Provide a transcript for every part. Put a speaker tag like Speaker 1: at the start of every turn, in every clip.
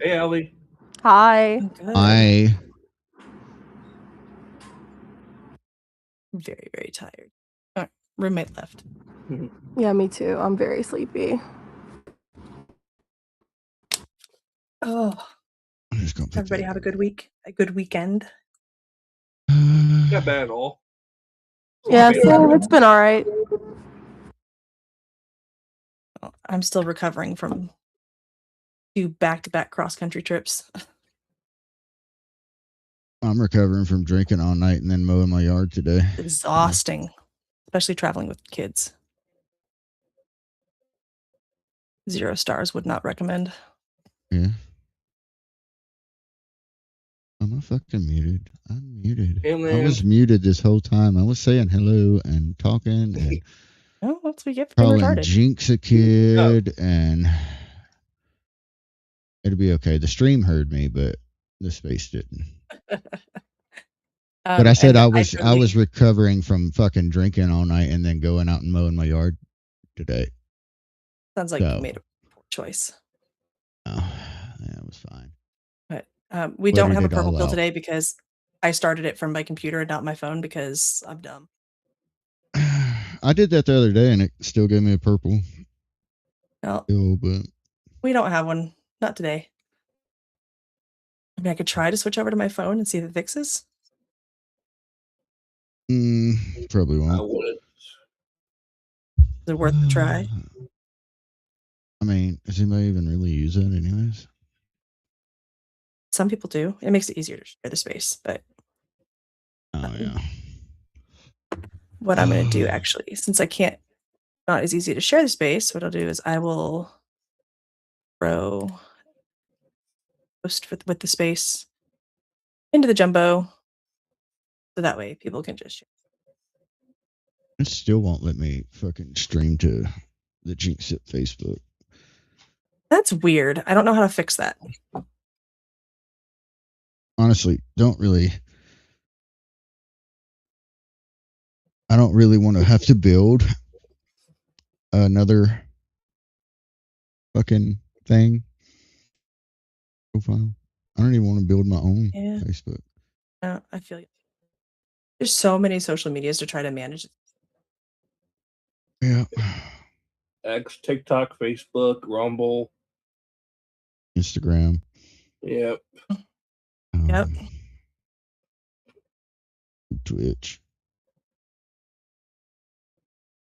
Speaker 1: Hey, Ellie.
Speaker 2: Hi.
Speaker 3: I
Speaker 4: I'm very, very tired. Oh, roommate left.
Speaker 2: Yeah, me too. I'm very sleepy.
Speaker 4: Oh,
Speaker 3: I'm just gonna put
Speaker 4: everybody
Speaker 3: that.
Speaker 4: have a good week, a good weekend.
Speaker 1: Not bad at all.
Speaker 2: Yeah, so it's been all right.
Speaker 4: Well, I'm still recovering from 2 back-to-back cross-country trips.
Speaker 3: I'm recovering from drinking all night and then mowing my yard today.
Speaker 4: Exhausting, especially traveling with kids. 0 stars, would not recommend.
Speaker 3: Yeah. Am I fucking muted? I'm muted.
Speaker 1: Hey,
Speaker 3: I was muted this whole time. I was saying hello and talking and
Speaker 4: Oh, that's what we get for being
Speaker 3: calling
Speaker 4: retarded.
Speaker 3: Jinx a kid, and it'll be okay. The stream heard me, but the space didn't. But I said I was recovering from fucking drinking all night and then going out and mowing my yard today.
Speaker 4: Sounds like you made a poor choice.
Speaker 3: Oh, yeah, it was fine.
Speaker 4: But we don't have a purple pill today because I started it from my computer and not my phone because I'm dumb.
Speaker 3: I did that the other day and it still gave me a purple.
Speaker 4: Well,
Speaker 3: but
Speaker 4: we don't have one. Not today. I mean, I could try to switch over to my phone and see if it fixes.
Speaker 3: Probably won't.
Speaker 1: I wouldn't.
Speaker 4: Is it worth the try?
Speaker 3: I mean, does anybody even really use it anyways?
Speaker 4: Some people do. It makes it easier to share the space, but
Speaker 3: oh yeah.
Speaker 4: What I'm going to do actually, since I can't, not as easy to share the space, what I'll do is I will post with the space into the jumbo, so that way people can just share.
Speaker 3: It still won't let me fucking stream to the JinxedSip Facebook.
Speaker 4: That's weird. I don't know how to fix that.
Speaker 3: Honestly, I don't really want to have to build another fucking thing profile. I don't even want to build my own Facebook.
Speaker 4: I feel you. There's so many social medias to try to manage.
Speaker 3: Yeah.
Speaker 1: X, TikTok, Facebook, Rumble,
Speaker 3: Instagram.
Speaker 1: Yep.
Speaker 4: Yep.
Speaker 3: Twitch.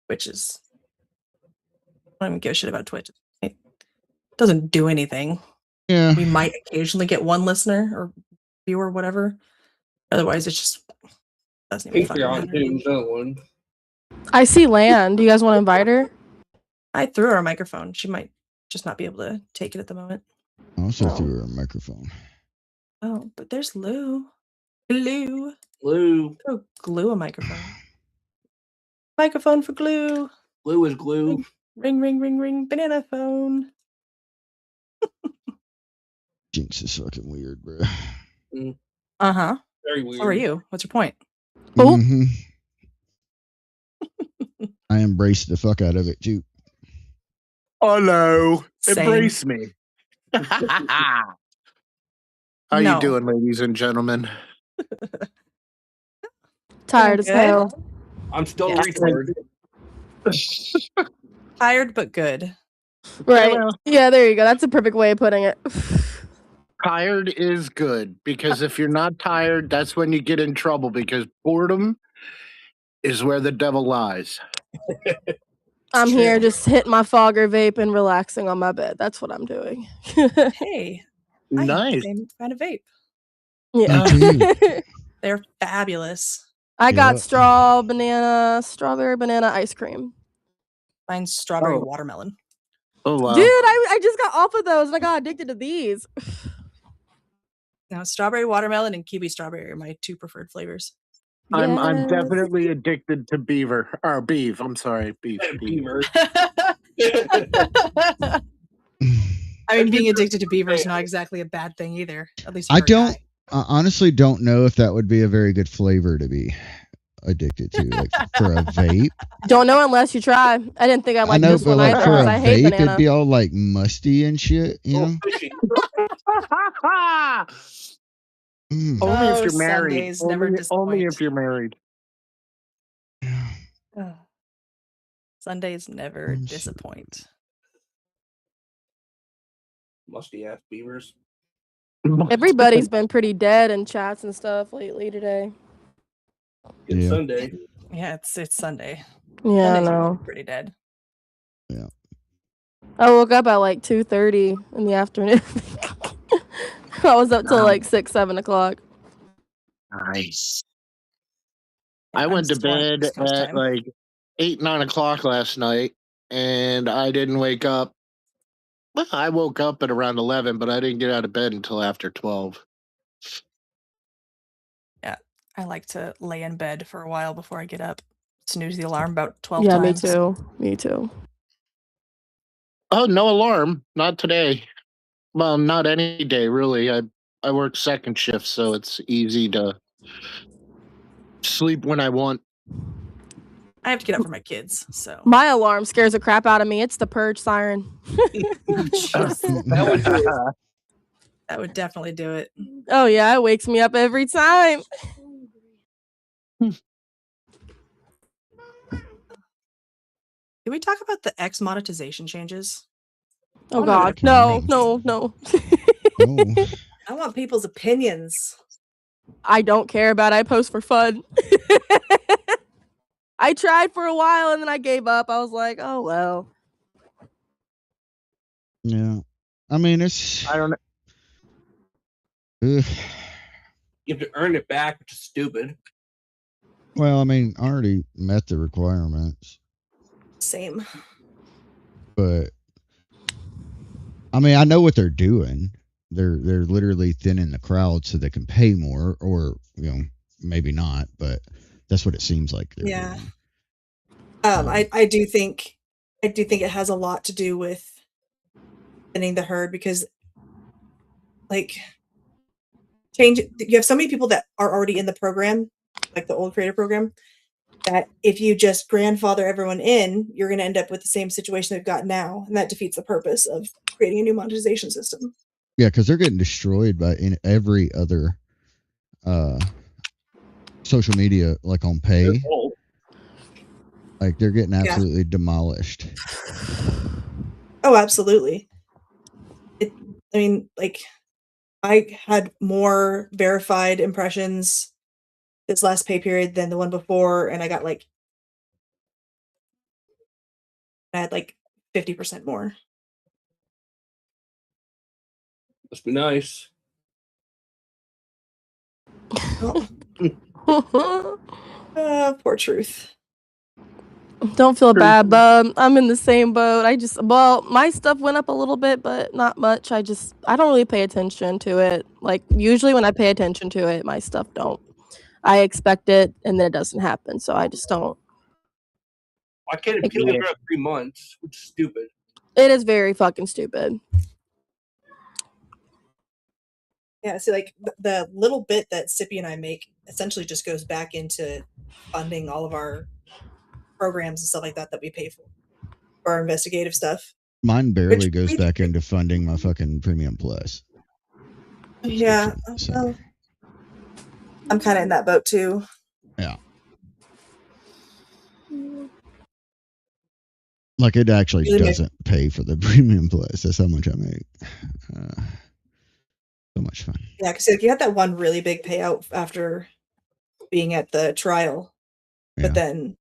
Speaker 4: Which is, I don't even give a shit about Twitch. It doesn't do anything.
Speaker 3: Yeah.
Speaker 4: We might occasionally get one listener or viewer, whatever. Otherwise, it's just doesn't even
Speaker 1: Patreon.
Speaker 2: I see Lan. Do you guys want to invite her?
Speaker 4: I threw her a microphone. She might just not be able to take it at the moment.
Speaker 3: I also threw her a microphone.
Speaker 4: Oh, but there's Lou. Glue.
Speaker 1: Glue.
Speaker 4: Glue a microphone. Microphone for glue.
Speaker 1: Glue is glue.
Speaker 4: Ring, ring, ring, ring. Banana phone.
Speaker 3: Jinx is fucking weird, bro.
Speaker 4: Uh-huh.
Speaker 1: Very weird.
Speaker 4: So are you? What's your point?
Speaker 2: Oh.
Speaker 3: I embrace the fuck out of it, too.
Speaker 5: Hello. Embrace me. How you doing, ladies and gentlemen?
Speaker 2: Tired as hell.
Speaker 1: I'm still retarded.
Speaker 4: Tired but good.
Speaker 2: Right. Yeah, there you go. That's a perfect way of putting it.
Speaker 5: Tired is good, because if you're not tired, that's when you get in trouble, because boredom is where the devil lies.
Speaker 2: I'm here just hitting my fogger vape and relaxing on my bed. That's what I'm doing.
Speaker 4: Hey.
Speaker 5: Nice.
Speaker 4: I have the same kind of vape.
Speaker 2: Yeah.
Speaker 4: They're fabulous.
Speaker 2: I got strawberry banana ice cream.
Speaker 4: Mine's strawberry watermelon.
Speaker 5: Oh, wow.
Speaker 2: Dude, I just got off of those and I got addicted to these.
Speaker 4: Now, strawberry watermelon and kiwi strawberry are my 2 preferred flavors.
Speaker 5: I'm definitely addicted to beef. I'm sorry, beef.
Speaker 1: Beaver.
Speaker 4: I mean, being addicted to beaver is not exactly a bad thing either. At least
Speaker 3: I honestly don't know if that would be a very good flavor to be addicted to, like for a vape.
Speaker 2: Don't know unless you try. I didn't think I'd like
Speaker 3: I know,
Speaker 2: this
Speaker 3: but
Speaker 2: one
Speaker 3: like
Speaker 2: either
Speaker 3: for a
Speaker 2: because I hate
Speaker 3: vape,
Speaker 2: banana.
Speaker 3: it'd be all like musty and shit, you know?
Speaker 1: Fishy.
Speaker 3: Mm.
Speaker 5: Only if
Speaker 4: Oh,
Speaker 5: you're married.
Speaker 4: Sundays never
Speaker 5: Only
Speaker 4: disappoint.
Speaker 5: if you're married.
Speaker 4: Ugh. Sundays never disappoint.
Speaker 1: Musty ass beavers.
Speaker 2: Everybody's been pretty dead in chats and stuff lately today.
Speaker 1: It's
Speaker 3: Yeah.
Speaker 1: Sunday.
Speaker 4: Yeah, it's Sunday.
Speaker 2: Yeah, I
Speaker 4: Sundays are
Speaker 2: know.
Speaker 4: pretty dead.
Speaker 3: Yeah.
Speaker 2: I woke up at like 2:30 in the afternoon. I was up till like 6, 7 o'clock.
Speaker 5: Nice.
Speaker 4: Yeah,
Speaker 5: I
Speaker 4: I'm
Speaker 5: went to
Speaker 4: still on
Speaker 5: bed
Speaker 4: East Coast
Speaker 5: at
Speaker 4: time.
Speaker 5: like 8, 9 o'clock last night, and I didn't wake up. Well, I woke up at around 11, but I didn't get out of bed until after 12.
Speaker 4: Yeah, I like to lay in bed for a while before I get up. Snooze the alarm about 12
Speaker 2: Yeah,
Speaker 4: times.
Speaker 2: me too. Me too.
Speaker 5: Oh, no alarm. Not today. Well, not any day, really. I work second shift, so it's easy to sleep when I want.
Speaker 4: I have to get up for my kids, so.
Speaker 2: My alarm scares the crap out of me. It's the purge siren.
Speaker 1: That would do it.
Speaker 4: That would definitely do it.
Speaker 2: Oh yeah, it wakes me up every time.
Speaker 4: Can we talk about the X monetization changes?
Speaker 2: Oh
Speaker 3: What
Speaker 2: god.
Speaker 3: are
Speaker 2: No,
Speaker 3: they?
Speaker 2: no, no.
Speaker 3: Oh.
Speaker 4: I want people's opinions.
Speaker 2: I don't care about it. I post for fun. I tried for a while and then I gave up. I was like, oh well.
Speaker 3: Yeah. I mean, it's.
Speaker 5: I don't know.
Speaker 3: Ugh.
Speaker 1: You have to earn it back, which is stupid.
Speaker 3: Well, I mean, I already met the requirements,
Speaker 4: Same.
Speaker 3: but I mean, I know what they're doing. They're literally thinning the crowd so they can pay more, or maybe not, but that's what it seems like.
Speaker 4: Yeah.
Speaker 3: Doing.
Speaker 4: I do think it has a lot to do with thinning the herd because, like, you have so many people that are already in the program, like the old creator program, that if you just grandfather everyone in, you're going to end up with the same situation they've got now, and that defeats the purpose of creating a new monetization system.
Speaker 3: Yeah, because they're getting destroyed in every other social media, like on pay. Like they're getting absolutely demolished.
Speaker 4: Oh, absolutely. I mean, like, I had more verified impressions this last pay period than the one before, and I had like 50% more.
Speaker 1: Must be nice.
Speaker 4: Poor Truth.
Speaker 2: Don't feel bad, bub. I'm in the same boat. My stuff went up a little bit, but not much. I don't really pay attention to it. Like, usually when I pay attention to it, my stuff don't. I expect it, and then it doesn't happen, so I just don't.
Speaker 1: Why can't it peel after 3 months? Which is stupid.
Speaker 2: It is very fucking stupid.
Speaker 4: Yeah, see, like, the little bit that Sippy and I make essentially just goes back into funding all of our programs and stuff like that we pay for our investigative stuff.
Speaker 3: Mine barely goes back into funding my fucking Premium Plus.
Speaker 4: Yeah,
Speaker 3: So.
Speaker 4: well, I'm kind of in that boat too.
Speaker 3: Yeah. Like, it actually doesn't pay for the Premium Plus. That's how much I make. So much fun.
Speaker 4: Yeah, because you had that one really big payout after being at the trial, but then,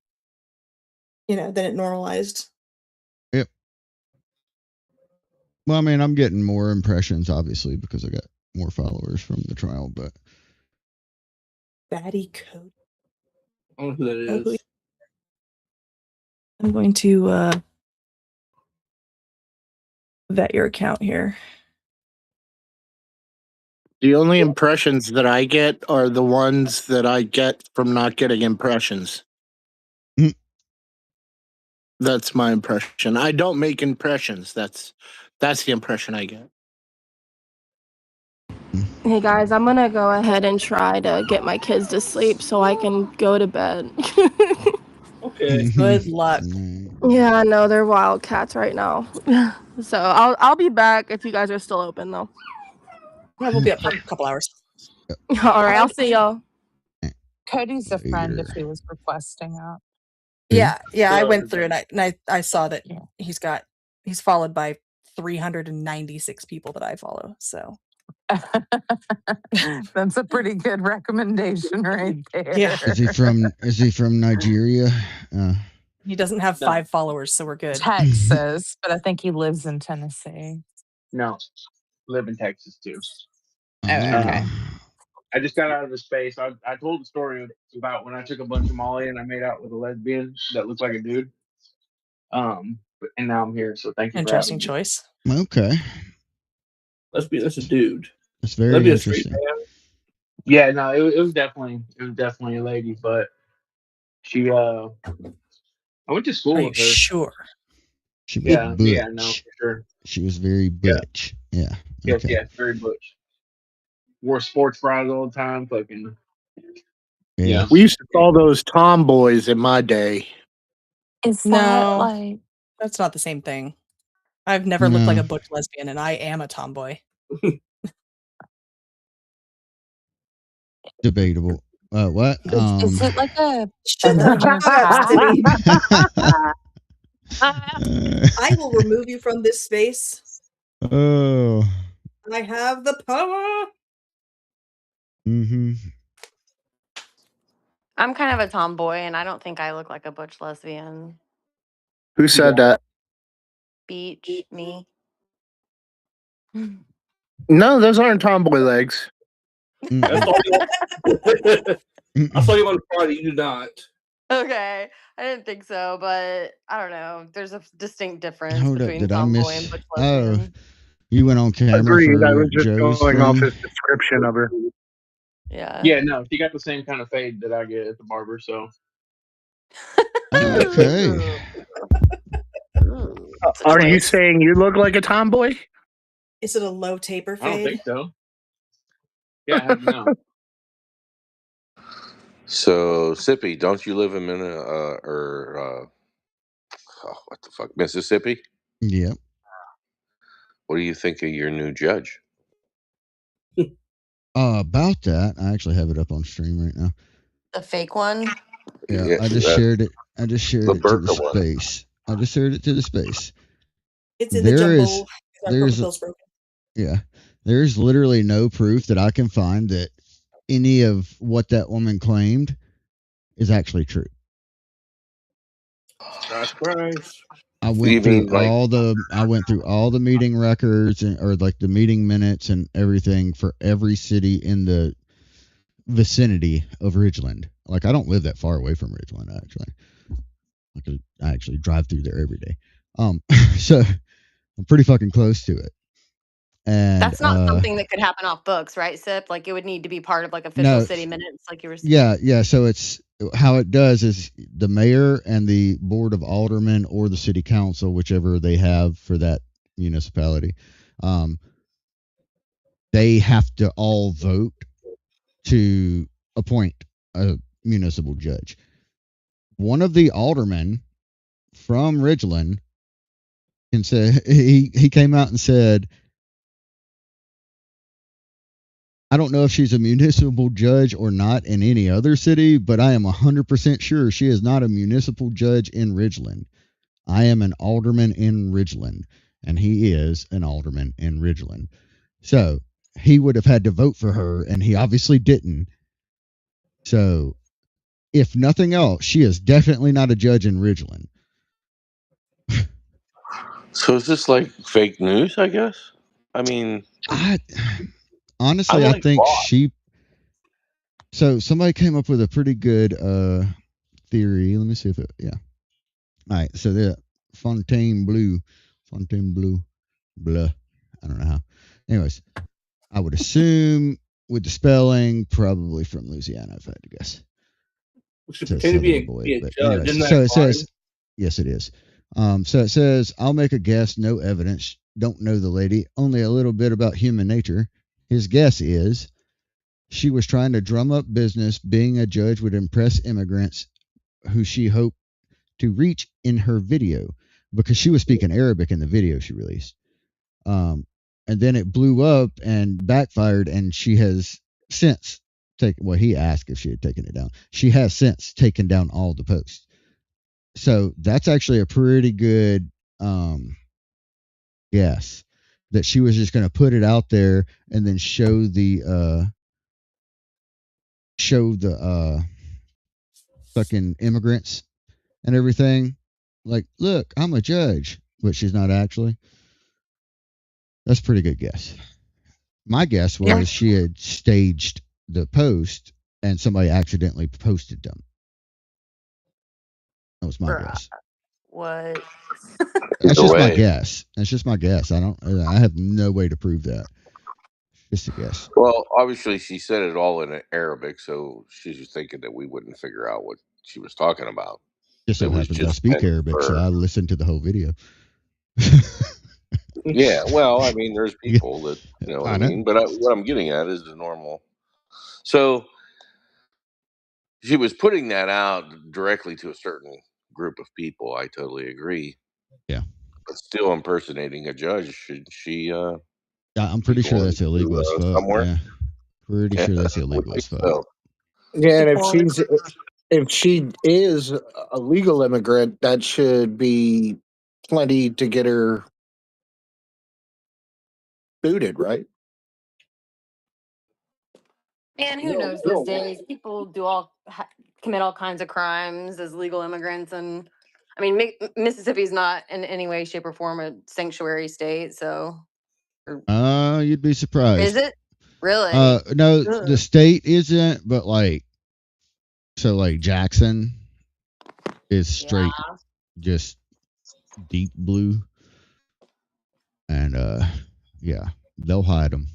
Speaker 4: then it normalized.
Speaker 3: Yep. Well, I mean, I'm getting more impressions, obviously, because I got more followers from the trial, but.
Speaker 4: Batty Code.
Speaker 1: I don't know who that is.
Speaker 4: I'm going to vet your account here.
Speaker 5: The only impressions that I get are the ones that I get from not getting impressions. That's my impression. I don't make impressions. That's the impression I get.
Speaker 2: Hey guys, I'm gonna go ahead and try to get my kids to sleep so I can go to bed.
Speaker 1: Okay.
Speaker 4: Good luck.
Speaker 2: Yeah, I know they're wildcats right now. So I'll be back if you guys are still open though.
Speaker 4: Yeah, we'll be up for a couple hours.
Speaker 2: All right, I'll see y'all.
Speaker 6: Cody's a friend if he was requesting it.
Speaker 4: Yeah, I went through and I saw that
Speaker 6: Yeah.
Speaker 4: he's followed by 396 people that I follow. So
Speaker 6: That's a pretty good recommendation right there.
Speaker 4: Yeah.
Speaker 3: Is he from Nigeria?
Speaker 4: He doesn't have 5 followers, so we're good.
Speaker 6: Texas, but I think he lives in Tennessee.
Speaker 7: No, live in Texas too.
Speaker 6: Oh, okay.
Speaker 7: I just got out of the space. I told the story about when I took a bunch of Molly and I made out with a lesbian that looked like a dude. And now I'm here, so thank you.
Speaker 4: Interesting choice.
Speaker 3: Okay.
Speaker 1: That's a dude.
Speaker 3: That's very interesting.
Speaker 7: Yeah, no, it was definitely a lady, but she I went to school with her.
Speaker 4: Sure.
Speaker 3: She was butch.
Speaker 7: Yeah, no, for sure.
Speaker 3: She was very butch. Yeah.
Speaker 7: Yes,
Speaker 3: Okay.
Speaker 7: yes, very butch. Wore sports bras all the time, fucking.
Speaker 3: Yeah.
Speaker 5: We used to call those tomboys in my day.
Speaker 6: Is that
Speaker 4: No.
Speaker 6: like
Speaker 4: That's not the same thing. I've never looked like a butch lesbian, and I am a tomboy.
Speaker 3: Debatable. What?
Speaker 6: is it like a
Speaker 4: Shut
Speaker 6: feather in
Speaker 4: the
Speaker 6: your
Speaker 4: fuck up,
Speaker 6: cap?
Speaker 4: I will remove you from this space.
Speaker 3: Oh.
Speaker 4: I have the power.
Speaker 3: Mm-hmm.
Speaker 8: I'm kind of a tomboy, and I don't think I look like a butch lesbian.
Speaker 5: Who said that?
Speaker 8: Beach, me.
Speaker 5: No, those aren't tomboy legs.
Speaker 1: I saw you on Friday. You do not.
Speaker 8: Okay, I didn't think so, but I don't know. There's a distinct difference
Speaker 3: Hold up,
Speaker 8: between
Speaker 3: did I
Speaker 8: tomboy
Speaker 3: miss?
Speaker 8: and butch
Speaker 3: Oh,
Speaker 8: lesbian.
Speaker 3: you went on camera
Speaker 5: Agreed.
Speaker 3: for
Speaker 5: I was just
Speaker 3: Joe's
Speaker 5: going off
Speaker 3: thing?
Speaker 5: his description of her.
Speaker 8: Yeah.
Speaker 7: Yeah, no, she got the same kind of fade that I get at the barber, so.
Speaker 3: Okay.
Speaker 5: Are you saying you look like a tomboy?
Speaker 4: Is it a low taper fade?
Speaker 7: I don't think so. Yeah, no.
Speaker 9: So, Sippy, don't you live in what the fuck, Mississippi?
Speaker 3: Yep.
Speaker 9: What do you think of your new judge?
Speaker 3: About that, I actually have it up on stream right now.
Speaker 8: The fake one?
Speaker 3: Yeah, I just shared it. I just shared it to the
Speaker 9: Burka one.
Speaker 3: space. I just shared it to the space.
Speaker 4: It's in the jumbo.
Speaker 3: Yeah, there's literally no proof that I can find that any of what that woman claimed is actually true.
Speaker 1: Surprise.
Speaker 3: I went through all the meeting records or like the meeting minutes and everything for every city in the vicinity of Ridgeland. Like I don't live that far away from Ridgeland actually. I actually drive through there every day. So I'm pretty fucking close to it. And
Speaker 8: that's not something that could happen off books, right, Sip? Like it would need to be part of like official city minutes, like you were saying.
Speaker 3: Yeah. So it's how it does is the mayor and the board of aldermen or the city council, whichever they have for that municipality, they have to all vote to appoint a municipal judge. One of the aldermen from Ridgeland can say he came out and said, I don't know if she's a municipal judge or not in any other city, but I am 100% sure she is not a municipal judge in Ridgeland. I am an alderman in Ridgeland, and he is an alderman in Ridgeland. So he would have had to vote for her, and he obviously didn't. So if nothing else, she is definitely not a judge in Ridgeland.
Speaker 9: So is this like fake news, I guess? I mean...
Speaker 3: Honestly, I think so somebody came up with a pretty good theory. Let me see if it, yeah. All right, so the Fontainebleau, blah. I don't know how. Anyways, I would assume with the spelling, probably from Louisiana, if I had to guess.
Speaker 1: Should pretend to be a judge.
Speaker 3: Anyways, so it says, yes, it is. So it says, I'll make a guess, no evidence, don't know the lady, only a little bit about human nature. His guess is she was trying to drum up business. Being a judge would impress immigrants who she hoped to reach in her video, because she was speaking Arabic in the video she released. And then it blew up and backfired, and she has since taken. Well, he asked if she had taken it down. She has since taken down all the posts. So that's actually a pretty good guess, that she was just going to put it out there and then show the fucking immigrants and everything, like, look, I'm a judge, but she's not actually. That's a pretty good guess. My guess was she had staged the post and somebody accidentally posted them. That was my guess.
Speaker 8: What?
Speaker 3: That's just my guess. That's just my guess. I have no way to prove that. Just a guess.
Speaker 9: Well, obviously she said it all in Arabic, so she's just thinking that we wouldn't figure out what she was talking about.
Speaker 3: Just so happens I speak Arabic, so I listened to the whole video.
Speaker 9: Yeah, well, I mean, there's people that, you know what I mean? But what I'm getting at is the normal. So she was putting that out directly to a certain group of people. I totally agree.
Speaker 3: Yeah.
Speaker 9: But still impersonating a judge, should she...
Speaker 3: yeah, I'm pretty sure that's illegal as fuck.
Speaker 9: Somewhere?
Speaker 3: Yeah. Pretty sure that's illegal as fuck.
Speaker 5: So. Yeah, and if she is a legal immigrant, that should be plenty to get her booted, right?
Speaker 8: Man, who knows these days? People commit all kinds of crimes as legal immigrants, and I mean, Mississippi's not in any way, shape, or form a sanctuary state, so.
Speaker 3: You'd be surprised.
Speaker 8: Is it really?
Speaker 3: No, the state isn't, but like Jackson is straight, just deep blue, and yeah, they'll hide them.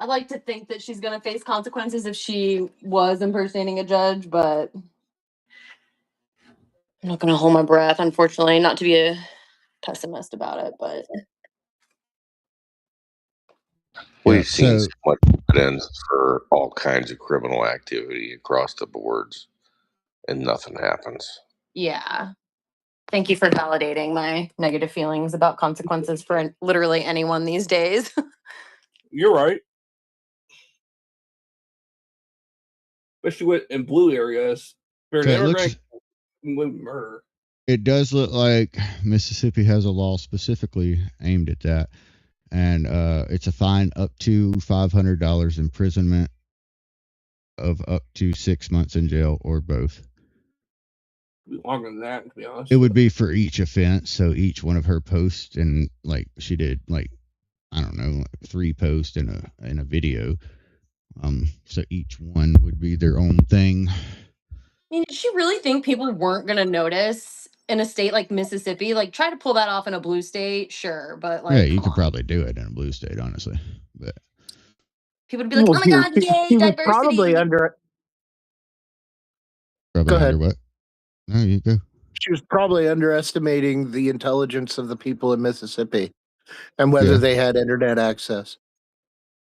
Speaker 8: I'd like to think that she's going to face consequences if she was impersonating a judge, but I'm not going to hold my breath, unfortunately, not to be a pessimist about it, but.
Speaker 9: We've seen so much evidence for all kinds of criminal activity across the boards, and nothing happens.
Speaker 8: Yeah. Thank you for validating my negative feelings about consequences for literally anyone these days.
Speaker 1: You're right. Especially in blue areas. Murder.
Speaker 3: It does look like Mississippi has a law specifically aimed at that. And it's a fine up to $500 imprisonment of up to 6 months in jail, or both.
Speaker 1: Longer than that, to be honest.
Speaker 3: It would be for each offense. So each one of her posts, and like she did, like, I don't know, 3 posts in a video. So each one would be their own thing.
Speaker 8: I mean, did she really think people weren't gonna notice in a state like Mississippi? Like, try to pull that off in a blue state, sure, but like,
Speaker 3: yeah, you could probably do it in a blue state, honestly. But
Speaker 8: people would be like, "Oh my god, yay, diversity!"
Speaker 5: Probably under.
Speaker 3: Probably
Speaker 5: Go
Speaker 3: under what? No, you go.
Speaker 5: She was probably underestimating the intelligence of the people in Mississippi and whether they had internet access.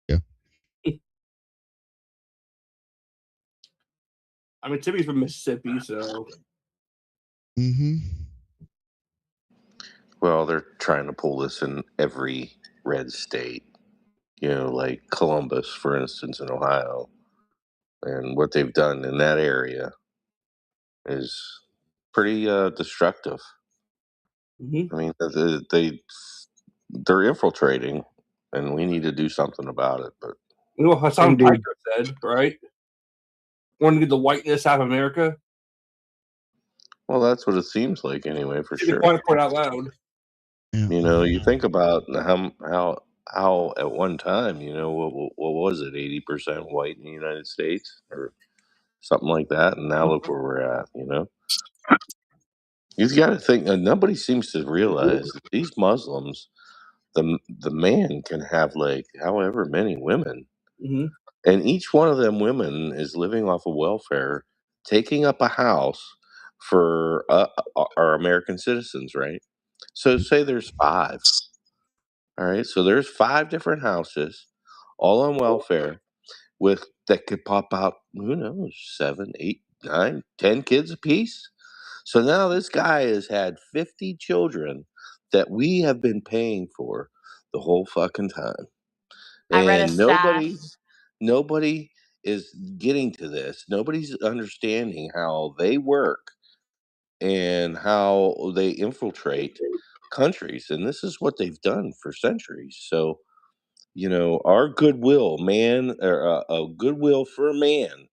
Speaker 3: Yeah.
Speaker 1: I mean, Timmy's from Mississippi, so.
Speaker 3: Mm-hmm.
Speaker 9: Well, they're trying to pull this in every red state. You know, like Columbus, for instance, in Ohio. And what they've done in that area is pretty destructive.
Speaker 1: Mm-hmm.
Speaker 9: I mean, they're infiltrating, and we need to do something about it. But
Speaker 1: you know what Hassan Piker said, right? Want to get the whiteness out of America?
Speaker 9: Well, that's what it seems like, anyway, for sure.
Speaker 1: Quite out loud.
Speaker 9: You know, you think about how at one time, you know, what was it, 80% white in the United States or something like that, and now look where we're at. You know, you've got to think. Nobody seems to realize that these Muslims, the man can have like however many women, and each one of them women is living off of welfare, taking up a house for our American citizens, right? So say there's 5. All right, so there's 5 different houses, all on welfare, with that could pop out. Who knows, 7, 8, 9, 10 kids apiece. So now this guy has had 50 children that we have been paying for the whole fucking time,
Speaker 8: I read a
Speaker 9: and
Speaker 8: stat.
Speaker 9: nobody is getting to this. Nobody's understanding how they work and how they infiltrate countries, and this is what they've done for centuries. So, our goodwill, man, or a goodwill for man,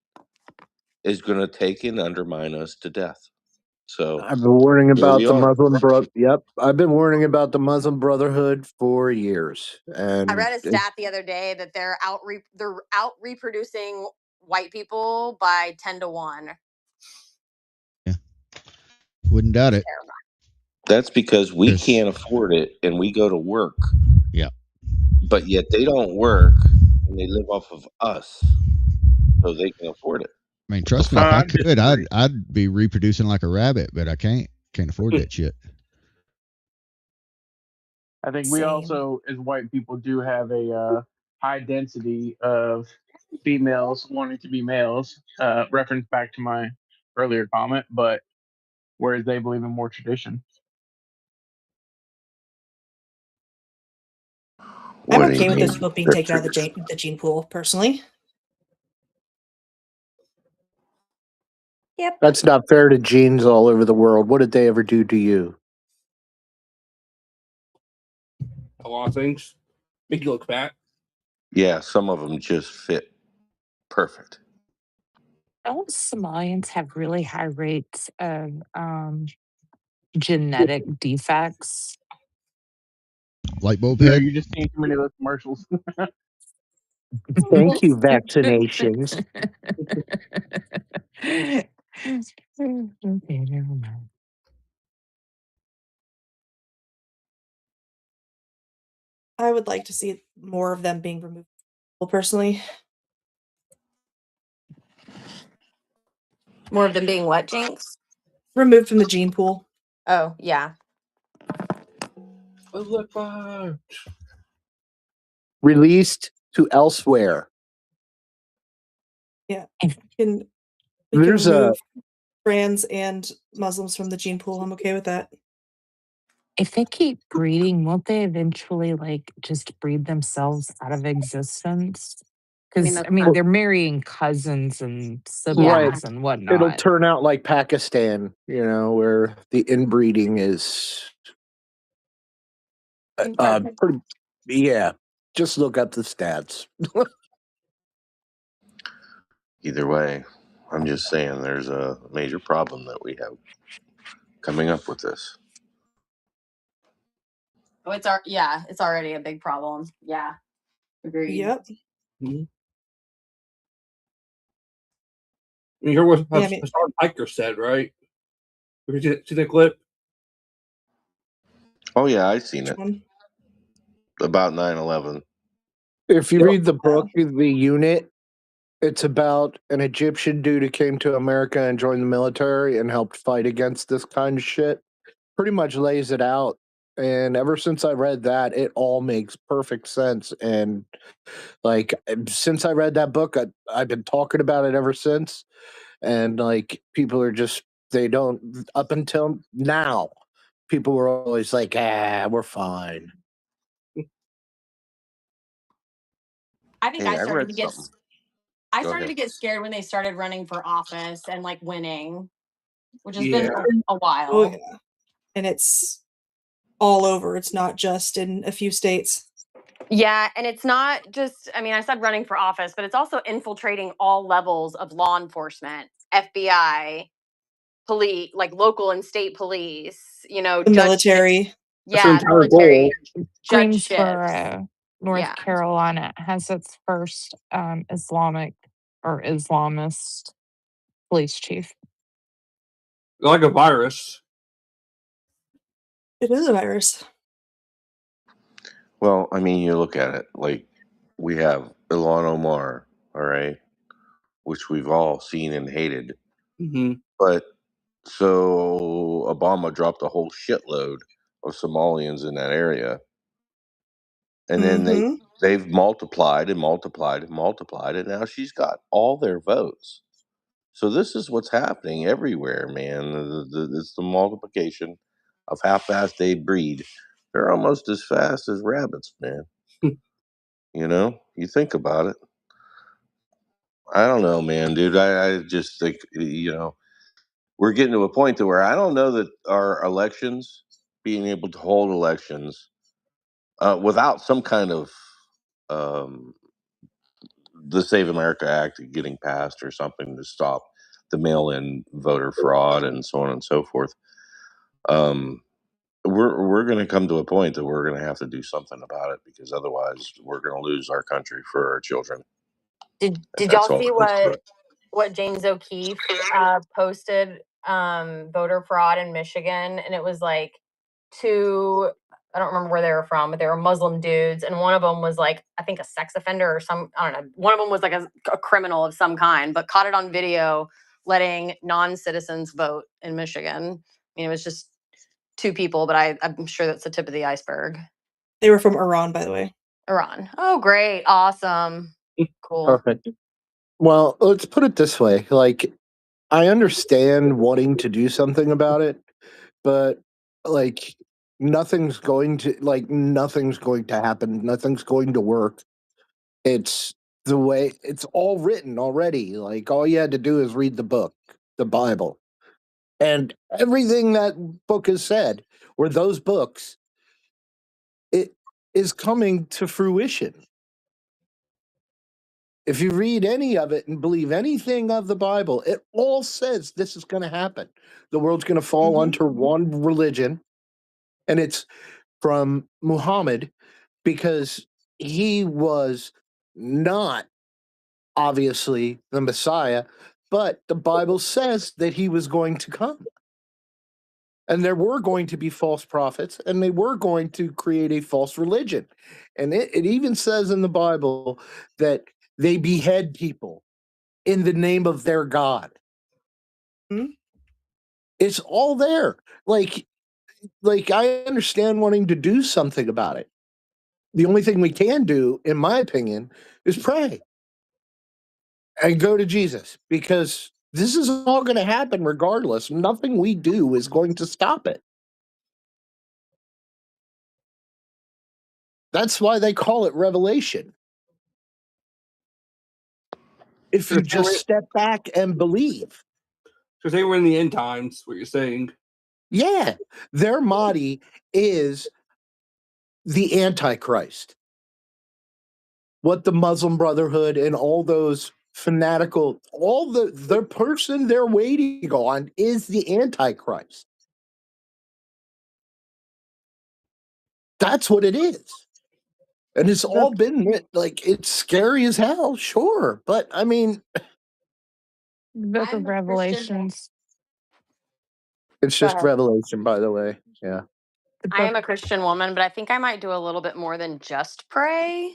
Speaker 9: is going to take and undermine us to death. So
Speaker 5: I've been warning
Speaker 9: here
Speaker 5: about
Speaker 9: we
Speaker 5: the
Speaker 9: are.
Speaker 5: Muslim bro. Yep, I've been warning about the Muslim Brotherhood for years, and
Speaker 8: I read a stat the other day that they're out reproducing white people by 10-1.
Speaker 3: Yeah, wouldn't doubt it.
Speaker 9: That's because we
Speaker 3: There's-
Speaker 9: can't afford it and we go to work.
Speaker 3: Yeah.
Speaker 9: But yet they don't work and they live off of us, so they can afford it.
Speaker 3: I mean, trust me, if I could, I'd be reproducing like a rabbit, but I can't. Can't afford that shit.
Speaker 7: I think we also, as white people, do have a high density of females wanting to be males. Reference back to my earlier comment, but whereas they believe in more tradition.
Speaker 4: I'm okay with those people being taken out of the gene pool, personally. Yep.
Speaker 5: That's not fair to genes all over the world. What did they ever do to you?
Speaker 1: A lot of things. Make you look fat.
Speaker 9: Yeah, some of them just fit perfect.
Speaker 6: Don't Somalians have really high rates of genetic defects?
Speaker 3: Light bulb
Speaker 7: No,
Speaker 3: head?
Speaker 7: you just seen too many of those commercials.
Speaker 5: Thank you, vaccinations.
Speaker 6: Okay, never mind.
Speaker 4: I would like to see more of them being removed, personally.
Speaker 8: More of them being what, Jinx?
Speaker 4: Removed from the gene pool.
Speaker 8: Oh, yeah.
Speaker 5: Released to elsewhere.
Speaker 4: Yeah. We can remove trans and Muslims from the gene pool. I'm okay with that.
Speaker 6: If they keep breeding, won't they eventually just breed themselves out of existence? Because they're marrying cousins and siblings and whatnot.
Speaker 5: It'll turn out like Pakistan, where the inbreeding is pretty. Yeah, just look up the stats.
Speaker 9: Either way, I'm just saying there's a major problem that we have coming up with this.
Speaker 8: Oh, it's already a big problem. Yeah. Agreed.
Speaker 4: Yep.
Speaker 1: Mm-hmm. You hear what Hassan Piker said, right? Did you see that clip?
Speaker 9: Oh, yeah, I've seen it. About 9/11.
Speaker 5: If you read the book, The Unit, it's about an Egyptian dude who came to America and joined the military and helped fight against this kind of shit. Pretty much lays it out. And ever since I read that, it all makes perfect sense. And since I read that book, I've been talking about it ever since. And people are just, they don't, up until now, people were always like, we're fine.
Speaker 8: I think I started to get
Speaker 9: Go ahead.
Speaker 8: to get scared when they started running for office and winning, which has been a while.
Speaker 4: Oh, yeah. And it's all over. It's not just in a few states.
Speaker 8: Yeah, and it's not just, I said running for office, but it's also infiltrating all levels of law enforcement, FBI, police, local and state police,
Speaker 4: the military.
Speaker 8: Yeah, military.
Speaker 6: Greensboro, North Carolina has its first Islamic or Islamist police chief.
Speaker 1: Like a virus.
Speaker 4: It is a virus.
Speaker 9: Well, you look at it, we have Ilhan Omar, all right, which we've all seen and hated.
Speaker 1: Mm-hmm.
Speaker 9: But so Obama dropped a whole shitload of Somalians in that area. And then
Speaker 4: Mhm.
Speaker 9: they've multiplied and multiplied and multiplied, and now she's got all their votes. So this is what's happening everywhere, man. It's the multiplication of how fast they breed. They're almost as fast as rabbits, man. You know, you think about it. I don't know, man, dude. I just think, we're getting to a point to where I don't know that our elections, being able to hold elections without some kind of um, the Save America Act getting passed or something to stop the mail-in voter fraud and so on and so forth. Um, we're going to come to a point that we're going to have to do something about it, because otherwise we're going to lose our country for our children.
Speaker 8: Did
Speaker 9: That's
Speaker 8: y'all
Speaker 9: all.
Speaker 8: see what James O'Keefe posted, voter fraud in Michigan? And it was like two, I don't remember where they were from, but they were Muslim dudes, and one of them was like, I think a sex offender or I don't know. One of them was like a criminal of some kind, but caught it on video letting non-citizens vote in Michigan. I mean, it was just two people, but I'm sure that's the tip of the iceberg.
Speaker 4: They were from Iran, by the way.
Speaker 8: Iran. Oh, great. Awesome. Cool.
Speaker 5: Perfect. Well, let's put it this way. Like, I understand wanting to do something about it, but like nothing's going to happen. Nothing's going to work. It's the way it's all written already. Like, all you had to do is read the book, the Bible. And everything that book has said, or those books, it is coming to fruition. If you read any of it and believe anything of the Bible, it all says this is going to happen. The world's going to fall under one religion, and it's from Muhammad, because he was not obviously the Messiah, but the Bible says that he was going to come. And there were going to be false prophets, and they were going to create a false religion. And it even says in the Bible that they behead people in the name of their God.
Speaker 4: Mhm.
Speaker 5: It's all there. Like I understand wanting to do something about it. The only thing we can do, in my opinion, is pray and go to Jesus, because this is all going to happen regardless. Nothing we do is going to stop it. That's why they call it revelation. If you just step back and believe.
Speaker 1: Because they were in the end times, what you're saying.
Speaker 5: Yeah. Their Mahdi is the Antichrist. What the Muslim Brotherhood and all those fanatical, the person they're waiting on is the Antichrist. That's what it is. And it's all been like, it's scary as hell, sure. But I mean,
Speaker 6: Book of Revelations.
Speaker 5: It's just Revelation, by the way. Yeah.
Speaker 8: I am a Christian woman, but I think I might do a little bit more than just pray.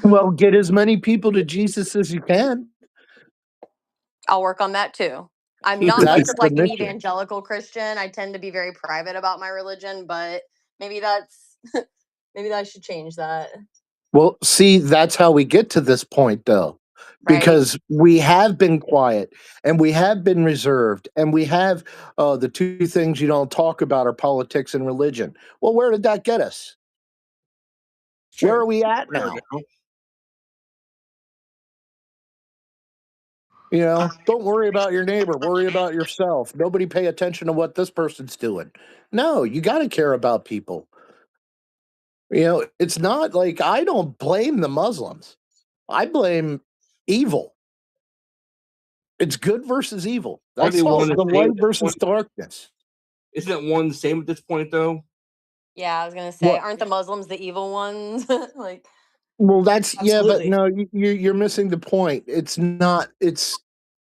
Speaker 5: Well, get as many people to Jesus as you can.
Speaker 8: I'll work on that too. I'm not much
Speaker 5: That's
Speaker 8: of
Speaker 5: the
Speaker 8: like an
Speaker 5: mission.
Speaker 8: evangelical Christian. I tend to be very private about my religion, but maybe that's maybe I should change that.
Speaker 5: Well, see, that's how we get to this point, though.
Speaker 8: Right.
Speaker 5: Because we have been quiet, and we have been reserved, and we have the two things you don't talk about are politics and religion. Well, where did that get us?
Speaker 4: Sure.
Speaker 5: Where are we at now? You know, don't worry about your neighbor. Worry about yourself. Nobody pay attention to what this person's doing. No, you got to care about people. You know, it's not like, I don't blame the Muslims. I blame evil. It's good versus evil.
Speaker 1: Are
Speaker 5: That's
Speaker 1: they
Speaker 5: all
Speaker 1: one
Speaker 5: the
Speaker 1: and the same
Speaker 5: light
Speaker 1: at this
Speaker 5: versus
Speaker 1: point?
Speaker 5: darkness.
Speaker 1: Isn't it one and the same at this point, though?
Speaker 8: Yeah, I was gonna say,
Speaker 5: What?
Speaker 8: aren't the Muslims the evil ones? Like,
Speaker 5: Well, that's yeah, but
Speaker 4: Absolutely.
Speaker 5: no, you're missing the point. It's not. It's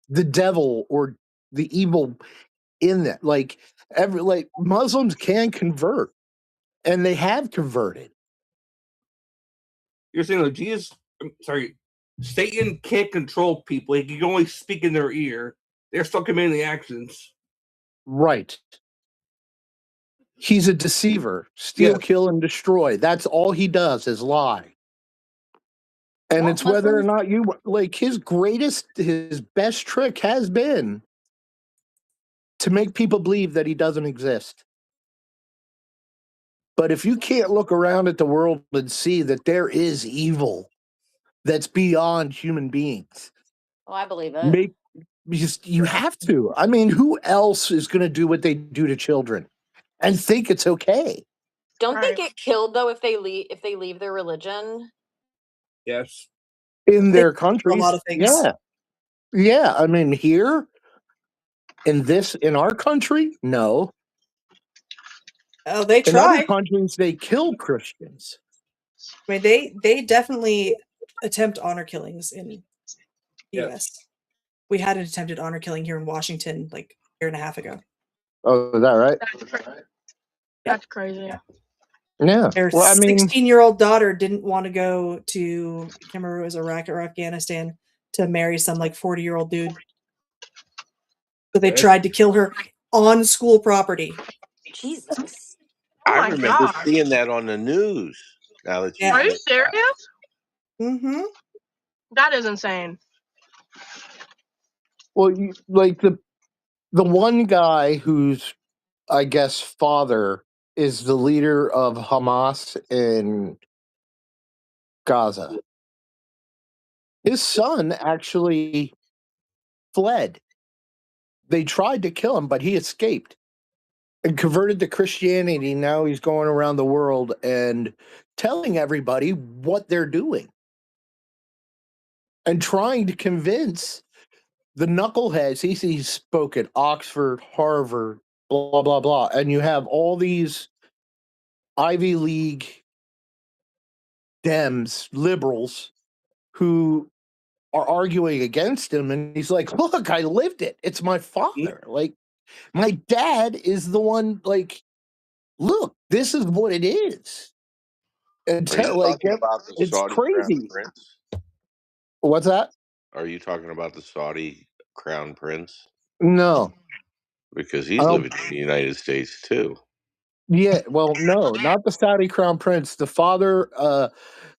Speaker 5: the devil or the evil in that. Like Muslims can convert, and they have converted.
Speaker 1: You're saying that Satan can't control people. He can only speak in their ear. They're still committing the actions.
Speaker 5: Right. He's a deceiver. Steal, kill, and destroy. That's all he does is lie. And it's whether or not you like his best trick has been to make people believe that he doesn't exist. But if you can't look around at the world and see that there is evil that's beyond human beings,
Speaker 8: I believe it.
Speaker 5: You have to. I mean, who else is going to do what they do to children and think it's okay?
Speaker 8: Don't they get killed though if they leave their religion?
Speaker 1: Yes.
Speaker 5: In their countries,
Speaker 4: a lot of things.
Speaker 5: Yeah. I mean, here in our country, no.
Speaker 4: Oh, they
Speaker 5: In other
Speaker 4: try.
Speaker 5: countries, they kill Christians.
Speaker 4: I mean, they definitely attempt honor killings in the U.S. We had an attempted honor killing here in Washington like a year and a half ago.
Speaker 5: Oh, is that right?
Speaker 2: That's crazy.
Speaker 5: Yeah.
Speaker 4: Their 16-year-old daughter didn't want to go to, I can't remember, it was Iraq or Afghanistan, to marry some like 40-year-old dude. So they tried to kill her on school property.
Speaker 8: Jesus.
Speaker 9: I remember seeing that on the news. Now that
Speaker 2: Are you serious?
Speaker 4: Mm-hmm.
Speaker 2: That is insane.
Speaker 5: Well, like the one guy whose, I guess, father is the leader of Hamas in Gaza. His son actually fled. They tried to kill him, but he escaped and converted to Christianity. Now he's going around the world and telling everybody what they're doing and trying to convince the knuckleheads. He spoke at Oxford, Harvard, blah, blah, blah. And you have all these Ivy League Dems, liberals, who are arguing against him. And he's like, look, I lived it. It's my father. Like, my dad is the one, like, look, this is what it is. And
Speaker 9: Are you talking about the
Speaker 5: it's
Speaker 9: Saudi
Speaker 5: crazy.
Speaker 9: Crown Prince?
Speaker 5: What's that?
Speaker 9: Are you talking about the Saudi Crown Prince?
Speaker 5: No.
Speaker 9: Because he's living in the United States too.
Speaker 5: Yeah, well, no, not the Saudi Crown Prince. The father,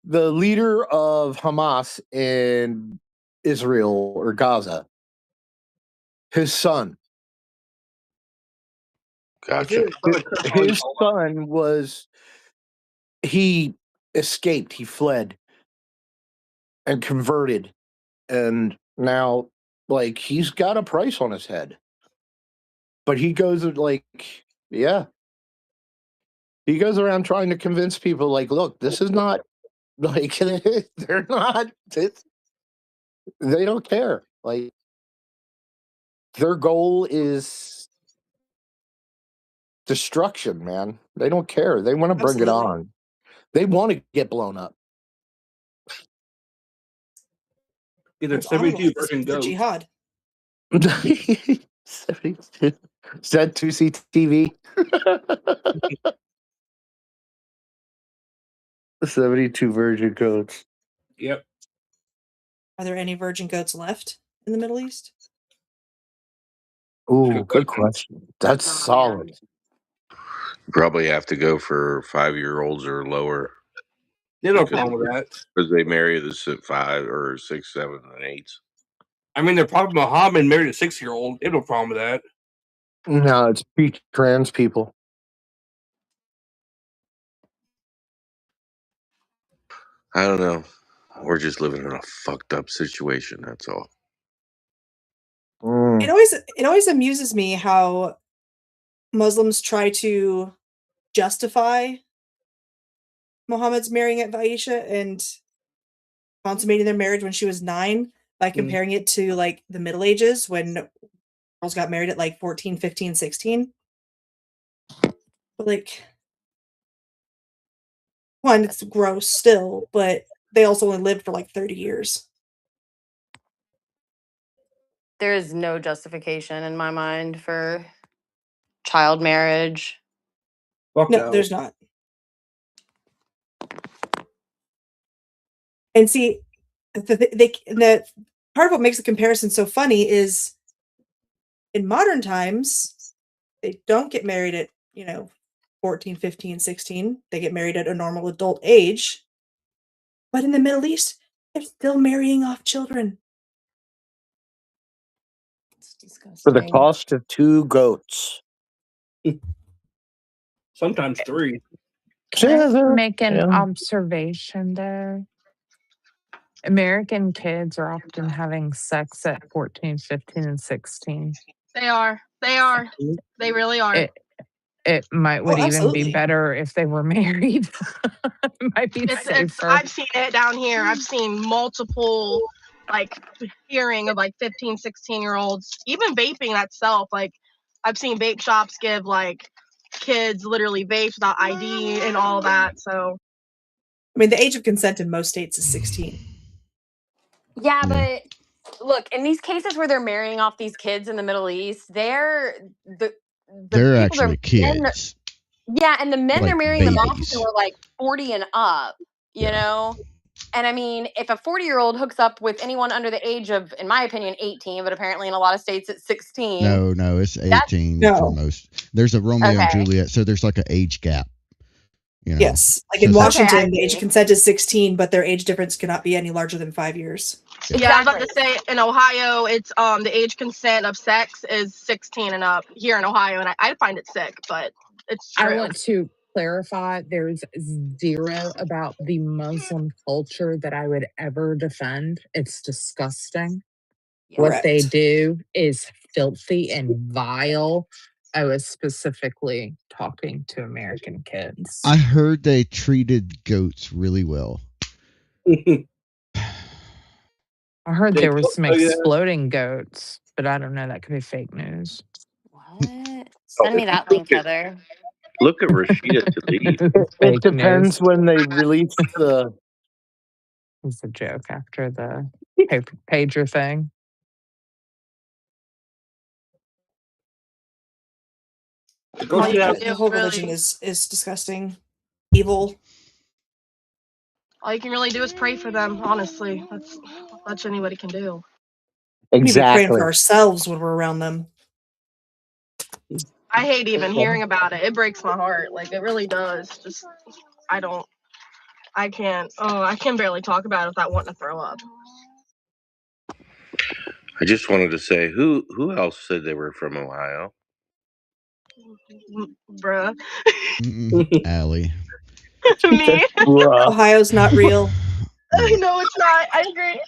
Speaker 5: the leader of Hamas in Israel or Gaza, his son.
Speaker 9: Gotcha.
Speaker 5: His son he escaped, he fled and converted. And now, like, he's got a price on his head. But he goes, like, yeah. He goes around trying to convince people, like, look, this is not, like, they're not, they don't care. Like, their goal is destruction, man. They don't care. They want to bring it on. They want to get blown up.
Speaker 1: Either 72 Virgin
Speaker 4: for
Speaker 1: goats.
Speaker 4: jihad.
Speaker 5: 72. Is that 2C TV? 72 virgin goats.
Speaker 1: Yep.
Speaker 4: Are there any virgin goats left in the Middle East?
Speaker 5: Ooh, good question. That's solid.
Speaker 9: You probably have to go for 5-year-olds or lower.
Speaker 1: Yeah, no problem with that.
Speaker 9: Because they marry the 5 or 6, 7, and 8s.
Speaker 1: I mean, they're probably Muhammad married a 6-year-old. They have no problem with that.
Speaker 5: No, it's trans people.
Speaker 9: I don't know. We're just living in a fucked up situation. That's all.
Speaker 4: It always amuses me how Muslims try to justify Muhammad's marrying at Aisha and consummating their marriage when she was 9 by comparing it to like the Middle Ages when girls got married at like 14, 15, 16. But like, one, it's gross still, but they also only lived for like 30 years.
Speaker 8: There is no justification in my mind for child marriage.
Speaker 4: No, there's not. And see, the part of what makes the comparison so funny is in modern times, they don't get married at, 14, 15, 16, they get married at a normal adult age. But in the Middle East, they're still marrying off children.
Speaker 8: It's disgusting.
Speaker 5: For the cost of 2 goats.
Speaker 1: Sometimes 3.
Speaker 6: Can I make an observation there? American kids are often having sex at 14, 15, and 16.
Speaker 10: They are. They really are.
Speaker 6: It would even be better if they were married. It might be safer.
Speaker 10: I've seen it down here. I've seen multiple, like, hearing of, like, 15, 16-year-olds. Even vaping itself. Like, I've seen vape shops give, like, kids literally vapes without ID and all that. So,
Speaker 4: I mean, the age of consent in most states is 16.
Speaker 8: Yeah, but look, in these cases where they're marrying off these kids in the Middle East, they're
Speaker 3: actually kids.
Speaker 8: Yeah, and the men
Speaker 3: Like
Speaker 8: they're marrying them off
Speaker 3: babies.
Speaker 8: to are like 40 and up, you know? And I mean, if a 40-year-old hooks up with anyone under the age of, in my opinion, 18, but apparently in a lot of states it's 16.
Speaker 3: No, it's 18 for most. There's a Romeo and Juliet, so there's like an age gap. You know?
Speaker 4: Yes. Like in Washington, the age of consent is 16, but their age difference cannot be any larger than 5 years.
Speaker 10: yeah, I was about to say, in Ohio, it's the age consent of sex is 16 and up here in Ohio, and I find it sick, but it's true.
Speaker 6: I want to clarify, there's zero about the Muslim culture that I would ever defend. It's disgusting. What they do is filthy and vile. I was specifically talking to American kids.
Speaker 3: I heard they treated goats really well.
Speaker 6: I heard there was some exploding goats, but I don't know. That could be fake news.
Speaker 8: What? Send me that link, Heather.
Speaker 9: Look at Rashida Tlaib.
Speaker 5: It depends when they release the...
Speaker 6: It's a joke after the pager thing.
Speaker 4: The whole religion is disgusting, evil.
Speaker 10: All you can really do is pray for them, honestly. That's much anybody can do.
Speaker 4: We need to be praying for ourselves when we're around them.
Speaker 10: I hate even hearing about it. It breaks my heart. Like, it really does. Just, I can barely talk about it without wanting to throw up.
Speaker 9: I just wanted to say, who else said they were from Ohio?
Speaker 10: Bruh.
Speaker 3: Allie.
Speaker 10: Me?
Speaker 4: Ohio's not real.
Speaker 10: No, it's not. I agree.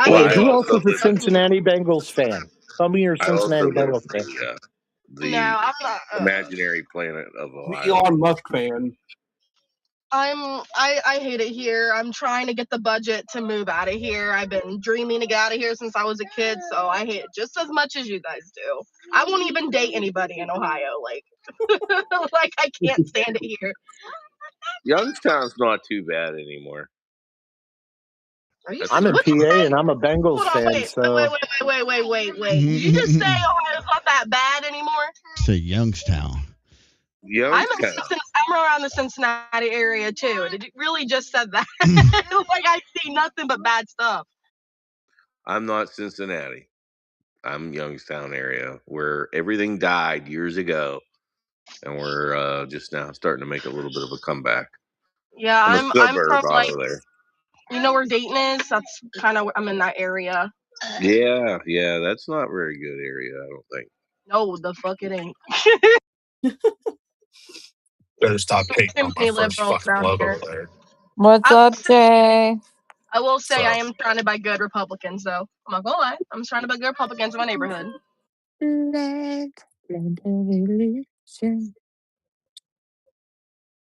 Speaker 5: Wait, who else is a Cincinnati Bengals fan? Tell me you're a Cincinnati Bengals fan.
Speaker 10: I'm not.
Speaker 9: Imaginary planet of Ohio.
Speaker 1: Elon Musk fan.
Speaker 10: I hate it here. I'm trying to get the budget to move out of here. I've been dreaming to get out of here since I was a kid, so I hate it just as much as you guys do. I won't even date anybody in Ohio. Like, like I can't stand it here.
Speaker 9: Youngstown's not too bad anymore.
Speaker 5: I'm in PA and I'm a Bengals fan.
Speaker 10: Wait. Did you just say Ohio's not that bad anymore?
Speaker 3: Say Youngstown.
Speaker 10: I'm around the Cincinnati area too. Did you really just said that? Like I see nothing but bad stuff.
Speaker 9: I'm not Cincinnati. I'm Youngstown area where everything died years ago, and we're just now starting to make a little bit of a comeback.
Speaker 10: Yeah, I'm from like
Speaker 9: there.
Speaker 10: You know where Dayton is? That's kind of I'm in that area.
Speaker 9: Yeah, that's not a very good area, I don't think.
Speaker 10: No, the fuck it ain't.
Speaker 11: Better stop hating on my first fucking logo there.
Speaker 12: What's up, Jay?
Speaker 10: I will say I am surrounded by good Republicans, though. I'm not gonna lie. I'm surrounded by good Republicans in my neighborhood.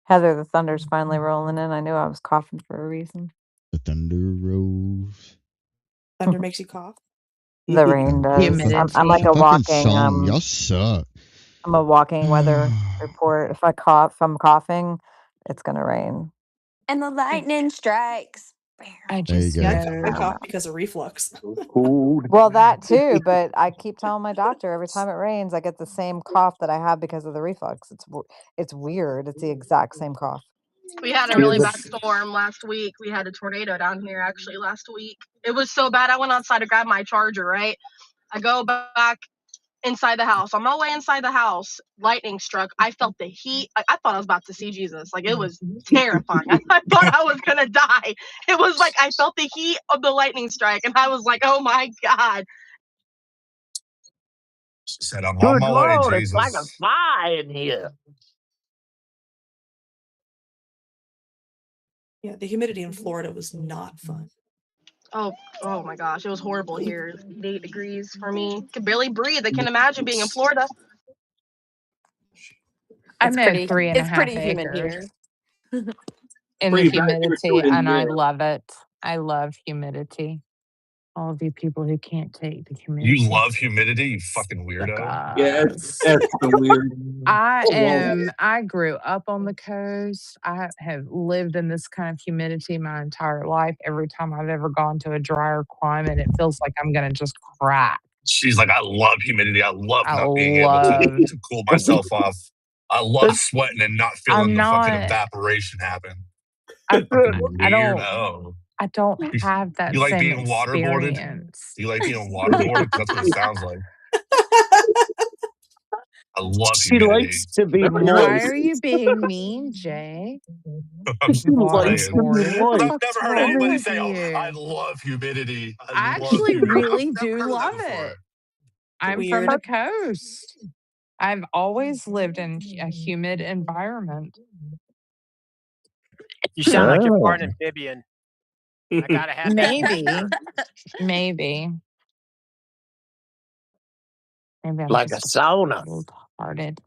Speaker 12: Heather, the thunder's finally rolling in. I knew I was coughing for a reason.
Speaker 3: The thunder rolls.
Speaker 4: Thunder makes you cough.
Speaker 12: The rain does. I'm like a walking
Speaker 3: song. Y'all suck.
Speaker 12: I'm a walking weather report. If I'm coughing, it's gonna rain.
Speaker 8: And the lightning strikes.
Speaker 12: I
Speaker 4: cough because of reflux.
Speaker 12: Well, that too, but I keep telling my doctor every time it rains, I get the same cough that I have because of the reflux. It's weird. It's the exact same cough.
Speaker 10: We had a really bad storm last week. We had a tornado down here actually last week. It was so bad. I went outside to grab my charger, right? I go back inside the house. On my way inside the house, lightning struck. I felt the heat. I thought I was about to see Jesus. Like, it was terrifying. I thought I was gonna die. It was like I felt the heat of the lightning strike, and I was like, "Oh my God!"
Speaker 11: She said, "I'm on
Speaker 13: Good
Speaker 11: my way,
Speaker 13: Lord, it's like a
Speaker 11: Jesus."
Speaker 13: fly in here.
Speaker 4: Yeah, the humidity in Florida was not fun.
Speaker 10: Oh my gosh, it was horrible here. 8 degrees for me. Could barely breathe. I can't imagine being in Florida.
Speaker 6: I'm at
Speaker 8: It's
Speaker 6: 3.5
Speaker 8: pretty humid
Speaker 6: acres
Speaker 8: here.
Speaker 6: in the
Speaker 1: Pretty bad here too
Speaker 6: humidity,
Speaker 1: in
Speaker 6: and I
Speaker 1: there.
Speaker 6: love it. I love humidity. All of you people who can't take the
Speaker 11: You
Speaker 6: humidity.
Speaker 11: love humidity, you fucking weirdo.
Speaker 1: Yeah,
Speaker 6: Suckers.
Speaker 1: that's fucking weird.
Speaker 6: I grew up on the coast. I have lived in this kind of humidity my entire life. Every time I've ever gone to a drier climate, it feels like I'm gonna just crack.
Speaker 11: She's like, I love humidity. I love
Speaker 6: I
Speaker 11: not being able to
Speaker 6: love
Speaker 11: cool myself off. I love sweating and not feeling
Speaker 6: I'm
Speaker 11: the fucking
Speaker 6: not
Speaker 11: evaporation happen.
Speaker 6: I
Speaker 11: Fucking
Speaker 6: I don't
Speaker 11: weirdo.
Speaker 6: I don't have that
Speaker 11: You like
Speaker 6: same
Speaker 11: being waterboarded?
Speaker 6: experience.
Speaker 11: You like being waterboarded? Because that's what it sounds like. I love
Speaker 13: She
Speaker 11: humidity.
Speaker 13: likes to be
Speaker 6: Why
Speaker 13: moist.
Speaker 6: are you being mean, Jay?
Speaker 11: I'm
Speaker 13: She likes to
Speaker 11: saying.
Speaker 13: be
Speaker 6: Waterboarded. What the
Speaker 11: But I've
Speaker 13: moist.
Speaker 6: fuck's
Speaker 11: never heard
Speaker 6: wrong
Speaker 11: anybody
Speaker 6: with
Speaker 11: say, "Oh, I
Speaker 6: you?
Speaker 11: love humidity. I
Speaker 6: I
Speaker 11: love
Speaker 6: actually
Speaker 11: humidity." I've
Speaker 6: really
Speaker 11: never
Speaker 6: do
Speaker 11: heard of that
Speaker 6: love
Speaker 11: before.
Speaker 6: it. I'm from
Speaker 4: Weird.
Speaker 6: the coast. I've always lived in a humid environment.
Speaker 14: You sound like you're
Speaker 13: Oh.
Speaker 14: part amphibian. I gotta have that
Speaker 6: Maybe.
Speaker 14: picture.
Speaker 6: Maybe. Maybe I'm
Speaker 13: Like a
Speaker 6: just a
Speaker 13: sauna.
Speaker 6: cold-hearted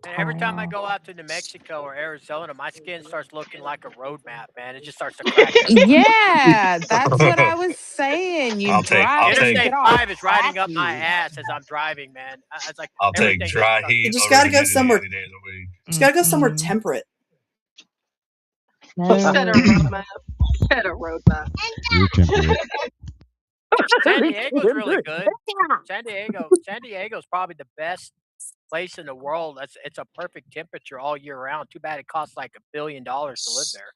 Speaker 14: And every time I
Speaker 6: reptile.
Speaker 14: go out to New Mexico or Arizona, my skin starts looking like a road map, man. It just starts to crack up.
Speaker 6: Yeah, that's what I was saying. You
Speaker 11: I'll
Speaker 6: drive and you
Speaker 14: Interstate
Speaker 6: get all
Speaker 14: 5 is riding up my
Speaker 6: happy.
Speaker 14: ass as I'm driving, man. It's like
Speaker 11: I'll take
Speaker 14: everything just
Speaker 11: dry
Speaker 14: starts.
Speaker 11: heat
Speaker 4: You just
Speaker 11: over
Speaker 4: gotta go
Speaker 11: humidity
Speaker 4: somewhere.
Speaker 11: any day of the week.
Speaker 4: Just gotta go somewhere
Speaker 6: Mm-mm.
Speaker 4: temperate.
Speaker 10: Set a
Speaker 6: No.
Speaker 10: roadmap. Set a roadmap.
Speaker 3: You're temperate.
Speaker 14: San Diego's really good. San Diego's probably the best place in the world. It's a perfect temperature all year round. Too bad it costs like $1 billion to live there.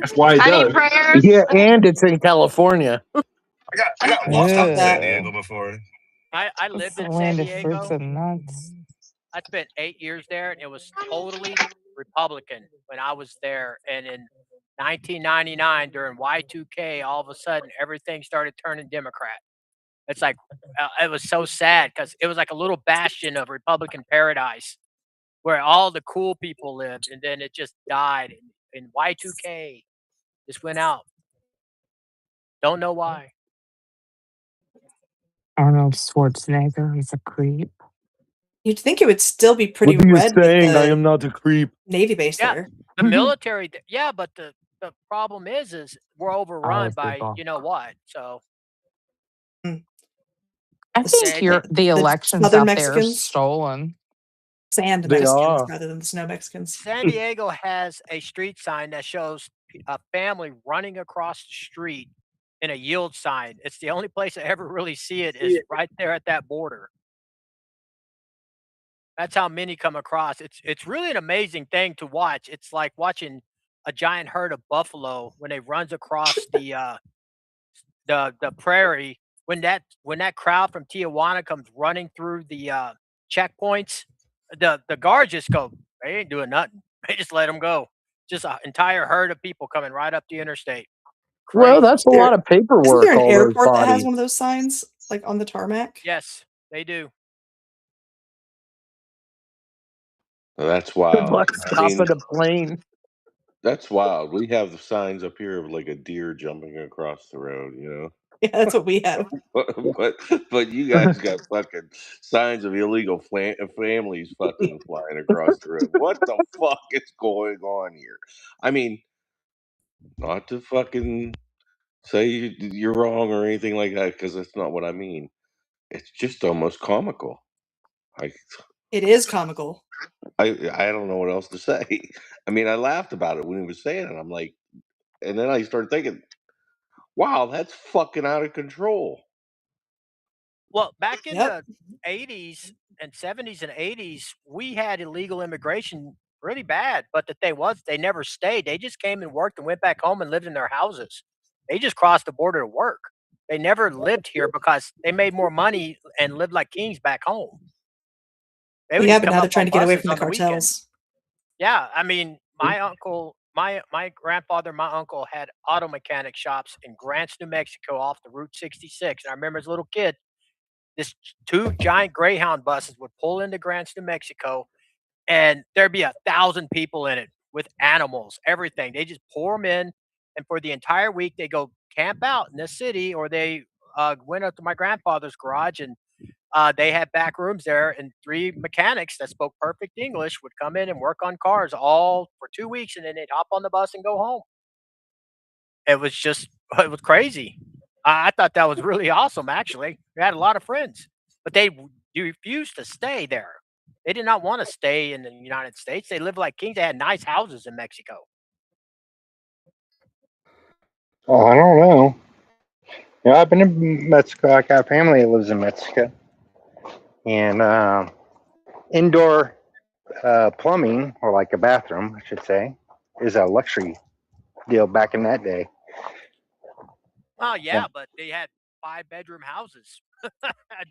Speaker 1: That's why it
Speaker 10: I need
Speaker 1: does.
Speaker 10: prayers.
Speaker 13: Yeah, and it's in California.
Speaker 11: I got lost out in San Diego before.
Speaker 14: I
Speaker 6: It's
Speaker 14: lived
Speaker 6: the
Speaker 14: in San
Speaker 6: land of fruits
Speaker 14: Diego.
Speaker 6: and nuts.
Speaker 14: I spent 8 years there, and it was totally Republican when I was there. And in 1999, during Y2K, all of a sudden everything started turning Democrat. It's like it was so sad because it was like a little bastion of Republican paradise where all the cool people lived, and then it just died. And Y2K just went out. Don't know why.
Speaker 6: Arnold Schwarzenegger is a creep.
Speaker 4: You'd think it would still be pretty
Speaker 13: What are you
Speaker 4: red with
Speaker 13: saying? I
Speaker 4: the
Speaker 13: am not a creep.
Speaker 4: Navy base
Speaker 14: Yeah,
Speaker 4: there.
Speaker 14: the military. Yeah, but the problem is we're overrun by
Speaker 6: people.
Speaker 14: you know what. So
Speaker 6: I think
Speaker 14: yeah,
Speaker 6: the elections
Speaker 4: Southern
Speaker 6: out there are
Speaker 4: Mexicans,
Speaker 6: stolen.
Speaker 4: sand
Speaker 13: They
Speaker 4: Mexicans
Speaker 13: are.
Speaker 4: rather than the snow Mexicans.
Speaker 14: San Diego has a street sign that shows a family running across the street in a yield sign. It's the only place I ever really see it is right there at that border. That's how many come across. It's really an amazing thing to watch. It's like watching a giant herd of buffalo when they runs across the prairie. When that crowd from Tijuana comes running through the checkpoints, the guards just go, they ain't doing nothing. They just let them go. Just an entire herd of people coming right up the interstate. Crazy.
Speaker 13: Well, that's a lot of
Speaker 4: Isn't
Speaker 13: paperwork,
Speaker 4: there an
Speaker 13: all those
Speaker 4: airport that has
Speaker 13: bodies.
Speaker 4: one of those signs, like on the tarmac?
Speaker 14: Yes, they do.
Speaker 9: That's
Speaker 13: Good
Speaker 9: wild.
Speaker 13: luck
Speaker 9: I mean,
Speaker 13: stopping a plane.
Speaker 9: that's wild. We have signs up here of like a deer jumping across the road, you know.
Speaker 4: Yeah, that's what we have.
Speaker 9: but you guys got fucking signs of illegal families fucking flying across the road. What the fuck is going on here? I mean, not to fucking say you're wrong or anything like that, because that's not what I mean. It's just almost comical. I
Speaker 4: It is comical.
Speaker 9: I don't know what else to say. I mean, I laughed about it when he was saying it. I'm like, and then I started thinking, wow, that's fucking out of control.
Speaker 14: Well, back in
Speaker 4: Yep.
Speaker 14: the 80s and 70s and 80s, we had illegal immigration really bad. But the thing was, they never stayed. They just came and worked and went back home and lived in their houses. They just crossed the border to work. They never lived here because they made more money and lived like kings back home. They would
Speaker 4: Yeah,
Speaker 14: just
Speaker 4: but
Speaker 14: come
Speaker 4: now they're
Speaker 14: up
Speaker 4: trying
Speaker 14: on
Speaker 4: to get away
Speaker 14: buses
Speaker 4: from the
Speaker 14: on the weekends.
Speaker 4: cartels.
Speaker 14: Yeah, I mean, my uncle, my grandfather, my uncle had auto mechanic shops in Grants, New Mexico, off the Route 66. And I remember as a little kid, this 2 giant Greyhound buses would pull into Grants, New Mexico, and there'd be 1,000 people in it with animals, everything. They just pour them in, and for the entire week, they go camp out in the city, or they went up to my grandfather's garage, and they had back rooms there, and 3 mechanics that spoke perfect English would come in and work on cars all for 2 weeks, and then they'd hop on the bus and go home. It was just, it was crazy. I thought that was really awesome, actually. We had a lot of friends, but they refused to stay there. They did not want to stay in the United States. They lived like kings. They had nice houses in Mexico.
Speaker 15: Oh, I don't know. Yeah, I've been in Mexico. I got family that lives in Mexico, and indoor plumbing, or like a bathroom, I should say, is a luxury deal back in that day.
Speaker 14: Oh yeah, but they had 5-bedroom houses.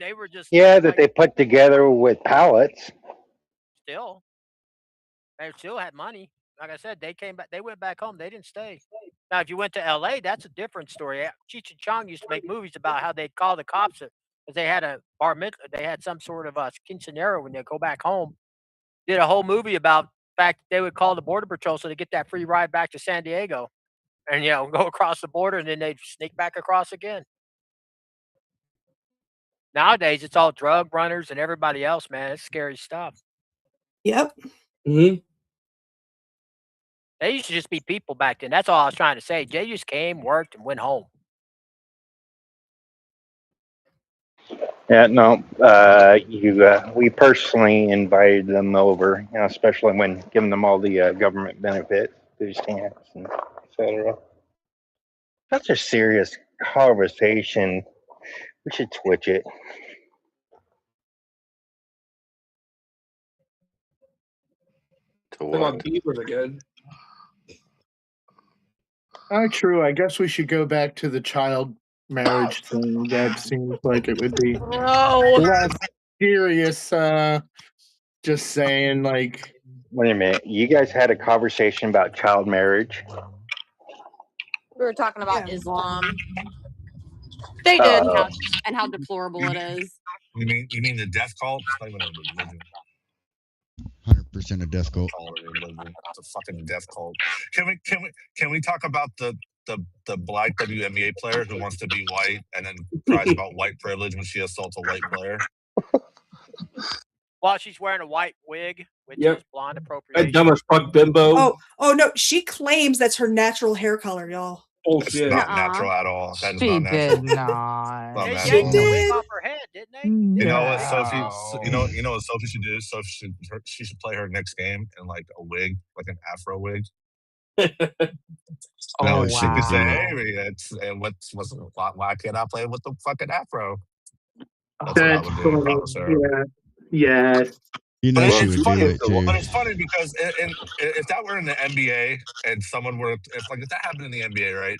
Speaker 14: They were just
Speaker 15: Yeah, that
Speaker 14: like,
Speaker 15: they put together with pallets.
Speaker 14: still, they still had money. Like I said, they came back. They went back home. They didn't stay. Now, if you went to L.A., that's a different story. Cheech and Chong used to make movies about how they'd call the cops because they had a bar mitzvah. They had some sort of a quinceanera when they go back home. Did a whole movie about the fact that they would call the border patrol so they get that free ride back to San Diego, and go across the border, and then they'd sneak back across again. Nowadays, it's all drug runners and everybody else, man. It's scary stuff.
Speaker 4: Yep.
Speaker 1: Mm-hmm.
Speaker 14: They used to just be people back then. That's all I was trying to say. They just came, worked, and went home.
Speaker 15: Yeah, no, we personally invited them over, especially when giving them all the government benefits, food stamps, and etc. That's a serious conversation. We should switch it.
Speaker 9: To
Speaker 1: Talk about
Speaker 9: what?
Speaker 1: beavers again.
Speaker 5: True. I guess we should go back to the child marriage thing. That seems like it would be less serious. Just saying, like.
Speaker 15: Wait a minute. You guys had a conversation about child marriage?
Speaker 8: We were talking about Islam. They did, and how deplorable it is.
Speaker 11: You mean the death cult? It's not even a religion.
Speaker 3: 100% a death cult.
Speaker 11: It's a fucking death cult. Can we talk about the black WNBA player who wants to be white and then cries about white privilege when she assaults a white player?
Speaker 14: Well, she's wearing a white wig, which is blonde appropriation.
Speaker 1: Dumb as fuck bimbo.
Speaker 4: Oh no, she claims that's her natural hair color, y'all.
Speaker 11: It's not natural at all. That is
Speaker 6: She
Speaker 11: not natural.
Speaker 6: did not.
Speaker 14: They
Speaker 11: Not
Speaker 14: yanked the
Speaker 11: natural.
Speaker 14: wig off her head, didn't they?
Speaker 11: You know what, Sophie?
Speaker 6: No.
Speaker 11: You know what Sophie should do? Sophie she should play her next game in like a wig, like an afro wig.
Speaker 6: Oh,
Speaker 11: She could say,
Speaker 6: wow.
Speaker 11: "Hey, why can't I play with the fucking afro?" That's
Speaker 13: That's
Speaker 11: what I would do.
Speaker 13: funny.
Speaker 11: Sir.
Speaker 13: Yeah.
Speaker 3: You know she would do it too.
Speaker 11: But it's funny because if that were in the NBA and someone were, if that happened in the NBA, right?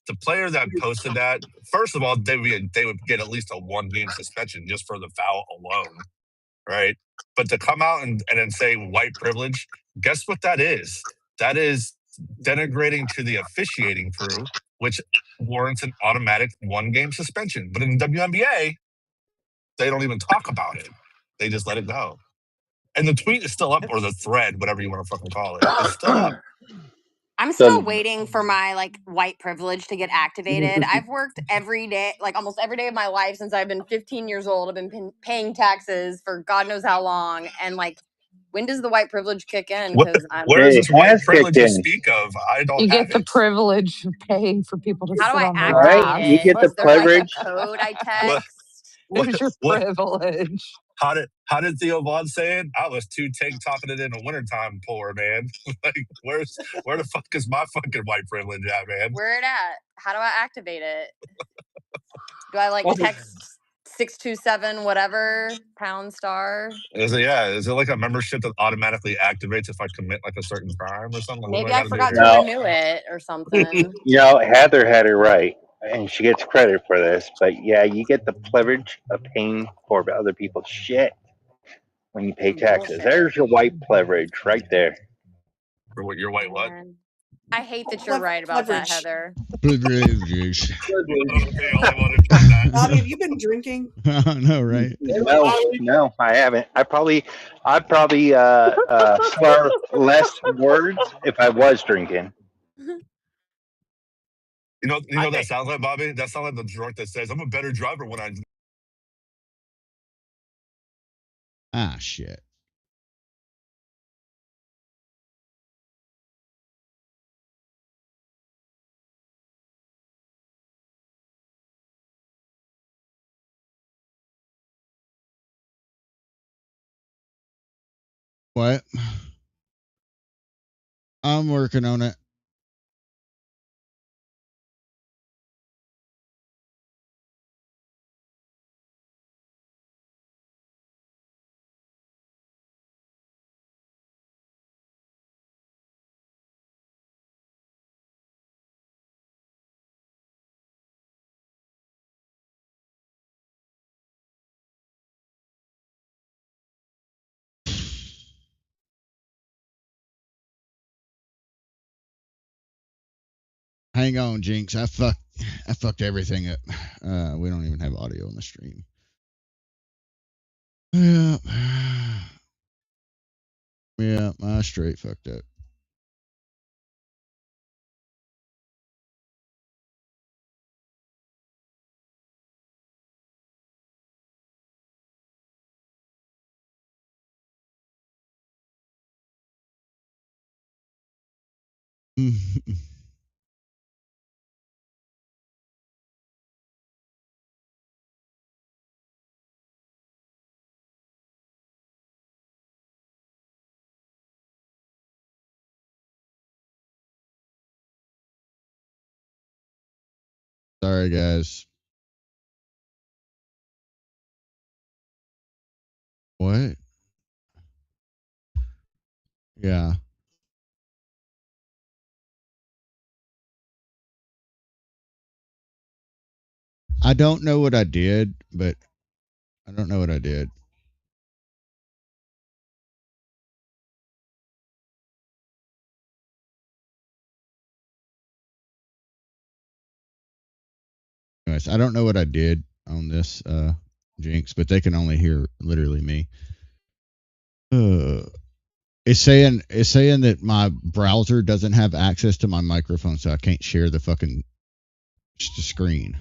Speaker 11: The player that posted that, first of all, they would get at least a 1-game suspension just for the foul alone, right? But to come out and then say white privilege, guess what that is? That is denigrating to the officiating crew, which warrants an automatic 1-game suspension. But in the WNBA, they don't even talk about it. They just let it go. And the tweet is still up, or the thread, whatever you want to fucking call it. It's still up.
Speaker 8: I'm still waiting for my white privilege to get activated. I've worked every day, almost every day of my life since I've been 15 years old. I've been paying taxes for God knows how long. And when does the white privilege kick in? Because
Speaker 11: where is this white privilege you speak of? I don't
Speaker 6: You
Speaker 11: have
Speaker 6: get the privilege of paying for people to
Speaker 8: how
Speaker 6: sit
Speaker 8: do I
Speaker 6: on their
Speaker 8: activate
Speaker 6: ass.
Speaker 8: it?
Speaker 15: You get the
Speaker 8: Is there
Speaker 15: privilege.
Speaker 8: a code I text?
Speaker 6: There's your privilege.
Speaker 11: How did Theo Vaughn say it? I was too tank topping it in the wintertime, poor man. Where the fuck is my fucking white privilege at, man?
Speaker 8: Where it at? How do I activate it? Do I text 627 whatever £?
Speaker 11: Is it like a membership that automatically activates if I commit a certain crime or something?
Speaker 8: Maybe I forgot to renew it or something.
Speaker 15: Heather had it right. and she gets credit for this, but yeah, you get the privilege of paying for other people's shit when you pay taxes.
Speaker 8: Bullshit.
Speaker 15: There's your white privilege right there.
Speaker 11: For what your white what?
Speaker 8: Man. I hate that you're right about that, Heather.
Speaker 3: Privilege.
Speaker 11: Okay, all I wanted from that.
Speaker 4: Bobby, have you been drinking?
Speaker 3: I know, right?
Speaker 15: No, I haven't. I probably slur less words if I was drinking.
Speaker 11: You know what that sounds like, Bobby? That sounds like the drunk that says, "I'm a better driver when I."
Speaker 3: Ah, shit. What? I'm working on it. Hang on, Jinx. I fucked everything up. We don't even have audio on the stream. Yeah. Yeah, I straight fucked up. Sorry, guys. What? Yeah. I don't know what I did, but I don't know what I did. Anyways, I don't know what I did on this Jinx, but they can only hear literally me. It's saying that my browser doesn't have access to my microphone, so I can't share the fucking screen.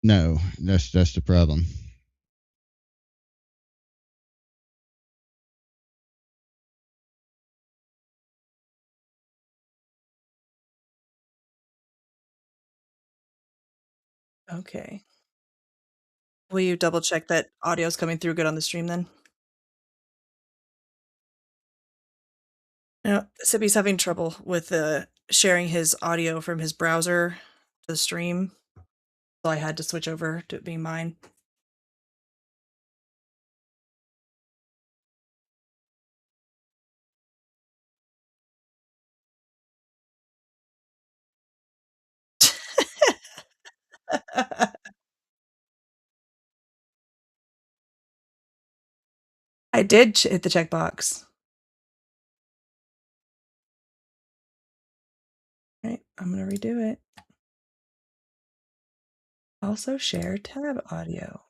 Speaker 3: No, that's the problem.
Speaker 4: Okay. Will you double check that audio is coming through good on the stream then? No, Sippy's having trouble with sharing his audio from his browser to the stream. So I had to switch over to it being mine. I did hit the checkbox. All right, I'm going to redo it. Also share tab audio.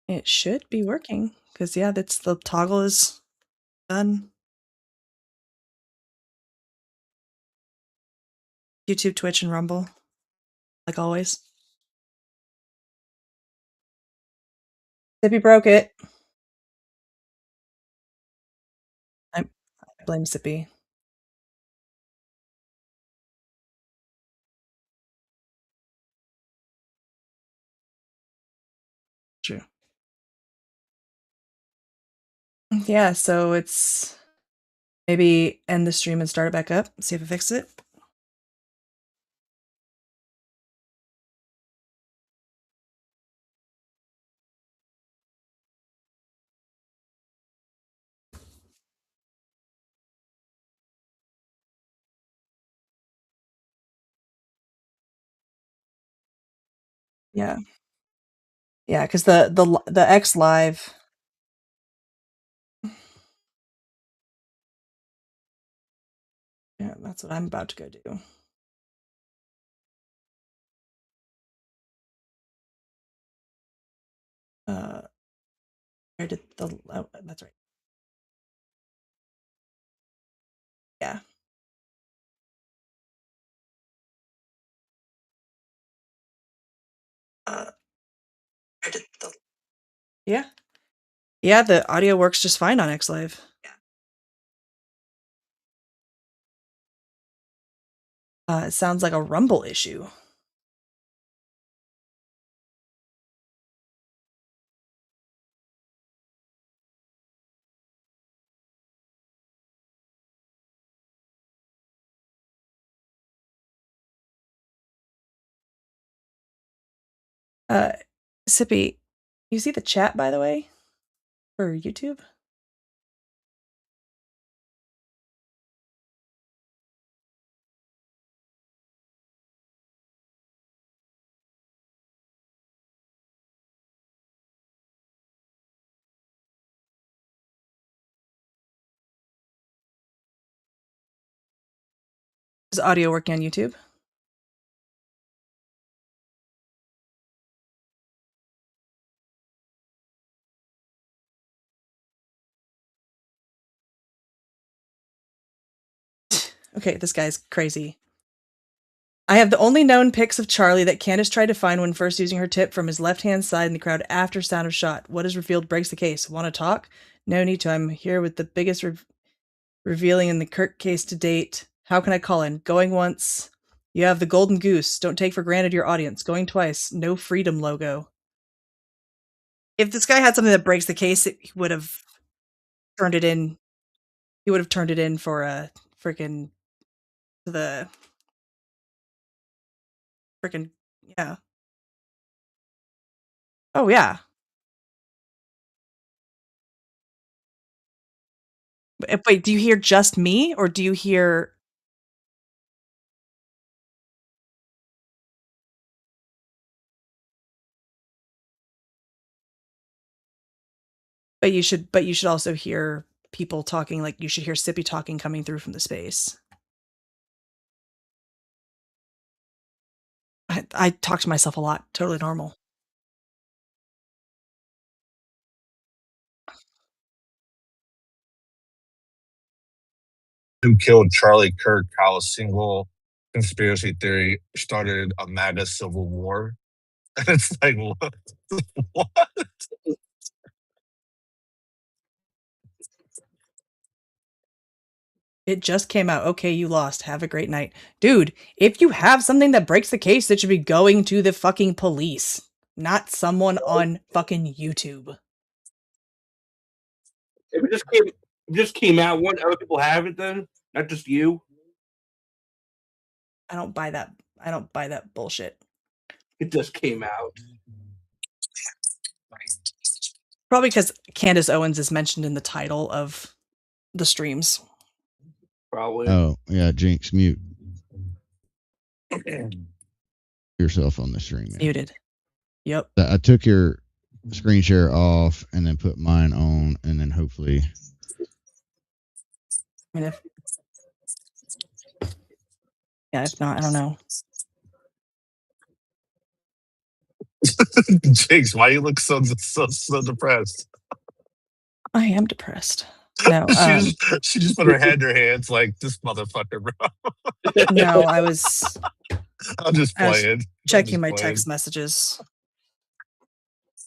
Speaker 4: It should be working because, yeah, that's the toggle is done. YouTube, Twitch, and Rumble, like always. Sippy broke it. I blame Sippy. True. Yeah, so it's Maybe end the stream and start it back up. See if it fixes it. Yeah. Yeah, because the X Live. Yeah, that's what I'm about to go do. Where did the that's right. Yeah. Where did the Yeah. Yeah, the audio works just fine on XLive. It sounds like a Rumble issue. Sippy, you see the chat, by the way, for YouTube? Is audio working on YouTube? Okay, this guy's crazy. I have the only known pics of Charlie that Candace tried to find when first using her tip from his left-hand side in the crowd after sound of shot. What is revealed breaks the case. Want to talk? No need to. I'm here with the biggest revealing in the Kirk case to date. How can I call in? Going once. You have the golden goose. Don't take for granted your audience. Going twice. No freedom logo. If this guy had something that breaks the case, he would have turned it in. He would have turned it in for a freaking yeah. Oh yeah. Wait, do you hear just me or do you hear? But you should also hear people talking, like you should hear Sippy talking coming through from the space. I talk to myself a lot. Totally normal.
Speaker 11: Who killed Charlie Kirk? How a single conspiracy theory started a MAGA civil war? And it's like, what? What?
Speaker 4: It just came out. Okay, you lost. Have a great night. Dude, if you have something that breaks the case, it should be going to the fucking police, not someone on fucking YouTube.
Speaker 1: If it just came out, wouldn't other people have it then? Not just you?
Speaker 4: I don't buy that. I don't buy that bullshit.
Speaker 1: It just came out.
Speaker 4: Probably because Candace Owens is mentioned in the title of the streams.
Speaker 1: Probably.
Speaker 3: Oh, yeah, Jinx, mute yourself on the stream. Yeah.
Speaker 4: Muted. Yep.
Speaker 3: I took your screen share off and then put mine on, and then hopefully.
Speaker 4: I mean, if not, I don't know.
Speaker 11: Jinx, why you look so depressed?
Speaker 4: I am depressed. No,
Speaker 11: she just put her head in her hands like, this motherfucker, bro.
Speaker 4: No, I was.
Speaker 11: I'm just playing.
Speaker 4: Checking my text messages.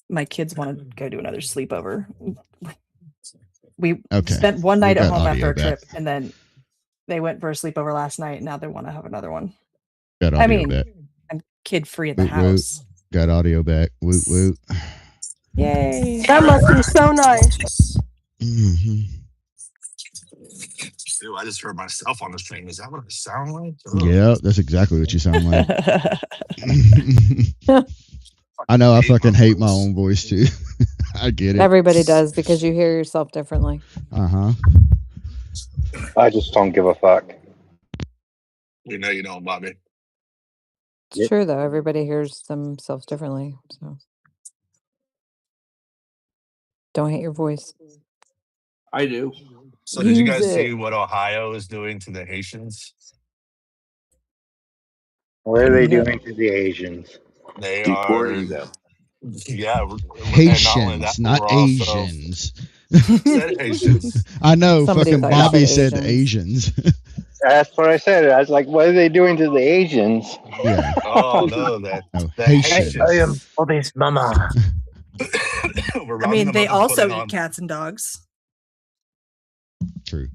Speaker 4: My kids want to go do another sleepover. We spent one night at home after a trip, and then they went for a sleepover last night. Now they want to have another one.
Speaker 3: Got audio back.
Speaker 4: I'm kid free at the house.
Speaker 3: Got audio back. Woot woot.
Speaker 2: Yay! That must be so nice.
Speaker 3: Mm-hmm.
Speaker 11: too. I just heard myself on the stream. Is that what I sound like?
Speaker 3: Yeah, that's exactly what you sound like. I know. I fucking hate my own voice too. I get it.
Speaker 12: Everybody does because you hear yourself differently.
Speaker 15: I just don't give a fuck.
Speaker 11: We know you don't, Bobby.
Speaker 12: It's true though. Everybody hears themselves differently. So don't hate your voice.
Speaker 1: I do.
Speaker 11: So did you guys see what Ohio is doing to the Haitians?
Speaker 15: What are they doing to the Asians?
Speaker 11: They
Speaker 9: Deporting
Speaker 11: are,
Speaker 9: them.
Speaker 11: yeah. And not only that,
Speaker 3: Haitians,
Speaker 11: but
Speaker 3: not
Speaker 11: we're also
Speaker 3: Asians.
Speaker 11: said Haitians.
Speaker 3: I know.
Speaker 12: Somebody
Speaker 3: Fucking
Speaker 12: thought you
Speaker 3: Bobby
Speaker 12: said
Speaker 3: said Asians.
Speaker 15: That's what I said. I was like, what are they doing to the Asians?
Speaker 3: Yeah.
Speaker 11: Oh no, the
Speaker 3: Haitians.
Speaker 13: I am
Speaker 11: Haitians.
Speaker 13: Bobby's mama.
Speaker 11: We're
Speaker 4: I
Speaker 11: rounding
Speaker 4: mean,
Speaker 11: them
Speaker 4: they
Speaker 11: up and
Speaker 4: also
Speaker 11: putting
Speaker 4: eat
Speaker 11: on.
Speaker 4: cats and dogs.
Speaker 3: True.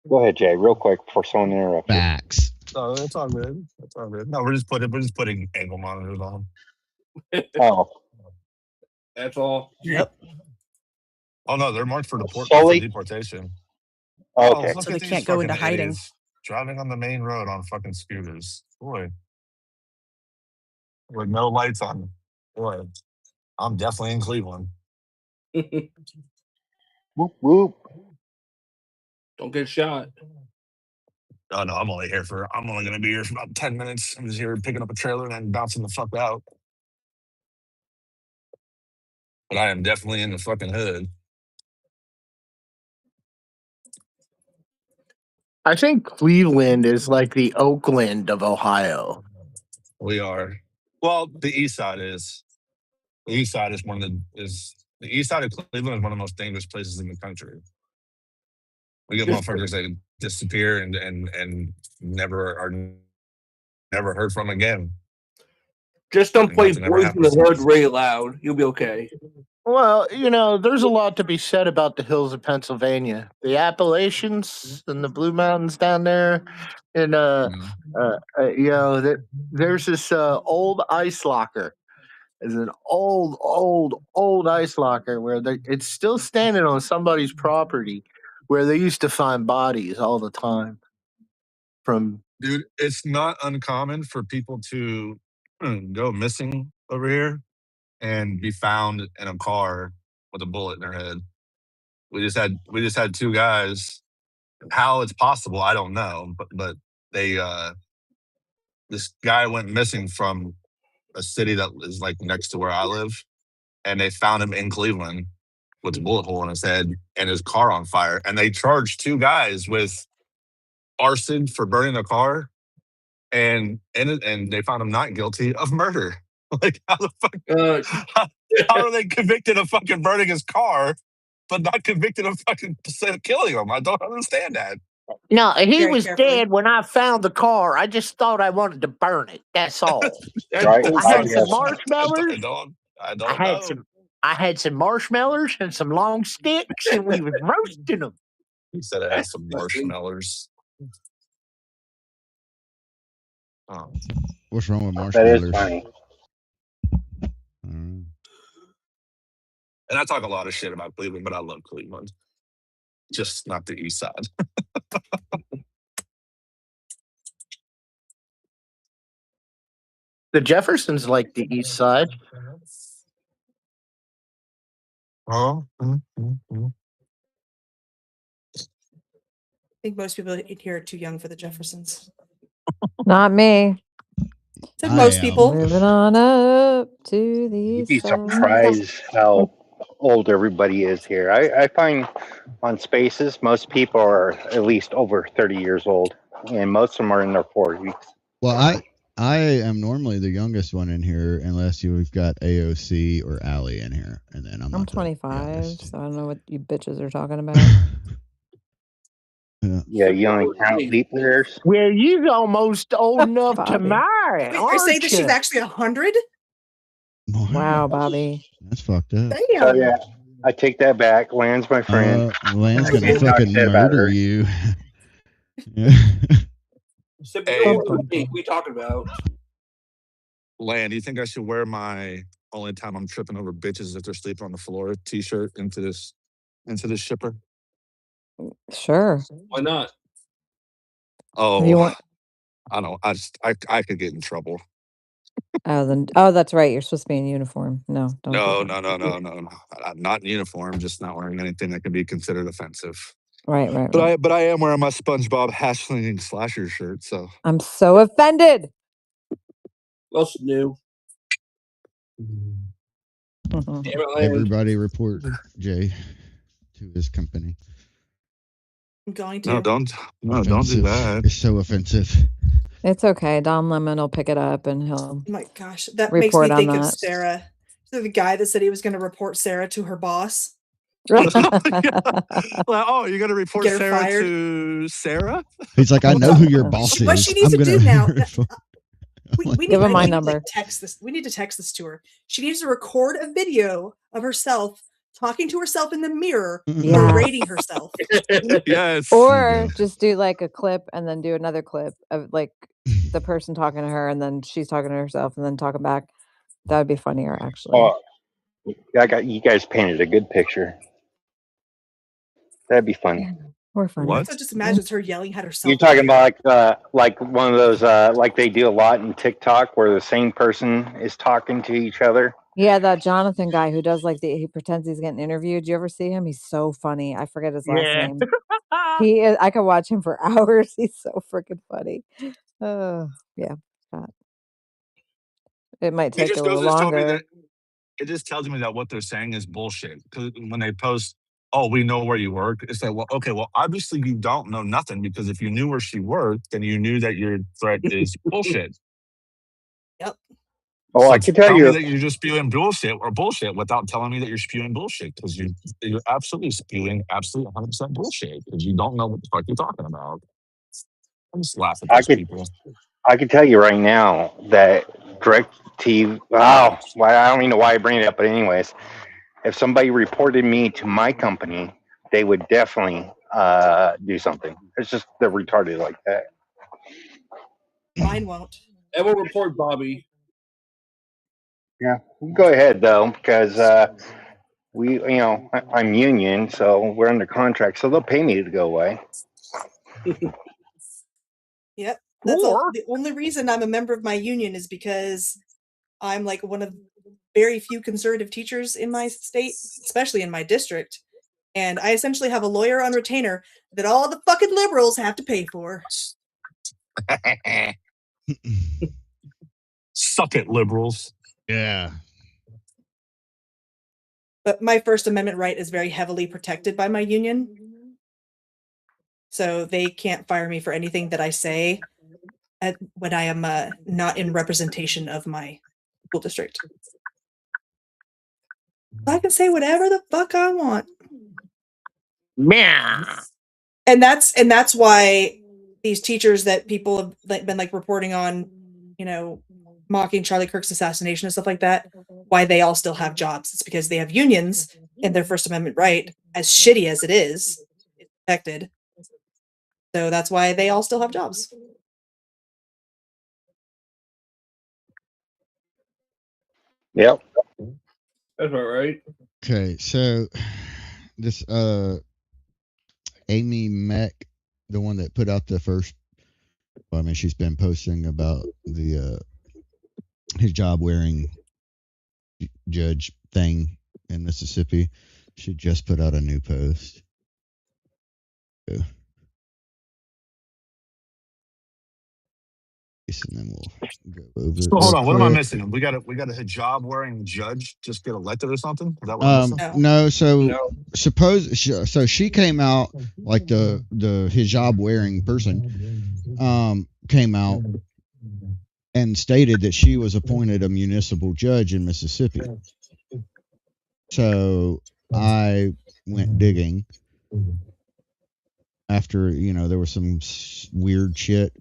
Speaker 15: Go ahead, Jay, real quick before someone interrupts you.
Speaker 3: Facts.
Speaker 11: No, it's all good. It's all good. No, we're just putting ankle monitors on.
Speaker 15: Oh,
Speaker 1: That's all.
Speaker 4: Yep.
Speaker 11: Oh no, they're marked for
Speaker 15: Sully?
Speaker 11: deportation.
Speaker 15: Oh,
Speaker 11: Oh,
Speaker 15: okay.
Speaker 11: look
Speaker 4: So
Speaker 11: at
Speaker 4: they
Speaker 11: these
Speaker 4: can't go
Speaker 11: fucking
Speaker 4: into hiding.
Speaker 11: idiots driving on the main road on fucking scooters. Boy, with no lights on. Boy, I'm definitely in Cleveland.
Speaker 15: Whoop, whoop.
Speaker 1: Don't get shot.
Speaker 11: Oh no, I'm only gonna be here for about 10 minutes. I'm just here picking up a trailer and then bouncing the fuck out. But I am definitely in the fucking hood.
Speaker 13: I think Cleveland is like the Oakland of Ohio.
Speaker 11: We are. Well, the east side is. The east side is the east side of Cleveland is one of the most dangerous places in the country. We get motherfuckers that disappear and never heard from again.
Speaker 1: Just don't
Speaker 11: And
Speaker 1: play
Speaker 11: nothing ever
Speaker 1: Boys in the
Speaker 11: happens.
Speaker 1: Hood really loud. You'll be okay.
Speaker 13: Well, there's a lot to be said about the hills of Pennsylvania, the Appalachians and the Blue Mountains down there, and there's this old ice locker. It's an old ice locker where it's still standing on somebody's property, where they used to find bodies all the time.
Speaker 11: Dude, it's not uncommon for people to go missing over here and be found in a car with a bullet in their head. We just had two guys. How it's possible, I don't know, but they this guy went missing from a city that is like next to where I live, and they found him in Cleveland with a bullet hole in his head and his car on fire. And they charged two guys with arson for burning a car, and they found him not guilty of murder. Like how the fuck? How are they convicted of fucking burning his car, but not convicted of fucking killing him? I don't understand that.
Speaker 13: No, he
Speaker 4: Very
Speaker 13: was
Speaker 4: carefully.
Speaker 13: dead when I found the car. I just thought I wanted to burn it. That's all.
Speaker 15: Right?
Speaker 13: I had some marshmallows.
Speaker 11: I don't know.
Speaker 13: I had some marshmallows and some long sticks, and we was roasting them.
Speaker 11: He said it had some marshmallows. Oh.
Speaker 3: What's wrong with
Speaker 15: That
Speaker 3: marshmallows?
Speaker 15: is funny.
Speaker 11: And I talk a lot of shit about Cleveland, but I love Cleveland. Just not the east side.
Speaker 13: The Jeffersons like the east side.
Speaker 11: Oh.
Speaker 4: I think most people here are too young for the Jeffersons.
Speaker 12: Not me.
Speaker 4: Said most people.
Speaker 12: Moving on up to the
Speaker 15: You'd
Speaker 12: east
Speaker 15: be
Speaker 12: side.
Speaker 15: surprised how old everybody is here. I find on Spaces, most people are at least over 30 years old, and most of them are in their 40s.
Speaker 3: Well, I am normally the youngest one in here, unless we've got AOC or Allie in here, and then I'm
Speaker 12: 25, so I don't know what you bitches are talking about.
Speaker 15: Yeah, you only count leap years.
Speaker 13: Well, you're almost old enough to marry,
Speaker 4: Wait, you're
Speaker 13: aren't
Speaker 4: saying that she's
Speaker 13: you?
Speaker 4: actually 100?
Speaker 12: Wow, Bobby.
Speaker 3: That's fucked up.
Speaker 4: Damn.
Speaker 15: So yeah, I take that back. Land's my friend.
Speaker 3: Land's
Speaker 15: I
Speaker 3: gonna
Speaker 15: can't talk
Speaker 3: fucking
Speaker 15: shit about
Speaker 3: murder
Speaker 15: her.
Speaker 3: you.
Speaker 1: What we talking about?
Speaker 11: Land, do you think I should wear my only time I'm tripping over bitches if they're sleeping on the floor t-shirt into this shipper?
Speaker 12: Sure.
Speaker 1: Why not?
Speaker 12: If you
Speaker 11: Oh,
Speaker 12: want.
Speaker 11: I don't. I could get in trouble.
Speaker 12: Oh, that's right. You're supposed to be in uniform. No, don't do
Speaker 11: No.
Speaker 12: that.
Speaker 11: I'm not in uniform. Just not wearing anything that can be considered offensive.
Speaker 12: Right.
Speaker 11: But I am wearing my SpongeBob hash slinging slasher shirt. So
Speaker 12: I'm so offended.
Speaker 1: What's new? Damn it, Land.
Speaker 3: Everybody report Jay to his company.
Speaker 4: I'm going to.
Speaker 11: no, don't do
Speaker 3: Offensive.
Speaker 11: that.
Speaker 3: It's so offensive.
Speaker 12: It's okay. Dom Lemon will pick it up and he'll
Speaker 4: Oh my gosh, that makes me
Speaker 12: report on
Speaker 4: think of
Speaker 12: that.
Speaker 4: Sarah. So the guy that said he was going to report Sarah to her boss,
Speaker 11: Well, oh, you're gonna report
Speaker 4: get her
Speaker 11: Sarah
Speaker 4: fired.
Speaker 11: to Sarah?
Speaker 3: He's like, I know who your boss
Speaker 4: What
Speaker 3: is.
Speaker 4: she needs
Speaker 3: I'm
Speaker 4: to
Speaker 3: gonna.
Speaker 4: do now. We
Speaker 12: Give
Speaker 4: need,
Speaker 12: him
Speaker 4: I
Speaker 12: my
Speaker 4: need to
Speaker 12: number.
Speaker 4: like text this. We need to text this to her. She needs to record a video of herself talking to herself in the mirror,
Speaker 12: Yes.
Speaker 4: berating herself.
Speaker 11: Yes.
Speaker 12: Or just do like a clip and then do another clip of like the person talking to her and then she's talking to herself and then talking back. That would be funnier, actually.
Speaker 15: Oh, you guys painted a good picture. That'd be funny.
Speaker 12: We're funny.
Speaker 11: What?
Speaker 4: So just imagine it's her yelling at herself.
Speaker 15: You're talking about like one of those like they do a lot in TikTok where the same person is talking to each other.
Speaker 12: Yeah, that Jonathan guy who does like he pretends he's getting interviewed. Do you ever see him? He's so funny. I forget his last name. He is. I could watch him for hours. He's so freaking funny. Yeah. It might take a little longer.
Speaker 11: It just tells me that what they're saying is bullshit. Because when they post, "Oh, we know where you work," it's like, well, okay, well, obviously you don't know nothing because if you knew where she worked, then you knew that your threat is bullshit.
Speaker 4: Yep.
Speaker 15: Oh,
Speaker 11: So
Speaker 15: I can tell
Speaker 11: me
Speaker 15: you.
Speaker 11: that you're just spewing bullshit without telling me that you're spewing bullshit because you're absolutely spewing absolutely 100% bullshit because you don't know what the fuck you're talking about. I'm just laughing at those people.
Speaker 15: I can tell you right now that DirecTV. Oh, well, I don't even know why I bring it up, but anyways, if somebody reported me to my company, they would definitely do something. It's just they're retarded like that.
Speaker 4: Mine won't.
Speaker 1: I will report Bobby.
Speaker 15: Yeah, go ahead though, because I'm union, so we're under contract, so they'll pay me to go away.
Speaker 4: Yep. That's all. The only reason I'm a member of my union is because I'm like one of very few conservative teachers in my state, especially in my district. And I essentially have a lawyer on retainer that all the fucking liberals have to pay for.
Speaker 11: Suck it, liberals.
Speaker 3: Yeah.
Speaker 4: But my First Amendment right is very heavily protected by my union. So they can't fire me for anything that I say when I am not in representation of my school district. I can say whatever the fuck I want.
Speaker 14: Yeah.
Speaker 4: And that's why these teachers that people have been like reporting on, mocking Charlie Kirk's assassination and stuff like that, why they all still have jobs. It's because they have unions and their First Amendment right, as shitty as it is protected. So that's why they all still have jobs.
Speaker 15: Yep.
Speaker 1: That's about right.
Speaker 3: Okay, so this Amy Mack, the one that put out the first, well, I mean, she's been posting about the hijab wearing judge thing in Mississippi. She just put out a new post. Yeah. And then we'll go over.
Speaker 11: So hold on, what am I missing? We got a hijab wearing judge just get elected or something? Is that what I'm missing?
Speaker 3: No. So she came out, like the hijab wearing person came out and stated that she was appointed a municipal judge in Mississippi. So I went digging after, there was some weird shit,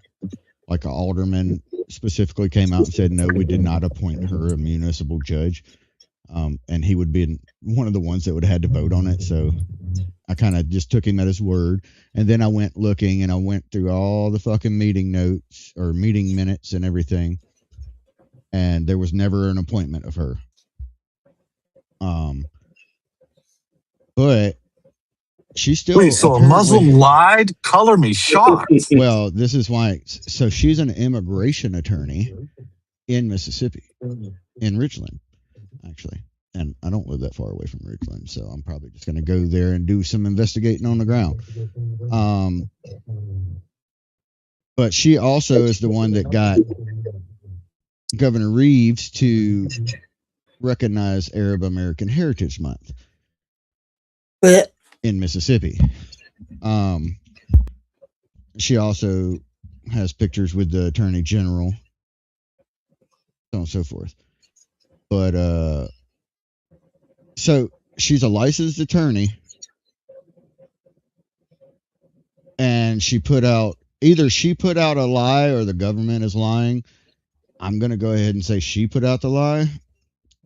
Speaker 3: like an alderman specifically came out and said, no, we did not appoint her a municipal judge. And he would be one of the ones that would have had to vote on it. So I kind of just took him at his word. And then I went looking and I went through all the fucking meeting notes or meeting minutes and everything. And there was never an appointment of her. But She's still
Speaker 11: Wait, so a Muslim lied? Color me shocked.
Speaker 3: Well, this is why. So she's an immigration attorney in Mississippi, in Richland, actually. And I don't live that far away from Richland, so I'm probably just going to go there and do some investigating on the ground. But she also is the one that got Governor Reeves to recognize Arab American Heritage Month in Mississippi. She also has pictures with the Attorney General, so on and so forth. But so she's a licensed attorney, and she put out a lie or the government is lying. I'm going to go ahead and say she put out the lie,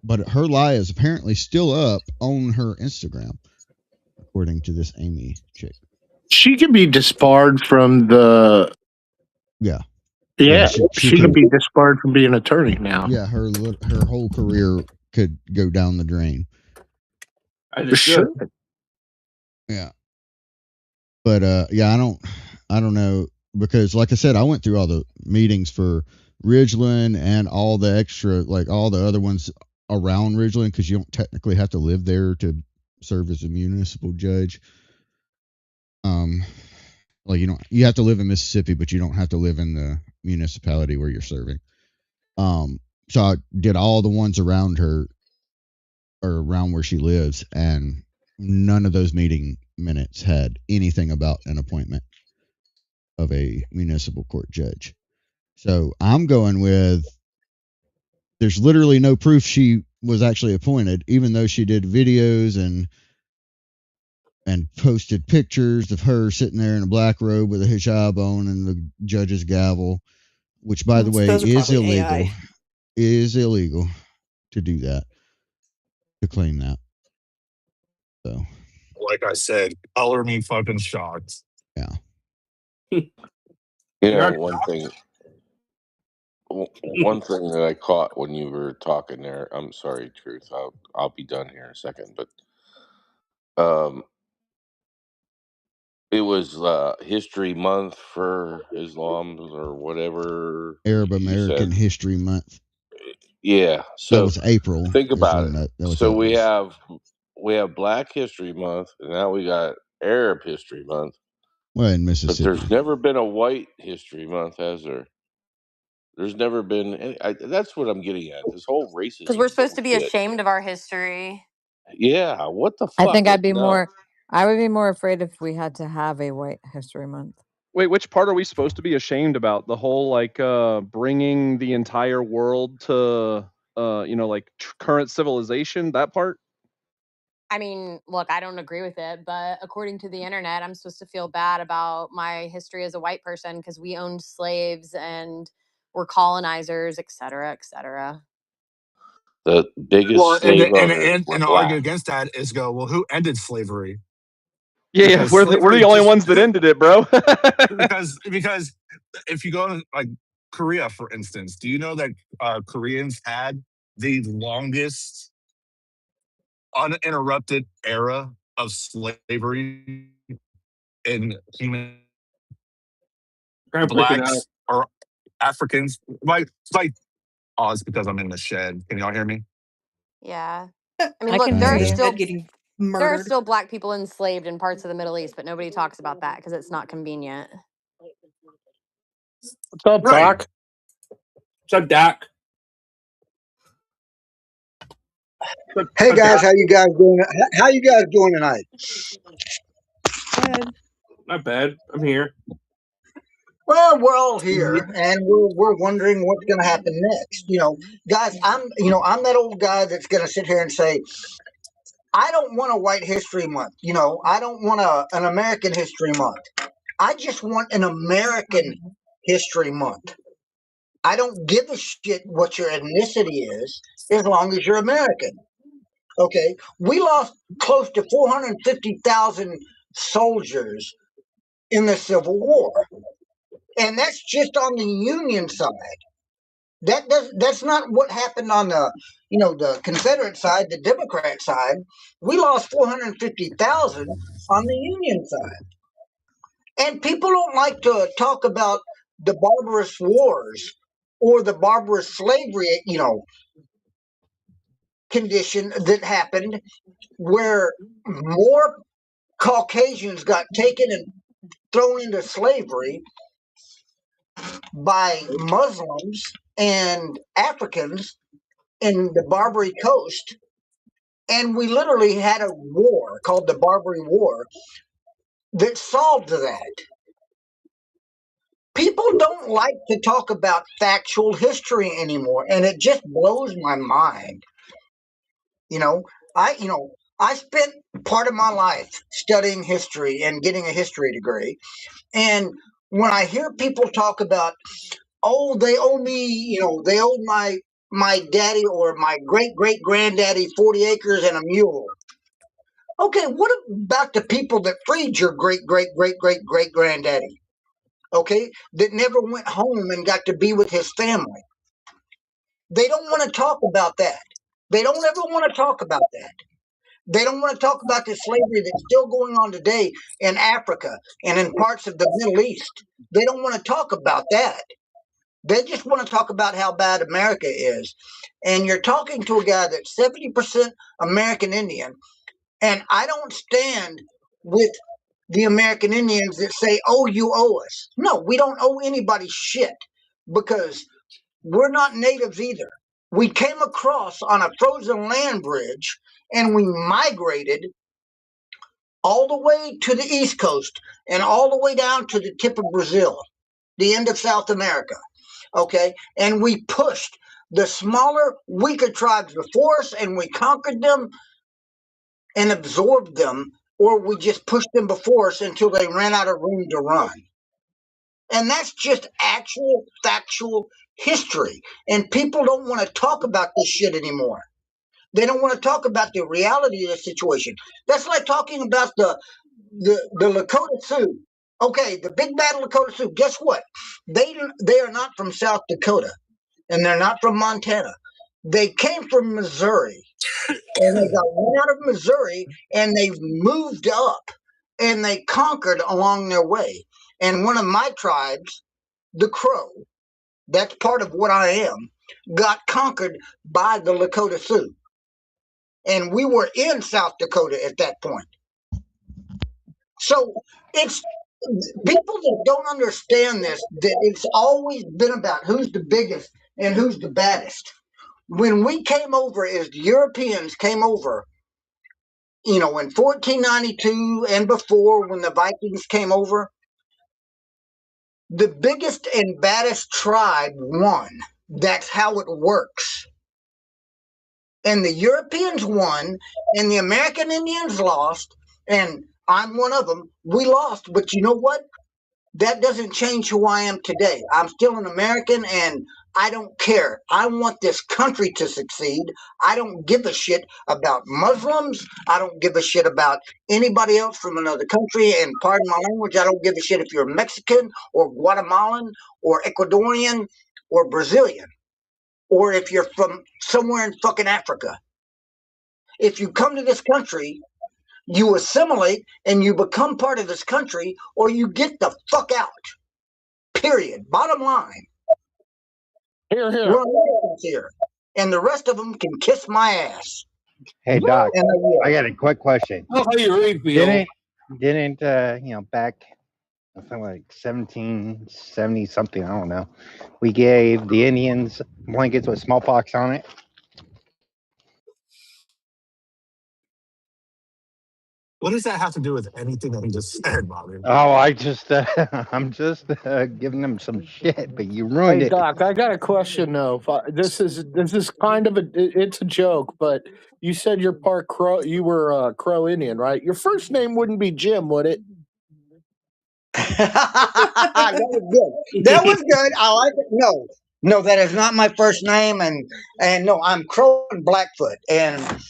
Speaker 3: but her lie is apparently still up on her Instagram, according to this Amy chick.
Speaker 5: She can be disbarred from the.
Speaker 3: Yeah.
Speaker 5: She can be disbarred from being an attorney now.
Speaker 3: Yeah, her whole career could go down the drain.
Speaker 1: I just should.
Speaker 3: Yeah. But yeah, I don't know, because like I said, I went through all the meetings for Ridgeland and all the extra, like all the other ones around Ridgeland, because you don't technically have to live there to serve as a municipal judge. Like you have to live in Mississippi, but you don't have to live in the municipality where you're serving. So I did all the ones around her or around where she lives, and none of those meeting minutes had anything about an appointment of a municipal court judge. So I'm going with, there's literally no proof she was actually appointed, even though she did videos and posted pictures of her sitting there in a black robe with a hijab on and the judge's gavel, which, by the way, is illegal. AI. It is illegal to do that, to claim that. So,
Speaker 11: like I said, color me fucking shocked.
Speaker 3: Yeah.
Speaker 9: One thing that I caught when you were talking there, I'm sorry, Truth, I'll be done here in a second, but it was History Month for Islam or whatever.
Speaker 3: Arab American History Month.
Speaker 9: Yeah, so
Speaker 3: that was April.
Speaker 9: Think about it. So
Speaker 3: April.
Speaker 9: we have Black History Month, and now we got Arab History Month.
Speaker 3: Well, in Mississippi,
Speaker 9: but there's never been a White History Month, has there? There's never been any. That's what I'm getting at. This whole racism.
Speaker 8: Because we're supposed to be ashamed of our history.
Speaker 9: Yeah, what the fuck?
Speaker 12: I think I would be more afraid if we had to have a White History Month.
Speaker 16: Wait, which part are we supposed to be ashamed about? The whole bringing the entire world to current civilization, that part?
Speaker 8: I mean, look, I don't agree with it, but according to the internet, I'm supposed to feel bad about my history as a white person because we owned slaves and were colonizers, et cetera, et cetera.
Speaker 9: The biggest slave owners
Speaker 11: and argue against that is who ended slavery?
Speaker 16: Yeah, we're the only ones that ended it, bro.
Speaker 11: because if you go to like Korea, for instance, do you know that Koreans had the longest uninterrupted era of slavery in human blacks or Africans? It's because I'm in the shed. Can y'all hear me?
Speaker 8: Yeah. I mean, look, there are still black people enslaved in parts of the Middle East, but nobody talks about that because it's not convenient.
Speaker 5: What's up, Doc?
Speaker 1: What's up, Doc?
Speaker 17: Hey guys, how you guys doing? How you guys doing tonight?
Speaker 1: Not bad. I'm here.
Speaker 17: Well, we're all here, and we're wondering what's going to happen next. Guys, I'm that old guy that's going to sit here and say, I don't want a White History Month. I don't want an American History Month. I just want an American History Month. I don't give a shit what your ethnicity is, as long as you're American. Okay, we lost close to 450,000 soldiers in the Civil War, and that's just on the Union side. That's not what happened on the Confederate side, the Democrat side. We lost 450,000, on the Union side. And people don't like to talk about the barbarous wars or the barbarous slavery, condition that happened where more Caucasians got taken and thrown into slavery by Muslims and Africans in the Barbary Coast. And we literally had a war called the Barbary War that solved that. People don't like to talk about factual history anymore, and it just blows my mind. I spent part of my life studying history and getting a history degree. And when I hear people talk about, oh, they owe me, they owe my daddy or my great great granddaddy 40 acres and a mule. Okay, what about the people that freed your great great great great great granddaddy? Okay, that never went home and got to be with his family. They don't want to talk about that. They don't ever want to talk about that. They don't want to talk about the slavery that's still going on today in Africa and in parts of the Middle East. They don't want to talk about that. They just want to talk about how bad America is. And you're talking to a guy that's 70% American Indian, and I don't stand with the American Indians that say, oh, you owe us. No, we don't owe anybody shit because we're not natives either. We came across on a frozen land bridge and we migrated all the way to the East Coast and all the way down to the tip of Brazil, the end of South America. Okay. And we pushed the smaller, weaker tribes before us and we conquered them and absorbed them, or we just pushed them before us until they ran out of room to run. And that's just actual factual history. And people don't want to talk about this shit anymore. They don't want to talk about the reality of the situation. That's like talking about the Lakota Sioux. Okay, the big bad Lakota Sioux. Guess what? They are not from South Dakota, and they're not from Montana. They came from Missouri, and they got run out of Missouri, and they moved up, and they conquered along their way. And one of my tribes, the Crow, that's part of what I am, got conquered by the Lakota Sioux. And we were in South Dakota at that point. So it's people that don't understand this, that it's always been about who's the biggest and who's the baddest. When we came over, as the Europeans came over, in 1492 and before, when the Vikings came over, the biggest and baddest tribe won. That's how it works. And the Europeans won, and the American Indians lost, and I'm one of them. We lost, but you know what? That doesn't change who I am today. I'm still an American, and I don't care. I want this country to succeed. I don't give a shit about Muslims. I don't give a shit about anybody else from another country, and pardon my language, I don't give a shit if you're Mexican or Guatemalan or Ecuadorian or Brazilian, or if you're from somewhere in fucking Africa. If you come to this country, you assimilate and you become part of this country, or you get the fuck out. Period. Bottom line.
Speaker 5: Here, here.
Speaker 17: We're Americans here, and the rest of them can kiss my ass.
Speaker 15: Hey Doc,
Speaker 17: And
Speaker 15: I got a quick question.
Speaker 1: How you really feel?
Speaker 15: Didn't back something like 1770 something, I don't know, we gave the Indians blankets with smallpox on it?
Speaker 11: What does that have to do with anything that he just said, Bobby?
Speaker 15: Oh, I'm just giving them some shit, but you ruined
Speaker 5: Hey
Speaker 15: it.
Speaker 5: Doc, I got a question though. This is kind of it's a joke, but you said you're part Crow. You were Crow Indian, right? Your first name wouldn't be Jim, would it?
Speaker 17: That was good. That was good. I like it. No, that is not my first name, and no, I'm Crow and Blackfoot, and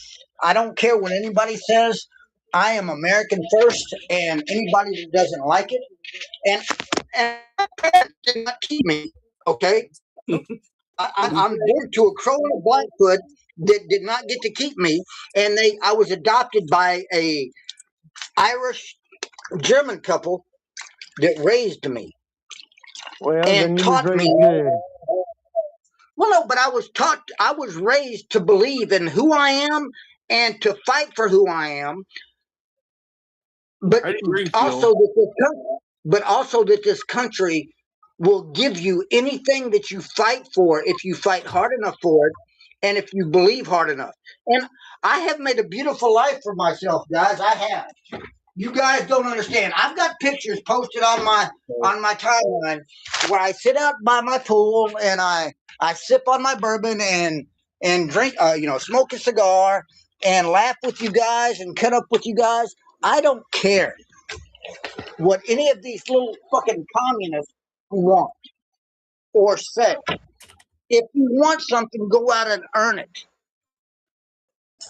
Speaker 17: I don't care what anybody says. I am American first, and anybody that doesn't like it, and my parents did not keep me. Okay, I'm born to a Crow and a Blackfoot that did not get to keep me, and I was adopted by a Irish German couple that raised me and taught me. Well, no, but I was raised to believe in who I am and to fight for who I am. But also that this country will give you anything that you fight for if you fight hard enough for it and if you believe hard enough. And I have made a beautiful life for myself, guys. I have. You guys don't understand. I've got pictures posted on my timeline where I sit out by my pool and I sip on my bourbon and drink, smoke a cigar and laugh with you guys and cut up with you guys. I don't care what any of these little fucking communists want or say. If you want something, go out and earn it.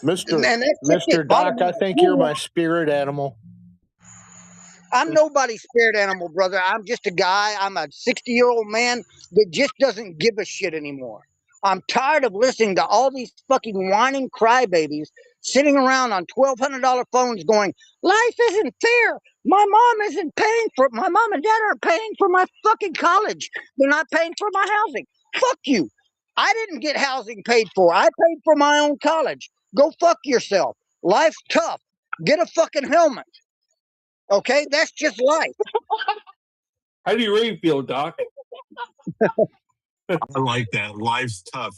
Speaker 5: Mr. Doc, I think you're my spirit animal.
Speaker 17: I'm nobody's spirit animal, brother. I'm just a guy. I'm a 60-year-old man that just doesn't give a shit anymore. I'm tired of listening to all these fucking whining crybabies sitting around on $1,200 phones going, life isn't fair. My mom and dad aren't paying for my fucking college. They're not paying for my housing. Fuck you. I didn't get housing paid for. I paid for my own college. Go fuck yourself. Life's tough. Get a fucking helmet. Okay, that's just life.
Speaker 1: How do you really feel, Doc?
Speaker 11: I like that. Life's tough.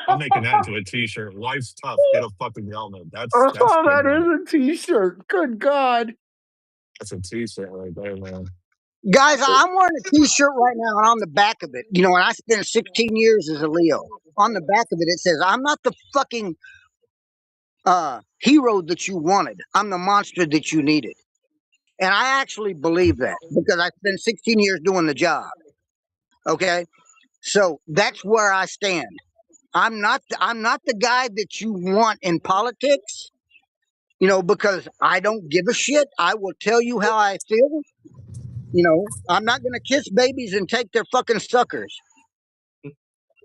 Speaker 11: I'm making that into a T-shirt. Life's tough. Get a fucking helmet. That's
Speaker 5: that is a T-shirt. Good God.
Speaker 11: That's a T-shirt right there, man.
Speaker 17: Guys, I'm wearing a T-shirt right now, and on the back of it, and I spent 16 years as a Leo. On the back of it, it says, "I'm not the fucking hero that you wanted. I'm the monster that you needed." And I actually believe that because I spent 16 years doing the job. Okay, so that's where I stand. I'm not the guy that you want in politics. Because I don't give a shit. I will tell you how I feel. I'm not going to kiss babies and take their fucking suckers.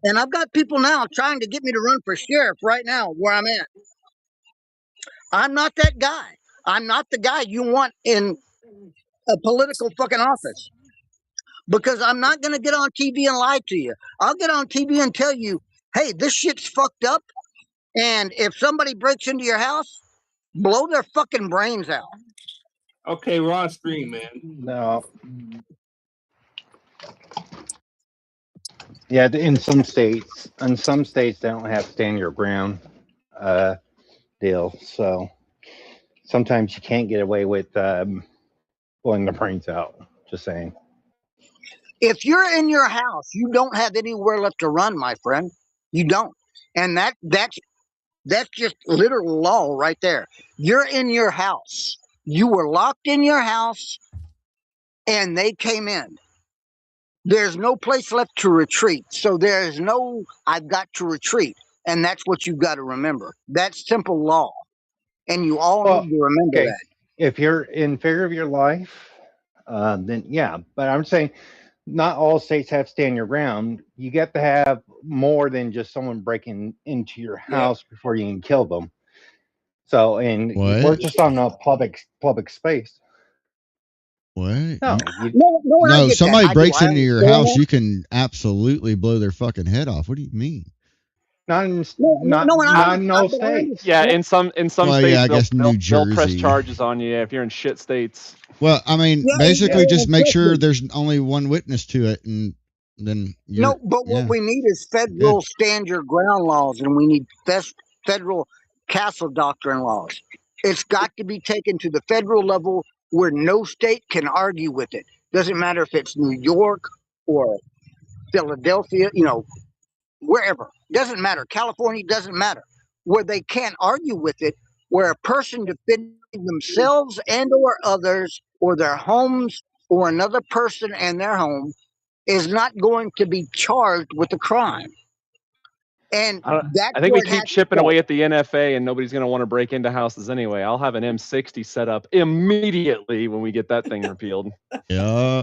Speaker 17: And I've got people now trying to get me to run for sheriff right now where I'm at. I'm not that guy. I'm not the guy you want in a political fucking office. Because I'm not going to get on TV and lie to you. I'll get on TV and tell you, hey, this shit's fucked up. And if somebody breaks into your house, blow their fucking brains out.
Speaker 1: Okay, we're on stream, man.
Speaker 15: No. Yeah, in some states they don't have stand your ground deal. So sometimes you can't get away with blowing the brains out. Just saying.
Speaker 17: If you're in your house, you don't have anywhere left to run, my friend. You don't. And that's just literal law right there. You're in your house. You were locked in your house and they came in. There's no place left to retreat. So there's no, I've got to retreat. And that's what you've got to remember. That's simple law. And you all need to remember that.
Speaker 15: If you're in fear of your life, then yeah. But I'm saying not all states have stand your ground. You get to have more than just someone breaking into your house before you can kill them. So, and we're just on a public space.
Speaker 3: What?
Speaker 15: No,
Speaker 3: somebody breaks into your house, you can absolutely blow their fucking head off. What do you mean?
Speaker 15: Not in no states.
Speaker 16: Yeah, in some states,
Speaker 3: I guess New
Speaker 16: they'll press
Speaker 3: Jersey.
Speaker 16: charges on you if you're in shit states.
Speaker 3: Well, I mean, basically, just make sure there's only one witness to it, and then
Speaker 17: what we need is federal stand your ground laws, and we need federal castle doctrine laws. It's got to be taken to the federal level where no state can argue with it. Doesn't matter if it's New York or Philadelphia, wherever. Doesn't matter. California doesn't matter. Where they can't argue with it, where a person defending themselves and or others or their homes or another person and their home is not going to be charged with a crime. And
Speaker 16: I think we keep chipping away at the NFA, and nobody's going to want to break into houses anyway. I'll have an M60 set up immediately when we get that thing repealed.
Speaker 3: Yeah.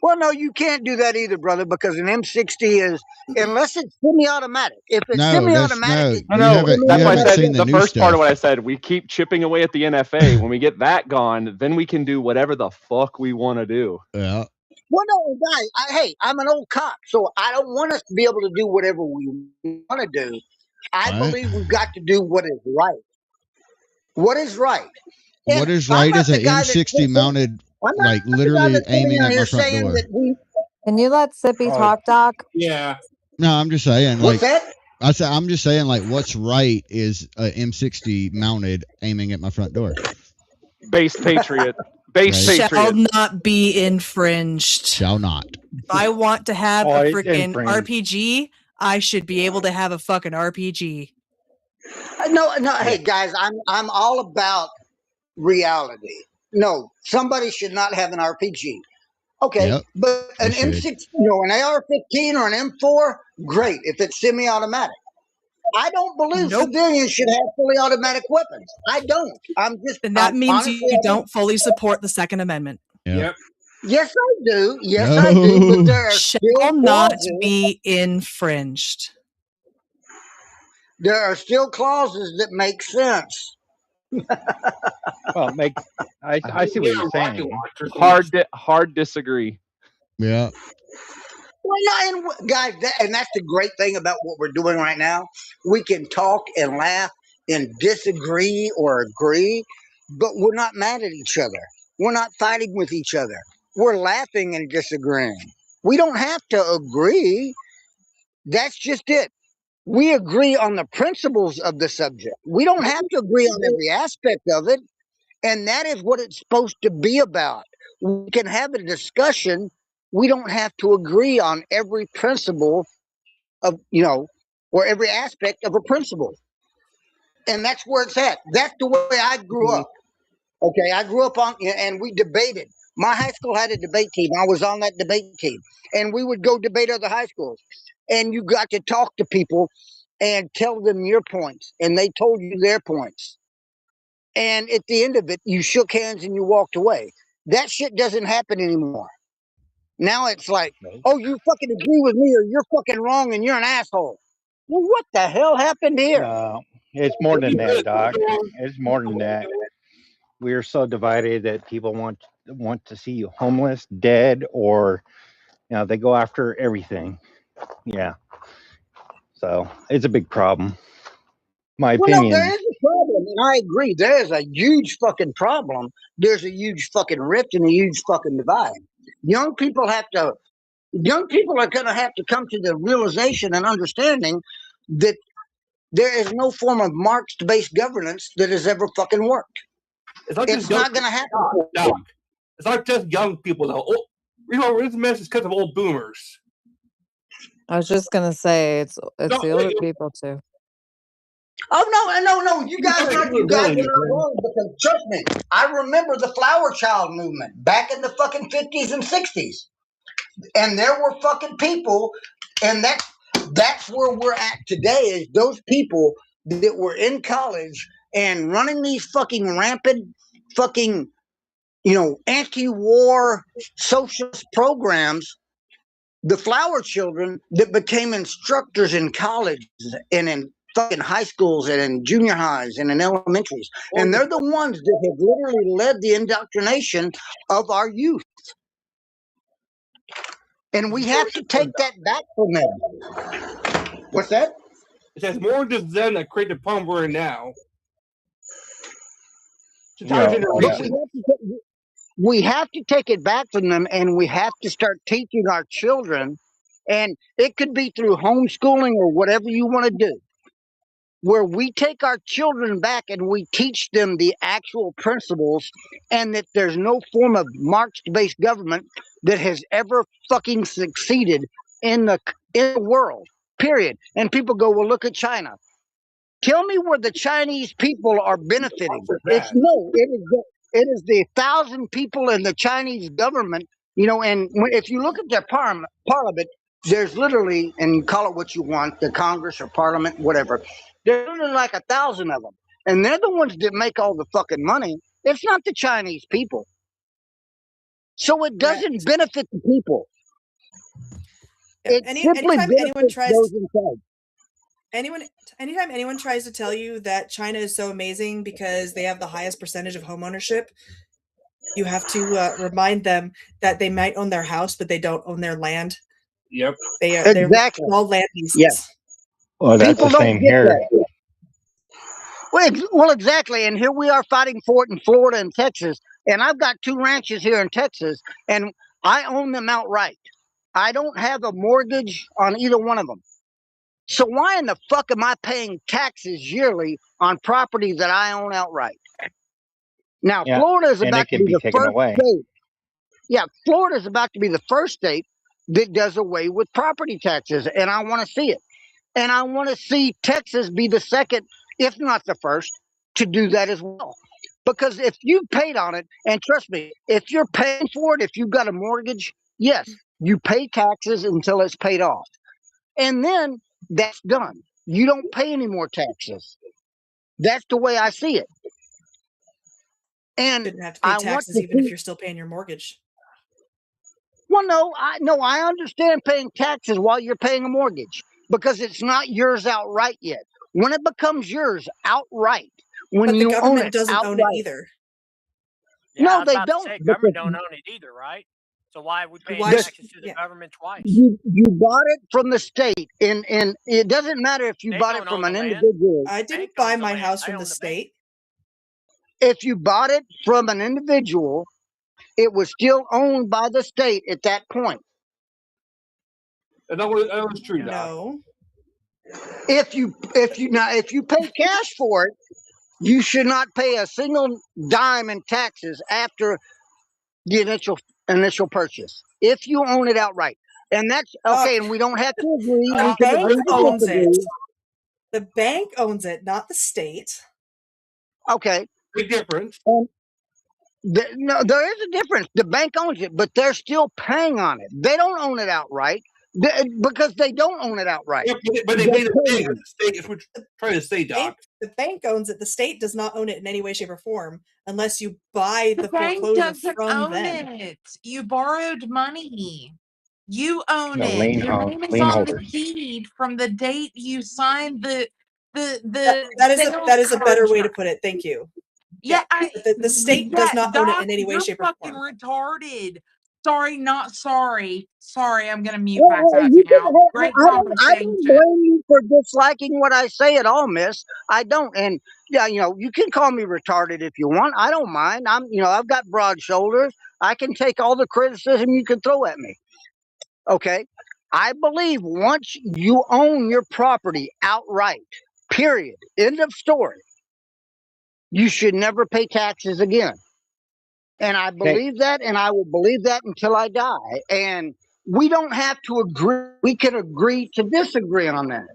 Speaker 17: Well, no, you can't do that either, brother, because an M60 is, unless it's semi-automatic. If it's
Speaker 3: No,
Speaker 17: semi-automatic,
Speaker 3: no.
Speaker 16: No,
Speaker 3: You haven't
Speaker 16: that's why I said
Speaker 3: seen the
Speaker 16: the
Speaker 3: new
Speaker 16: first part of
Speaker 3: stuff.
Speaker 16: what I said. We keep chipping away at the NFA. When we get that gone, then we can do whatever the fuck we want to do.
Speaker 3: Yeah.
Speaker 17: Well, no, guys, hey, I'm an old cop, so I don't want us to be able to do whatever we want to do. I
Speaker 3: Right.
Speaker 17: believe we've got to do what is right. What is right? And
Speaker 3: What is
Speaker 17: I'm
Speaker 3: right
Speaker 17: not
Speaker 3: is
Speaker 17: the
Speaker 3: an
Speaker 17: guy that's
Speaker 3: M60 mounted,
Speaker 17: I'm not
Speaker 3: like
Speaker 17: the guy
Speaker 3: literally
Speaker 17: that's sitting
Speaker 3: aiming
Speaker 17: out
Speaker 3: at my
Speaker 17: here
Speaker 3: front
Speaker 17: saying
Speaker 3: door.
Speaker 17: that we.
Speaker 12: Can you let Sippy talk, Doc?
Speaker 1: Yeah.
Speaker 3: No, I'm just saying,
Speaker 17: What's
Speaker 3: like,
Speaker 17: that?
Speaker 3: I'm just saying, like, what's right is a M60 mounted aiming at my front door.
Speaker 16: Base patriot. Base
Speaker 3: Right.
Speaker 18: Shall
Speaker 16: patriot.
Speaker 18: not be infringed.
Speaker 3: Shall not.
Speaker 18: If I want to have
Speaker 15: Oh,
Speaker 18: a
Speaker 15: it
Speaker 18: freaking
Speaker 15: infringed.
Speaker 18: RPG, I should be able to have a fucking RPG.
Speaker 17: No. Hey, guys, I'm all about reality. No, somebody should not have an RPG. Okay,
Speaker 3: Yep.
Speaker 17: but an
Speaker 3: They should.
Speaker 17: M6, an AR-15 or an M4, great if it's semi-automatic. I don't believe civilians should have fully automatic weapons. I don't.
Speaker 18: And that means
Speaker 17: honestly,
Speaker 18: you don't fully support the Second Amendment.
Speaker 3: Yep.
Speaker 17: Yes, I do. Yes, I do. But there are
Speaker 18: Shall
Speaker 17: still
Speaker 18: not
Speaker 17: clauses.
Speaker 18: be infringed.
Speaker 17: There are still clauses that make sense.
Speaker 15: Well, I see what you're saying.
Speaker 16: Hard disagree.
Speaker 3: Yeah.
Speaker 17: Well, no, and guys, and that's the great thing about what we're doing right now. We can talk and laugh and disagree or agree, but we're not mad at each other. We're not fighting with each other. We're laughing and disagreeing. We don't have to agree. That's just it. We agree on the principles of the subject. We don't have to agree on every aspect of it. And that is what it's supposed to be about. We can have a discussion. We don't have to agree on every principle of, or every aspect of a principle. And that's where it's at. That's the way I grew up. Okay, I grew up on, and we debated. My high school had a debate team. I was on that debate team. And we would go debate other high schools. And you got to talk to people and tell them your points. And they told you their points. And at the end of it, you shook hands and you walked away. That shit doesn't happen anymore. Now it's like, oh, you fucking agree with me or you're fucking wrong and you're an asshole. Well, what the hell happened here?
Speaker 15: No, it's more than that, Doc. It's more than that. We are so divided that people want to see you homeless, dead, or they go after everything. Yeah. So it's a big problem. My opinion.
Speaker 17: No, there is a problem, and I agree. There is a huge fucking problem. There's a huge fucking rift and a huge fucking divide. Young people are going to have to come to the realization and understanding that there is no form of Marx-based governance that has ever fucking worked. It's not going to happen.
Speaker 1: It's not just young people, though. This mess is because of old boomers.
Speaker 12: I was just gonna say it's the older people too.
Speaker 17: Oh no! You guys are not wrong, because trust me, I remember the flower child movement back in the fucking 50s and 60s, and there were fucking people, and that's where we're at today. Is those people that were in college and running these fucking rampant fucking anti-war socialist programs. The flower children that became instructors in college and in fucking high schools and in junior highs and in elementaries. And they're the ones that have literally led the indoctrination of our youth. And we have to take that back from them. What's that?
Speaker 1: It has more than them that create the problem we're in now.
Speaker 17: We have to take it back from them, and we have to start teaching our children, and it could be through homeschooling or whatever you want to do, where we take our children back and we teach them the actual principles, and that there's no form of Marx-based government that has ever fucking succeeded in the world, period. And people go, well, look at China. Tell me where the Chinese people are benefiting. It is the 1,000 people in the Chinese government, and if you look at their parliament, there's literally, and call it what you want, the Congress or Parliament, whatever, there's literally like 1,000 of them. And they're the ones that make all the fucking money. It's not the Chinese people. So it doesn't benefit the people.
Speaker 4: Yeah.
Speaker 17: It simply
Speaker 4: Anytime anyone
Speaker 17: benefits
Speaker 4: tries
Speaker 17: those inside.
Speaker 4: anytime anyone tries to tell you that China is so amazing because they have the highest percentage of homeownership, you have to remind them that they might own their house, but they don't own their land.
Speaker 1: Yep.
Speaker 4: They're
Speaker 17: Exactly.
Speaker 4: all land leases.
Speaker 17: Yeah.
Speaker 15: Well, that's
Speaker 17: People
Speaker 15: the
Speaker 17: don't
Speaker 15: same
Speaker 17: get
Speaker 15: here.
Speaker 17: that. Well, exactly. And here we are fighting for it in Florida and Texas. And I've got 2 ranches here in Texas, and I own them outright. I don't have a mortgage on either one of them. So why in the fuck am I paying taxes yearly on property that I own outright? Now,
Speaker 15: Yeah,
Speaker 17: Florida is
Speaker 15: and
Speaker 17: about
Speaker 15: it
Speaker 17: to
Speaker 15: can
Speaker 17: be
Speaker 15: be
Speaker 17: the
Speaker 15: taken
Speaker 17: first
Speaker 15: away.
Speaker 17: state. Yeah, Florida is about to be the first state that does away with property taxes, and I want to see it. And I want to see Texas be the second, if not the first, to do that as well. Because if you paid on it, and trust me, if you're paying for it, if you've got a mortgage, yes, you pay taxes until it's paid off. And then that's done. You don't pay any more taxes. That's the way I see it. And
Speaker 4: Shouldn't have to pay
Speaker 17: I want
Speaker 4: taxes
Speaker 17: to
Speaker 4: even if
Speaker 17: see.
Speaker 4: you're still paying your mortgage.
Speaker 17: Well, no, I understand paying taxes while you're paying a mortgage because it's not yours outright yet. When it becomes yours outright, when
Speaker 4: But the
Speaker 17: you own
Speaker 4: government
Speaker 17: it
Speaker 4: doesn't own it
Speaker 17: outright,
Speaker 4: either.
Speaker 14: Yeah, I
Speaker 17: no,
Speaker 14: was
Speaker 17: they
Speaker 14: about to
Speaker 17: don't.
Speaker 14: say
Speaker 17: Because
Speaker 14: government don't own it either, right? So why are we paying
Speaker 4: Why
Speaker 14: taxes to the
Speaker 4: yeah.
Speaker 14: government twice?
Speaker 17: you bought it from the state, and it doesn't matter if you
Speaker 14: They
Speaker 17: bought it
Speaker 14: don't
Speaker 17: from
Speaker 14: own
Speaker 17: an
Speaker 14: the land.
Speaker 17: individual.
Speaker 4: I
Speaker 14: Bank
Speaker 4: didn't
Speaker 14: owns
Speaker 4: buy
Speaker 14: the
Speaker 4: my
Speaker 14: land.
Speaker 4: house
Speaker 14: I
Speaker 4: from the
Speaker 14: own the bank.
Speaker 4: state.
Speaker 17: If you bought it from an individual, it was still owned by the state at that point.
Speaker 1: And that was true, Doc.
Speaker 4: No.
Speaker 17: If you pay cash for it, you should not pay a single dime in taxes after the initial purchase. If you own it outright, and that's okay, and we don't have to agree.
Speaker 4: The
Speaker 17: We can
Speaker 4: bank
Speaker 17: agree to
Speaker 4: owns it.
Speaker 17: disagree.
Speaker 4: The bank owns it, not the state.
Speaker 17: Okay.
Speaker 1: Big difference.
Speaker 17: No, there is a difference. The bank owns it, but they're still paying on it. They don't own it outright because they don't own it outright.
Speaker 1: Yeah, but they pay the state. The state is what we're trying to say, Doc.
Speaker 4: The bank owns it. The state does not own it in any way, shape, or form unless you buy the
Speaker 6: bank
Speaker 4: foreclosure
Speaker 6: doesn't
Speaker 4: from
Speaker 6: own
Speaker 4: them.
Speaker 6: it. You borrowed money. You own
Speaker 15: No,
Speaker 6: it. Your name is
Speaker 15: lien
Speaker 6: on the
Speaker 15: holders.
Speaker 6: deed from the date you signed the
Speaker 4: That is a better way to put it. Thank you.
Speaker 6: Yeah,
Speaker 4: the state does not own it in any way,
Speaker 6: you're
Speaker 4: shape, or
Speaker 6: fucking
Speaker 4: form.
Speaker 6: retarded. Sorry, not sorry. Sorry, I'm gonna mute
Speaker 17: Well,
Speaker 6: back up
Speaker 17: you
Speaker 6: now.
Speaker 17: can
Speaker 6: Great
Speaker 17: I don't
Speaker 6: conversation.
Speaker 17: blame you for disliking what I say at all, miss. I don't. And yeah, you can call me retarded if you want. I don't mind. I've got broad shoulders. I can take all the criticism you can throw at me. Okay. I believe once you own your property outright, period, end of story, you should never pay taxes again. And I believe that, and I will believe that until I die. And we don't have to agree. We can agree to disagree on that.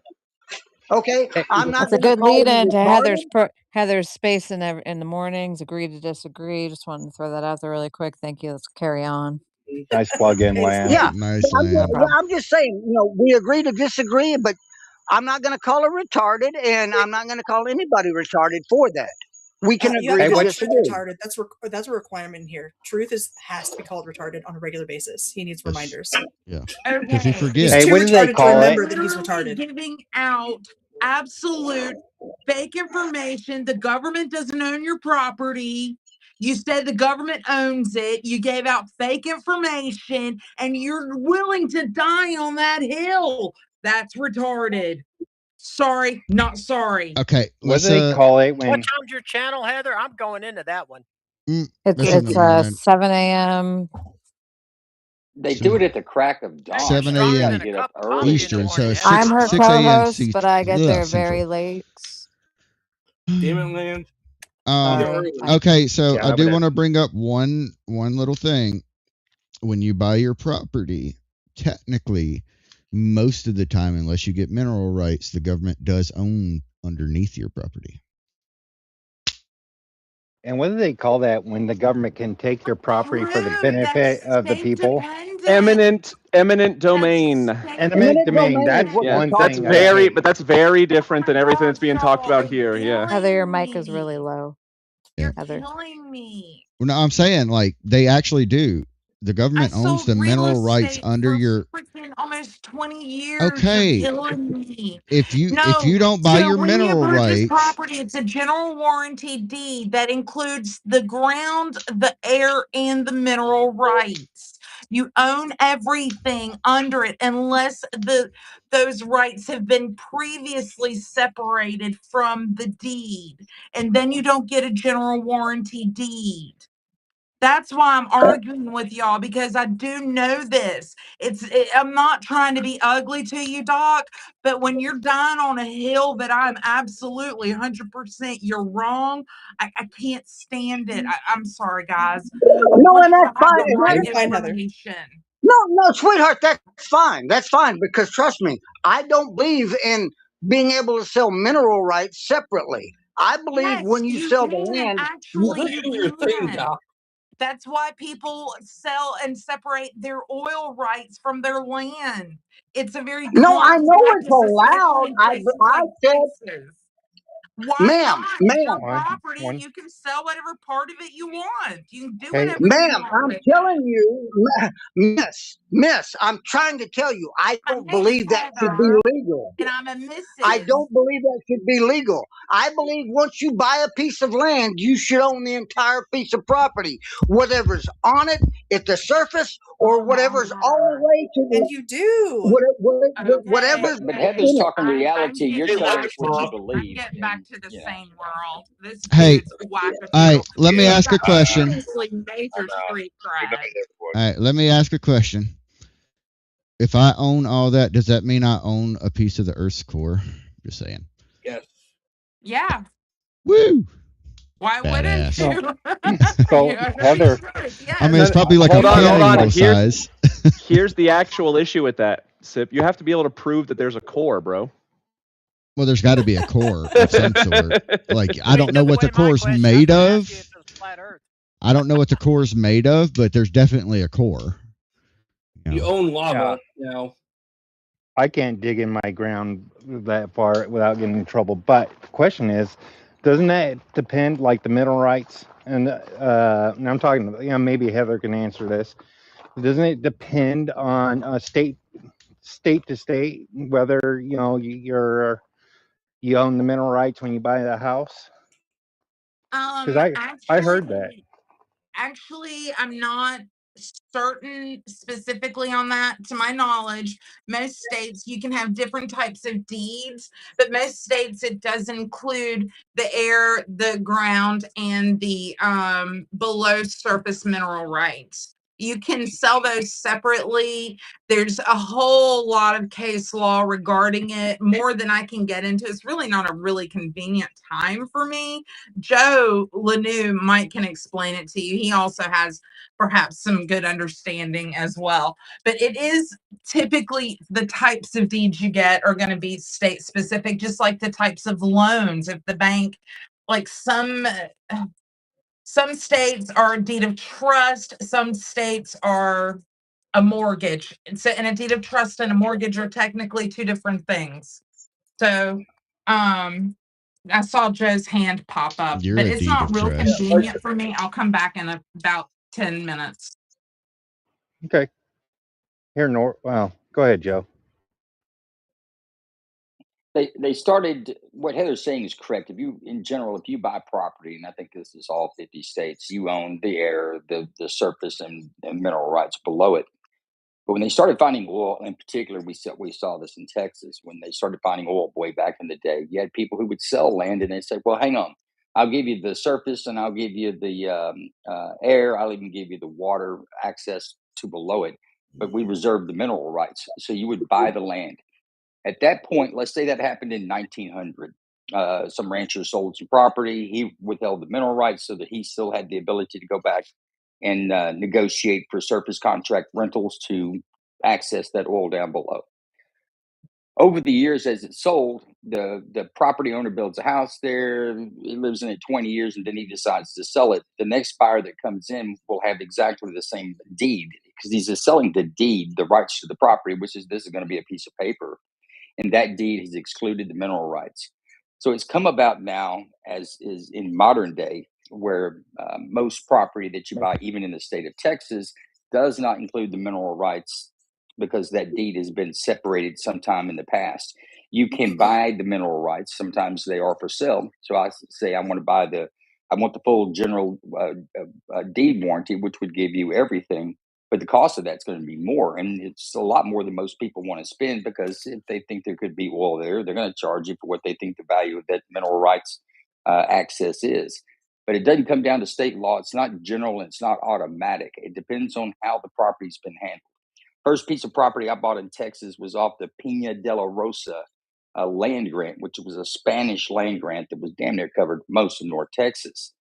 Speaker 17: Okay, I'm not.
Speaker 12: That's a good
Speaker 17: call
Speaker 12: lead
Speaker 17: you
Speaker 12: into
Speaker 17: retarded.
Speaker 12: Heather's space in the mornings. Agree to disagree. Just wanted to throw that out there really quick. Thank you. Let's carry on.
Speaker 15: Nice plug in, Lan.
Speaker 17: Yeah,
Speaker 3: Nice,
Speaker 17: I'm
Speaker 3: Lan.
Speaker 17: just saying. We agree to disagree, but I'm not going to call her retarded, and I'm not going to call anybody retarded for that. We can
Speaker 4: You
Speaker 17: agree
Speaker 4: have
Speaker 17: to
Speaker 4: to
Speaker 17: disagree.
Speaker 4: retarded. That's a requirement in here. Truth has to be called retarded on a regular basis. He needs reminders.
Speaker 3: Yeah.
Speaker 6: Okay.
Speaker 3: Because he forgets.
Speaker 4: He's too
Speaker 15: what do they
Speaker 4: retarded to
Speaker 15: call
Speaker 4: remember
Speaker 15: it?
Speaker 4: that he's
Speaker 6: Literally
Speaker 4: retarded.
Speaker 6: giving out absolute fake information. The government doesn't own your property. You said the government owns it. You gave out fake information, and you're willing to die on that hill. That's retarded. Sorry, not sorry.
Speaker 3: Okay,
Speaker 15: What do they call it when?
Speaker 14: What time's your channel, Heather? I'm going into that one.
Speaker 3: That's in the
Speaker 12: It's
Speaker 3: morning.
Speaker 12: 7 a.m.
Speaker 19: They do it at the crack of dawn.
Speaker 3: 7
Speaker 19: You
Speaker 3: a.m.
Speaker 19: gotta get up early.
Speaker 3: Eastern, so
Speaker 12: I'm her
Speaker 3: 6 a.m.
Speaker 12: co-host, but I get there very late.
Speaker 1: Damn it, Lan.
Speaker 12: Sorry.
Speaker 3: Okay, so
Speaker 15: Yeah,
Speaker 3: I do
Speaker 15: but
Speaker 3: want to bring up one little thing. When you buy your property, technically, most of the time, unless you get mineral rights, the government does own underneath your property.
Speaker 15: And what do they call that when the government can take your property for the benefit of the people?
Speaker 16: Eminent domain.
Speaker 15: Eminent domain. That's one
Speaker 16: that's
Speaker 15: thing that I
Speaker 16: very,
Speaker 15: hate.
Speaker 16: but that's very different than everything that's being talked about here. Yeah.
Speaker 12: Heather, your mic is really low.
Speaker 3: Yeah.
Speaker 12: Heather.
Speaker 6: Killing me.
Speaker 3: Well, no, I'm saying like they actually do. The government owns the mineral rights under your.
Speaker 20: Freaking almost 20 years.
Speaker 3: Okay.
Speaker 20: You're killing me.
Speaker 3: If you
Speaker 20: No,
Speaker 3: don't buy
Speaker 20: so
Speaker 3: your
Speaker 20: when you
Speaker 3: mineral
Speaker 20: purchase
Speaker 3: rights,
Speaker 20: property, it's a general warranty deed that includes the ground, the air, and the mineral rights. You own everything under it unless those rights have been previously separated from the deed, and then you don't get a general warranty deed. That's why I'm arguing with y'all, because I do know this. I'm not trying to be ugly to you, Doc, but when you're dying on a hill that I'm absolutely 100% you're wrong, I can't stand it. I'm sorry, guys.
Speaker 17: No, and that's fine.
Speaker 20: The right
Speaker 4: You're fine, Heather.
Speaker 20: information.
Speaker 17: No, sweetheart, that's fine. That's fine because trust me, I don't believe in being able to sell mineral rights separately. I believe when you sell the land,
Speaker 20: Actually, you can. That's why people sell and separate their oil rights from their land. It's a very
Speaker 17: no, I
Speaker 20: common
Speaker 17: know it's
Speaker 20: practice, especially
Speaker 17: allowed.
Speaker 20: in
Speaker 17: I
Speaker 20: places
Speaker 17: I
Speaker 20: like
Speaker 17: said,
Speaker 20: Texas. Why
Speaker 17: ma'am,
Speaker 20: not? It's your
Speaker 17: ma'am,
Speaker 20: property, and you can sell whatever part of it you want. You can do
Speaker 15: Hey,
Speaker 20: whatever you
Speaker 17: ma'am,
Speaker 20: want
Speaker 17: I'm
Speaker 20: with it.
Speaker 17: telling you, miss, I'm trying to tell you, I
Speaker 20: My
Speaker 17: don't
Speaker 20: name is
Speaker 17: believe that should be
Speaker 20: Heather,
Speaker 17: legal.
Speaker 20: and I'm a
Speaker 17: I
Speaker 20: Mrs.
Speaker 17: don't believe that should be legal. I believe once you buy a piece of land, you should own the entire piece of property, whatever's on it, at the surface, or whatever's all the way to
Speaker 4: And
Speaker 17: the
Speaker 4: you do.
Speaker 17: whatever's
Speaker 19: But Heather's
Speaker 17: in it.
Speaker 19: talking reality. You're telling us what you
Speaker 20: I'm
Speaker 19: believe.
Speaker 20: getting back to the sane world. This
Speaker 3: hey,
Speaker 20: dude's wackadoodle.
Speaker 3: all right, let me
Speaker 20: He's
Speaker 3: ask a
Speaker 20: got
Speaker 3: question.
Speaker 20: seriously major street cred.
Speaker 3: All right, let me ask a question. If I own all that, does that mean I own a piece of the Earth's core? Just saying.
Speaker 1: Yes.
Speaker 20: Yeah.
Speaker 3: Woo!
Speaker 20: Why
Speaker 3: Badass.
Speaker 20: wouldn't you?
Speaker 15: So, Heather,
Speaker 20: yes.
Speaker 3: I mean, it's probably like
Speaker 16: hold
Speaker 3: a
Speaker 16: on.
Speaker 3: panhandle size.
Speaker 16: Here's the actual issue with that, Sip. You have to be able to prove that there's a core, bro.
Speaker 3: Well, there's got to be a core of some sort. Like, I don't know what the core's made of. I don't know what the core's made of, but there's definitely a core.
Speaker 1: You own lava now.
Speaker 15: I can't dig in my ground that far without getting in trouble. But the question is, doesn't that depend, like the mineral rights? And I'm talking, maybe Heather can answer this. Doesn't it depend on state to state whether you own the mineral rights when you buy the house? Because I heard that.
Speaker 20: Actually, I'm not certain specifically on that. To my knowledge, most states you can have different types of deeds, but most states it does include the air, the ground, and the below surface mineral rights. You can sell those separately. There's a whole lot of case law regarding it, more than I can get into. It's really not a really convenient time for me. Joe Lanou might can explain it to you. He also has perhaps some good understanding as well. But it is typically the types of deeds you get are going to be state specific, just like the types of loans. If the bank, like some states are a deed of trust, some states are a mortgage. And a deed of trust and a mortgage are technically two different things. So, I saw Joe's hand pop up,
Speaker 3: You're
Speaker 20: but
Speaker 3: a
Speaker 20: it's
Speaker 3: deed
Speaker 20: not
Speaker 3: of
Speaker 20: real
Speaker 3: trust.
Speaker 20: convenient for me. I'll come back in about 10 minutes.
Speaker 15: Okay. Well, go ahead, Joe.
Speaker 19: They started, what Heather's saying is correct. If you buy property, and I think this is all 50 states, you own the air, the surface, and mineral rights below it. But when they started finding oil, in particular, we saw this in Texas, when they started finding oil way back in the day, you had people who would sell land and they said, well, hang on, I'll give you the surface and I'll give you the air. I'll even give you the water access to below it, but we reserve the mineral rights. So you would buy the land. At that point, let's say that happened in 1900. Some rancher sold some property. He withheld the mineral rights so that he still had the ability to go back and negotiate for surface contract rentals to access that oil down below. Over the years, as it sold, the property owner builds a house there. He lives in it 20 years, and then he decides to sell it. The next buyer that comes in will have exactly the same deed, because he's just selling the deed, the rights to the property, this is going to be a piece of paper. And that deed has excluded the mineral rights. So it's come about now, as is in modern day, where most property that you buy, even in the state of Texas, does not include the mineral rights because that deed has been separated sometime in the past. You can buy the mineral rights. Sometimes they are for sale. So I say I want the full general deed warranty, which would give you everything. But the cost of that's going to be more, and it's a lot more than most people want to spend, because if they think there could be oil there, they're going to charge you for what they think the value of that mineral rights access is. But it doesn't come down to state law. It's not general and it's not automatic. It depends on how the property's been handled. First piece of property I bought in Texas was off the Pina de la Rosa land grant, which was a Spanish land grant that was damn near covered most of North Texas.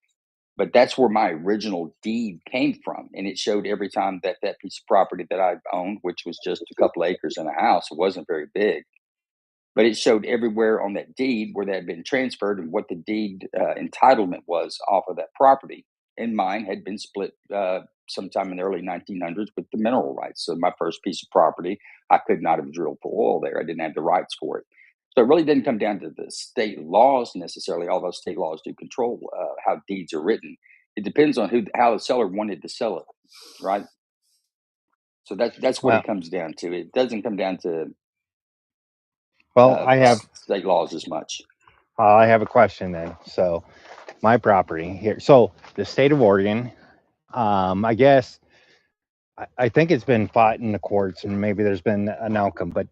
Speaker 19: But that's where my original deed came from. And it showed every time that piece of property that I owned, which was just a couple acres and a house, it wasn't very big, but it showed everywhere on that deed where that had been transferred and what the deed entitlement was off of that property. And mine had been split sometime in the early 1900s with the mineral rights. So my first piece of property, I could not have drilled for oil there. I didn't have the rights for it. So it really didn't come down to the state laws necessarily, although state laws do control how deeds are written. It depends on how the seller wanted to sell it, right? So that's what it comes down to. It doesn't come down to
Speaker 15: I have
Speaker 19: state laws as much.
Speaker 15: I have a question then. So my property here. So the state of Oregon, I guess, I think it's been fought in the courts, and maybe there's been an outcome, but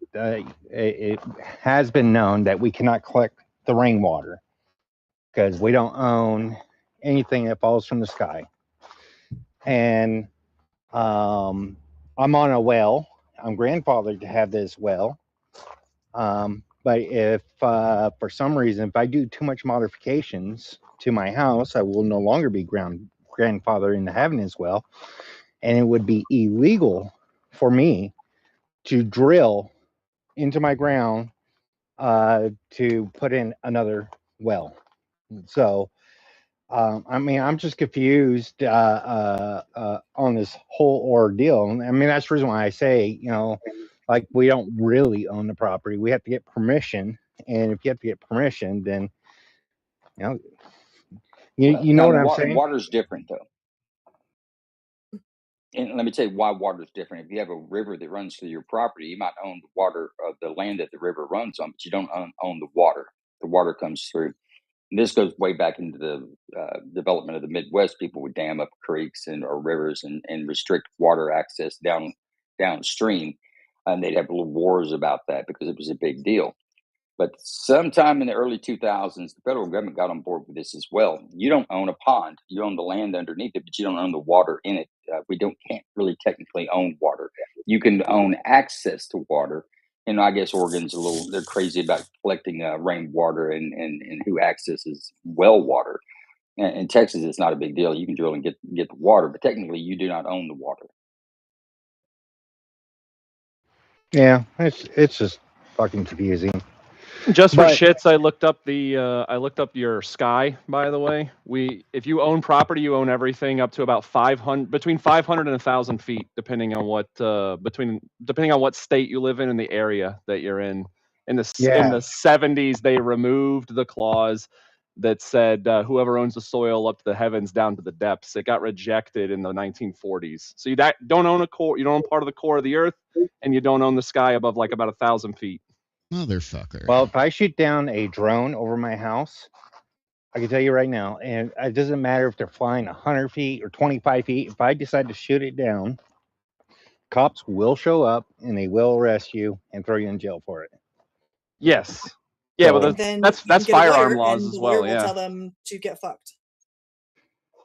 Speaker 15: it has been known that we cannot collect the rainwater because we don't own anything that falls from the sky. And I'm on a well. I'm grandfathered to have this well. But if for some reason, if I do too much modifications to my house, I will no longer be grandfathered into having this well. And it would be illegal for me to drill into my ground to put in another well. So, I mean, I'm just confused on this whole ordeal. I mean, that's the reason why I say, like, we don't really own the property. We have to get permission. And if you have to get permission, then, you know what I'm saying?
Speaker 19: Water's different, though. And let me tell you why water is different. If you have a river that runs through your property, you might own the water of the land that the river runs on, but you don't own the water. The water comes through. And this goes way back into the development of the Midwest. People would dam up creeks or rivers and restrict water access downstream. And they'd have little wars about that because it was a big deal. But sometime in the early 2000s, the federal government got on board with this as well. You don't own a pond. You own the land underneath it, but you don't own the water in it. We can't really technically own water. You can own access to water. And I guess Oregon's they're crazy about collecting rainwater and who accesses well water. And in Texas, it's not a big deal. You can drill and get the water, but technically you do not own the water.
Speaker 15: Yeah, it's just fucking confusing.
Speaker 16: Just for shits, I looked up your sky. By the way, if you own property, you own everything up to about 500, between 500 and 1,000 feet, depending on what state you live in and the area that you're in. In the 70s, they removed the clause that said whoever owns the soil up to the heavens down to the depths. It got rejected in the 1940s. So you don't own you don't own part of the core of the earth, and you don't own the sky above like about 1,000 feet.
Speaker 3: Motherfucker.
Speaker 15: Well, if I shoot down a drone over my house, I can tell you right now, and it doesn't matter if they're flying 100 feet or 25 feet. If I decide to shoot it down, cops will show up and they will arrest you and throw you in jail for it.
Speaker 16: Yes. Yeah, but that's firearm laws as well.
Speaker 4: Will
Speaker 16: Yeah.
Speaker 4: tell them to get fucked.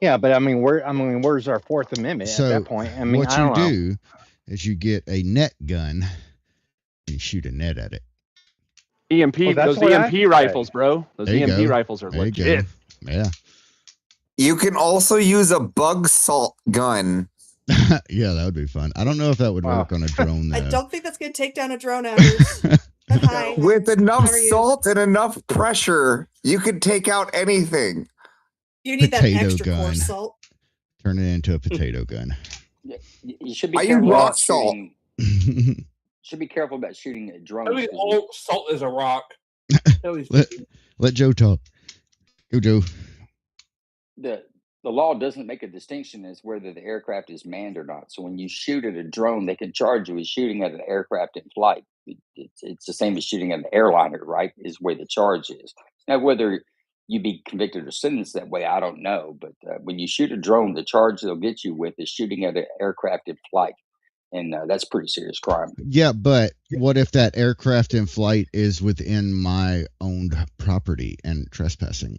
Speaker 15: Yeah, but I mean, where's our Fourth Amendment at that point? I mean,
Speaker 3: what you do is you get a net gun and you shoot a net at it.
Speaker 16: Those EMP rifles, bro. Those EMP rifles are legit.
Speaker 3: Yeah.
Speaker 2: You can also use a bug salt gun.
Speaker 3: Yeah, that would be fun. I don't know if that would work on a drone, though.
Speaker 4: I don't think that's going to take down a drone, Anders.
Speaker 2: With enough salt and enough pressure, you could take out anything.
Speaker 4: You need that extra coarse salt.
Speaker 3: Turn it into a potato gun.
Speaker 19: You should be careful about shooting. Should be careful about shooting at drones.
Speaker 1: I mean, all salt is a rock.
Speaker 3: Let Joe talk. Go, Joe.
Speaker 19: the law doesn't make a distinction as whether the aircraft is manned or not. So when you shoot at a drone, they can charge you with shooting at an aircraft in flight. It's the same as shooting at an airliner, right? Is where the charge is. Now, whether you be convicted or sentenced that way, I don't know. But when you shoot a drone, the charge they'll get you with is shooting at an aircraft in flight. And that's a pretty serious crime.
Speaker 3: Yeah, but what if that aircraft in flight is within my owned property and trespassing?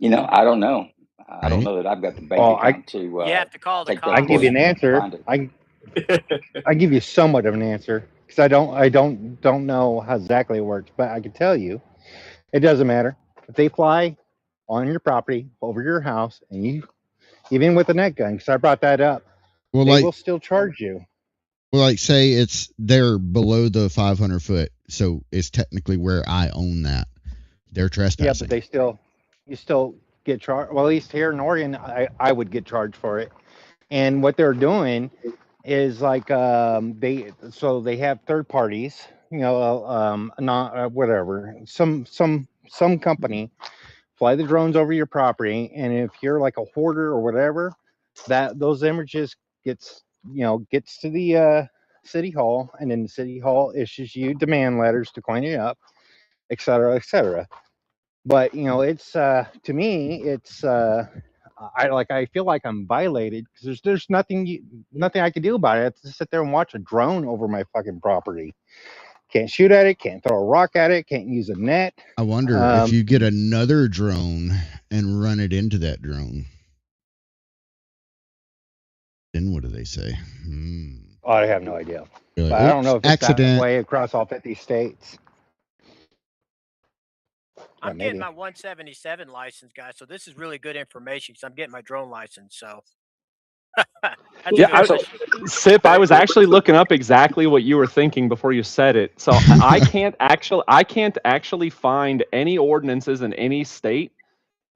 Speaker 19: I don't know. I don't
Speaker 3: Right?
Speaker 19: know that I've got the bank
Speaker 15: Well,
Speaker 19: account to
Speaker 14: You have to call the
Speaker 19: take
Speaker 15: I
Speaker 19: those
Speaker 15: can give you
Speaker 19: steps
Speaker 15: an
Speaker 19: to
Speaker 15: answer.
Speaker 19: find it.
Speaker 15: I give you somewhat of an answer because I don't know how exactly it works, but I can tell you it doesn't matter if they fly on your property over your house and you even with a net gun, because I brought that up,
Speaker 3: Well,
Speaker 15: they
Speaker 3: like,
Speaker 15: will still charge you.
Speaker 3: well, like say they're below the 500 foot, so it's technically where I own that. They're
Speaker 15: Yeah,
Speaker 3: trespassing.
Speaker 15: but you still get charged. Well, at least here in Oregon, I would get charged for it. And what they're doing is like they have third parties, not whatever, some company fly the drones over your property, and if you're like a hoarder or whatever, that those images gets to the city hall, and then the city hall issues you demand letters to clean it up, et cetera, et cetera. But it's to me, it's I feel like I'm violated because there's nothing I can do about it. I have to sit there and watch a drone over my fucking property. Can't shoot at it. Can't throw a rock at it. Can't use a net.
Speaker 3: I wonder if you get another drone and run it into that drone. Then what do they say?
Speaker 15: Oh, I have no idea.
Speaker 3: Like,
Speaker 15: But I don't know if it's
Speaker 3: accident.
Speaker 15: that way across all 50 states.
Speaker 14: I'm getting my 177 license, guys. So this is really good information because I'm getting my drone license. So
Speaker 16: Yeah, Sip, I was actually looking up exactly what you were thinking before you said it. So I can't actually find any ordinances in any state.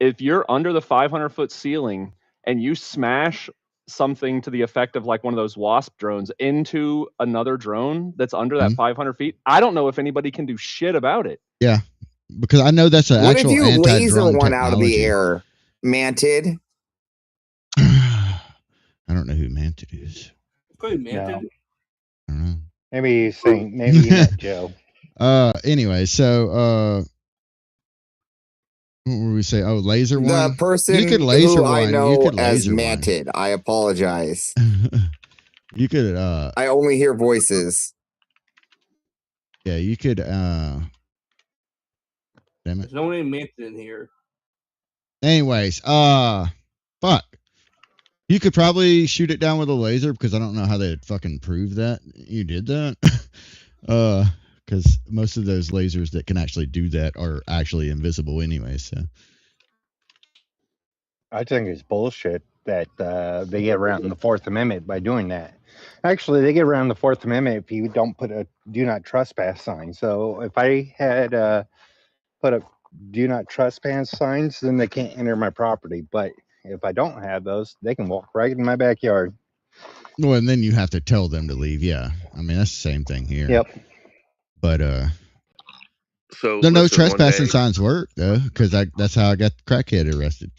Speaker 16: If you're under the 500-foot ceiling and you smash something to the effect of like one of those Wasp drones into another drone that's under that 500 feet, I don't know if anybody can do shit about it.
Speaker 3: Yeah, because I know that's an
Speaker 2: What if
Speaker 3: actual
Speaker 2: you laser
Speaker 3: anti-drone
Speaker 2: one out of the
Speaker 3: technology.
Speaker 2: air, Manted?
Speaker 3: I don't know who Manted is.
Speaker 1: Probably Manted.
Speaker 3: I don't know.
Speaker 15: Maybe you met Joe.
Speaker 3: Anyway, so what were we say? Oh, laser one.
Speaker 2: The person
Speaker 3: you could laser
Speaker 2: who
Speaker 3: one.
Speaker 2: I know
Speaker 3: you could
Speaker 2: as
Speaker 3: laser
Speaker 2: Manted. I apologize.
Speaker 3: You could.
Speaker 2: I only hear voices.
Speaker 3: Yeah, you could. Damn it.
Speaker 1: There's no one named Manted in here.
Speaker 3: Anyways, fuck. You could probably shoot it down with a laser because I don't know how they'd fucking prove that you did that. Because most of those lasers that can actually do that are actually invisible anyway. So
Speaker 15: I think it's bullshit that they get around the Fourth Amendment by doing that. Actually, they get around the Fourth Amendment if you don't put a "Do Not Trespass" sign. So if I had put a "Do Not Trespass" signs, then they can't enter my property. But if I don't have those, they can walk right in my backyard.
Speaker 3: well, and then you have to tell them to leave. Yeah, I mean that's the same thing here.
Speaker 15: Yep.
Speaker 3: But
Speaker 9: so
Speaker 3: the no
Speaker 9: listen,
Speaker 3: trespassing signs work though, because that's how I got the crackhead arrested.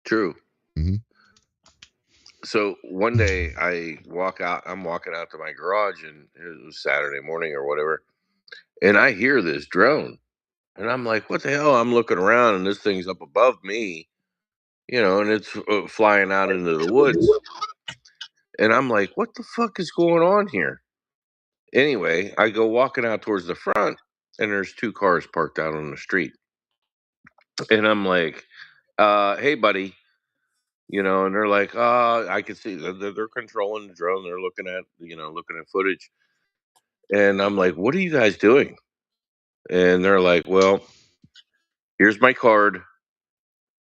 Speaker 9: True.
Speaker 3: Mm-hmm.
Speaker 9: So one day I'm walking out to my garage, and it was Saturday morning or whatever, and I hear this drone, and I'm like, what the hell? I'm looking around, and this thing's up above me, and it's flying out into the woods. And I'm like, what the fuck is going on here? Anyway, I go walking out towards the front, and there's two cars parked out on the street. And I'm like, hey, buddy. And they're like, I can see they're controlling the drone. They're looking at footage. And I'm like, what are you guys doing? And they're like, well, here's my card.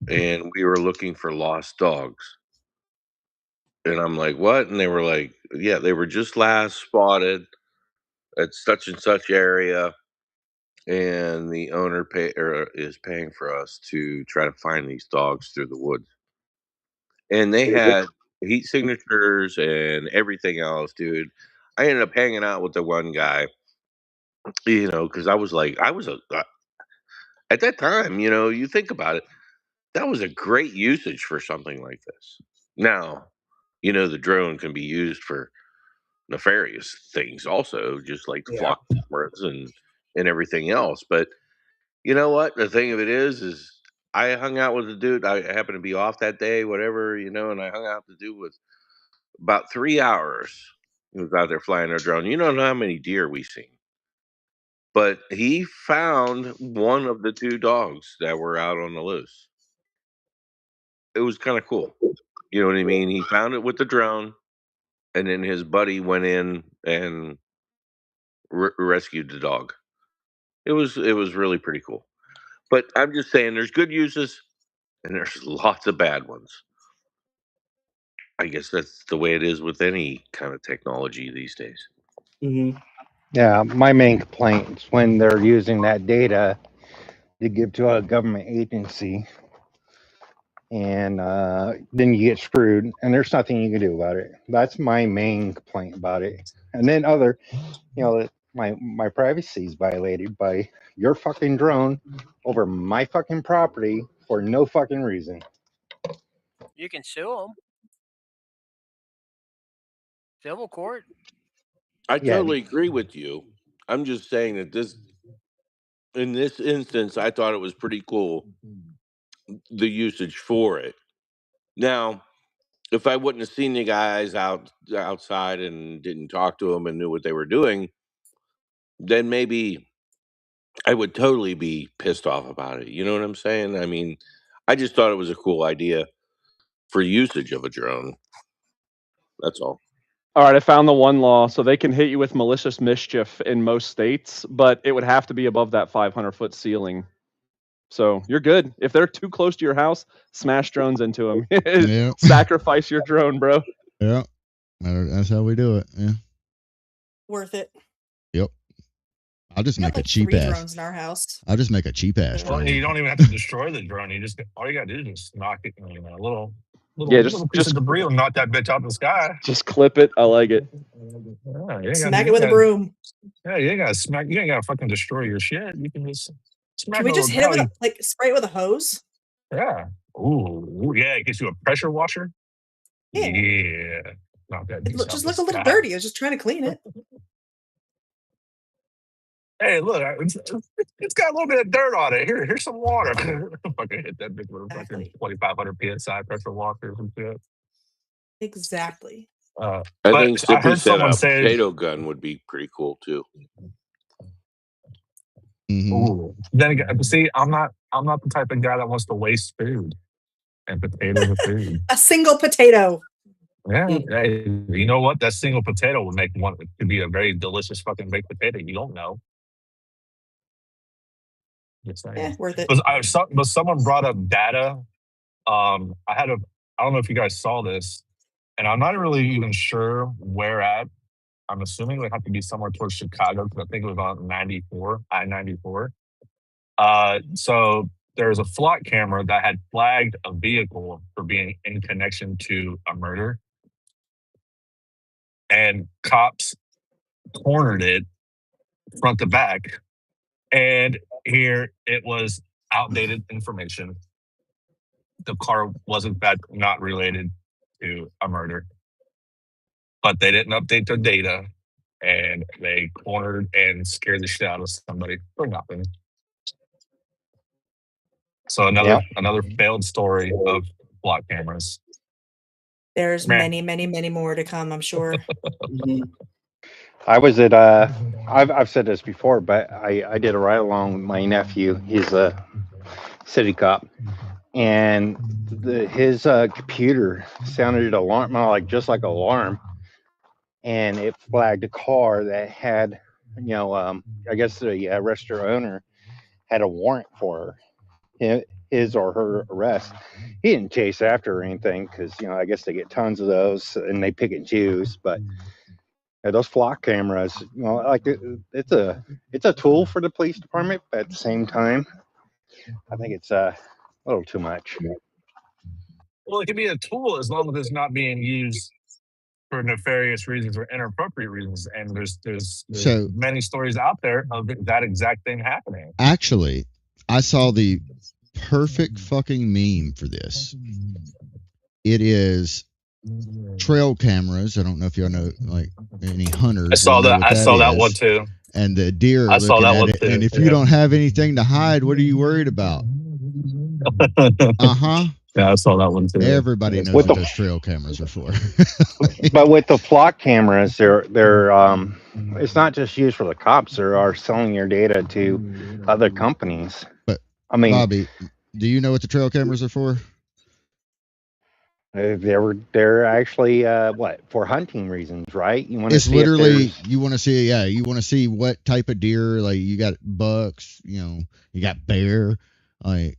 Speaker 9: And we were looking for lost dogs. And I'm like, what? And they were like, yeah, they were just last spotted at such and such area. And the owner is paying for us to try to find these dogs through the woods. And they had heat signatures and everything else, dude. I ended up hanging out with the one guy, because I was at that time, you think about it. that was a great usage for something like this. Now, the drone can be used for nefarious things also, just like the flock cameras and everything else. But you know what? The thing of it is I hung out with a dude. I happened to be off that day, whatever, and I hung out with the dude with about 3 hours. He was out there flying a drone. You don't know how many deer we seen. But he found one of the 2 dogs that were out on the loose. It was kind of cool. You know what I mean? He found it with the drone, and then his buddy went in and rescued the dog. It was really pretty cool. But I'm just saying, there's good uses and there's lots of bad ones. I guess that's the way it is with any kind of technology these days.
Speaker 1: Mm-hmm.
Speaker 15: Yeah, my main complaint is when they're using that data to give to a government agency, and then you get screwed, and there's nothing you can do about it. That's my main complaint about it. And then my privacy is violated by your fucking drone over my fucking property for no fucking reason.
Speaker 14: You can sue them. Civil court.
Speaker 9: I totally agree with you. I'm just saying that in this instance, I thought it was pretty cool, the usage for it. Now, if I wouldn't have seen the guys outside and didn't talk to them and knew what they were doing, then maybe I would totally be pissed off about it. You know what I'm saying? I mean, I just thought it was a cool idea for usage of a drone. That's all.
Speaker 16: All right, I found the one law. So they can hit you with malicious mischief in most states, but it would have to be above that 500-foot ceiling. So you're good. If they're too close to your house, smash drones into them.
Speaker 3: Yeah.
Speaker 16: Sacrifice your drone, bro.
Speaker 3: Yeah. That's how we do it. Yeah.
Speaker 4: Worth it.
Speaker 3: Yep. I'll just
Speaker 4: We got
Speaker 3: make a
Speaker 4: like
Speaker 3: cheap
Speaker 4: 3
Speaker 3: ass.
Speaker 4: drones in our house.
Speaker 3: I'll just make a cheap ass
Speaker 11: Well,
Speaker 3: drone.
Speaker 11: you don't even have to destroy the drone. All you got to do is just knock it. A little piece of debris will knock that bitch out of the sky.
Speaker 16: Just clip it. I like it.
Speaker 11: Yeah,
Speaker 4: Smack it with a broom.
Speaker 11: Yeah, you ain't got to smack. You ain't got to fucking destroy your shit. You can just smack.
Speaker 4: Can we just hit it with spray it with a hose?
Speaker 11: Yeah. Ooh, yeah. It gets you a pressure washer. Yeah. Not that.
Speaker 4: It just looked a little dirty. I was just trying to clean it.
Speaker 11: Hey, look, it's got a little bit of dirt on it. Here's some water. Fucking hit that bitch with a fucking 2,500 psi pressure washer and shit.
Speaker 4: Exactly.
Speaker 9: I think Sippy said a potato gun would be pretty cool too.
Speaker 3: Mm-hmm.
Speaker 11: Ooh. Then again, see, I'm not the type of guy that wants to waste food. And potatoes are food.
Speaker 4: A single potato.
Speaker 11: Yeah. Hey, you know what? That single potato would make one. It could be a very delicious fucking baked potato. You don't know.
Speaker 4: Worth it.
Speaker 11: But someone brought up data. I don't know if you guys saw this, and I'm not really even sure where at. I'm assuming it would have to be somewhere towards Chicago because I think it was on I-94. So there's a flock camera that had flagged a vehicle for being in connection to a murder, and cops cornered it front to back, and here it was outdated information. The car was in fact not related to a murder, but they didn't update their data, and they cornered and scared the shit out of somebody for nothing. So another failed story of block cameras.
Speaker 4: There's many, many, many more to come, I'm sure.
Speaker 15: I was at I've said this before, but I did a ride along with my nephew. He's a city cop, and his computer sounded alarm, just like an alarm, and it flagged a car that had, I guess the registered owner had a warrant for his or her arrest. He didn't chase after or anything because I guess they get tons of those and they pick and choose, but. Those flock cameras, it's a tool for the police department, but at the same time, I think it's a little too much.
Speaker 11: Well, it can be a tool as long as it's not being used for nefarious reasons or inappropriate reasons. And there's many stories out there of that exact thing happening.
Speaker 3: Actually, I saw the perfect fucking meme for this. It is trail cameras. I don't know if y'all know, like, any hunters.
Speaker 11: I saw
Speaker 3: will know
Speaker 11: that.
Speaker 3: what
Speaker 11: I saw that
Speaker 3: is.
Speaker 11: one too.
Speaker 3: And the deer are
Speaker 11: I saw
Speaker 3: looking
Speaker 11: that
Speaker 3: at
Speaker 11: one
Speaker 3: it.
Speaker 11: too.
Speaker 3: And if you don't have anything to hide, what are you worried about? Uh-huh.
Speaker 11: Yeah, I saw that one too.
Speaker 3: Everybody knows what those trail cameras are for.
Speaker 15: But with the flock cameras, they're it's not just used for the cops. They are selling your data to other companies.
Speaker 3: But
Speaker 15: I mean,
Speaker 3: Bobby, do you know what the trail cameras are for?
Speaker 15: They're actually what, for hunting reasons, right? You want to
Speaker 3: It's
Speaker 15: see
Speaker 3: literally, you want to see, you want to see what type of deer, like you got bucks, you got bear, like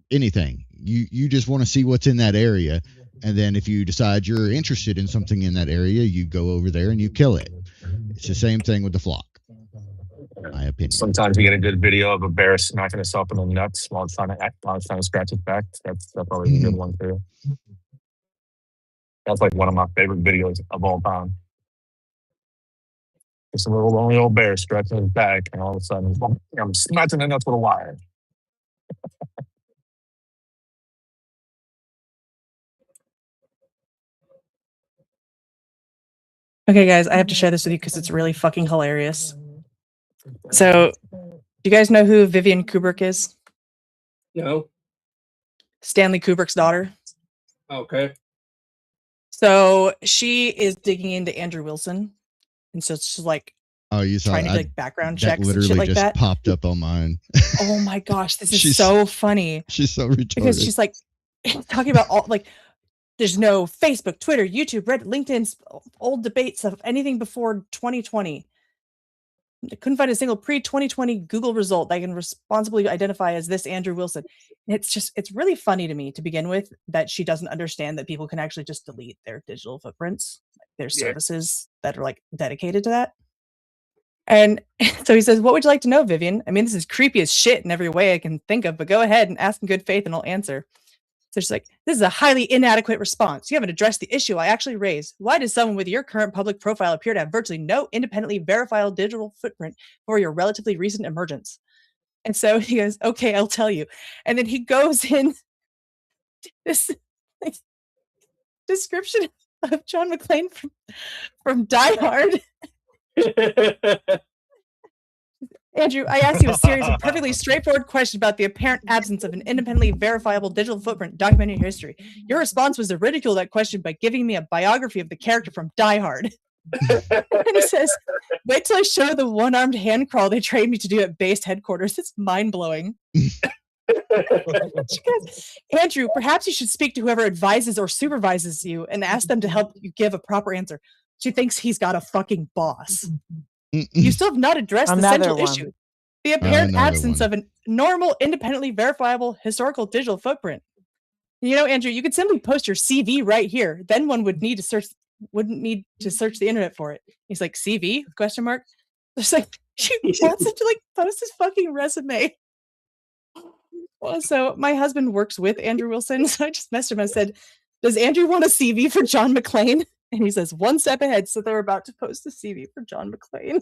Speaker 3: anything. You just want to see what's in that area, and then if you decide you're interested in something in that area, you go over there and you kill it. It's the same thing with the flock. My opinion.
Speaker 11: Sometimes you get a good video of a bear smacking itself in the nuts while it's trying to scratch its back. That's always a good one too. That's like one of my favorite videos of all time. It's a little lonely old bear scratching his back, and all of a sudden, I'm smacking the nuts with a wire.
Speaker 18: Okay, guys, I have to share this with you because it's really fucking hilarious. So, do you guys know who Vivian Kubrick is?
Speaker 1: No.
Speaker 18: Stanley Kubrick's daughter.
Speaker 1: Okay.
Speaker 18: So she is digging into Andrew Wilson, and so it's just like,
Speaker 3: oh, you saw
Speaker 18: trying to do, like, background checks and shit like
Speaker 3: just
Speaker 18: that.
Speaker 3: Popped up on mine.
Speaker 18: Oh my gosh, this is so funny.
Speaker 3: She's so retarded
Speaker 18: because she's like talking about all, like, there's no Facebook, Twitter, YouTube, Reddit, LinkedIn's old debates of anything before 2020. I couldn't find a single pre-2020 Google result that I can responsibly identify as this Andrew Wilson. And it's really funny to me to begin with that she doesn't understand that people can actually just delete their digital footprints, their services that are like dedicated to that. And so he says, what would you like to know, Vivian? I mean, this is creepy as shit in every way I can think of, but go ahead and ask in good faith and I'll answer. So she's like, this is a highly inadequate response. You haven't addressed the issue I actually raised. Why does someone with your current public profile appear to have virtually no independently verifiable digital footprint for your relatively recent emergence? And so he goes, okay, I'll tell you. And then he goes in this like, description of John McClane from Die Hard. Andrew, I asked you a series of perfectly straightforward questions about the apparent absence of an independently verifiable digital footprint documenting your history. Your response was to ridicule that question by giving me a biography of the character from Die Hard. And he says, wait till I show the one-armed hand crawl they trained me to do at base headquarters. It's mind-blowing. Andrew, perhaps you should speak to whoever advises or supervises you and ask them to help you give a proper answer. She thinks he's got a fucking boss. You still have not addressed the central issue. The apparent absence of a normal, independently verifiable historical digital footprint. You know, Andrew, you could simply post your CV right here. Then one wouldn't need to search the internet for it. He's like, CV? Question mark. It's like, she wants him to like post his fucking resume. Well, so my husband works with Andrew Wilson, so I just messaged him. I said, does Andrew want a CV for John McClane? And he says, one step ahead. So they're about to post a CV for John McClane.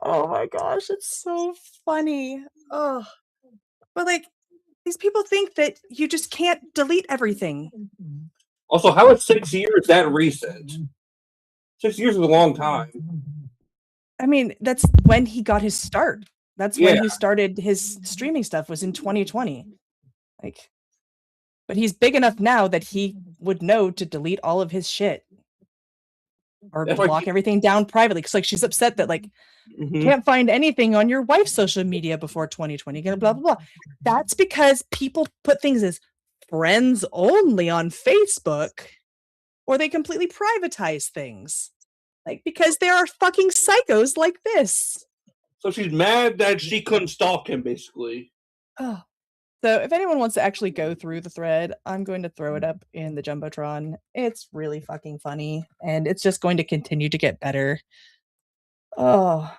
Speaker 18: Oh my gosh, it's so funny. Oh, but like these people think that you just can't delete everything.
Speaker 1: Also, how is 6 years that recent? 6 years is a long time.
Speaker 18: I mean, that's when he got his start. That's when he started his streaming stuff, was in 2020. Like, but he's big enough now that he would know to delete all of his shit or block everything down privately. Because like she's upset that like can't find anything on your wife's social media before 2020. Blah blah blah. That's because people put things as friends only on Facebook, or they completely privatize things. Like because there are fucking psychos like this.
Speaker 1: So she's mad that she couldn't stalk him, basically.
Speaker 18: Oh. So if anyone wants to actually go through the thread, I'm going to throw it up in the Jumbotron. It's really fucking funny, and it's just going to continue to get better. Oh.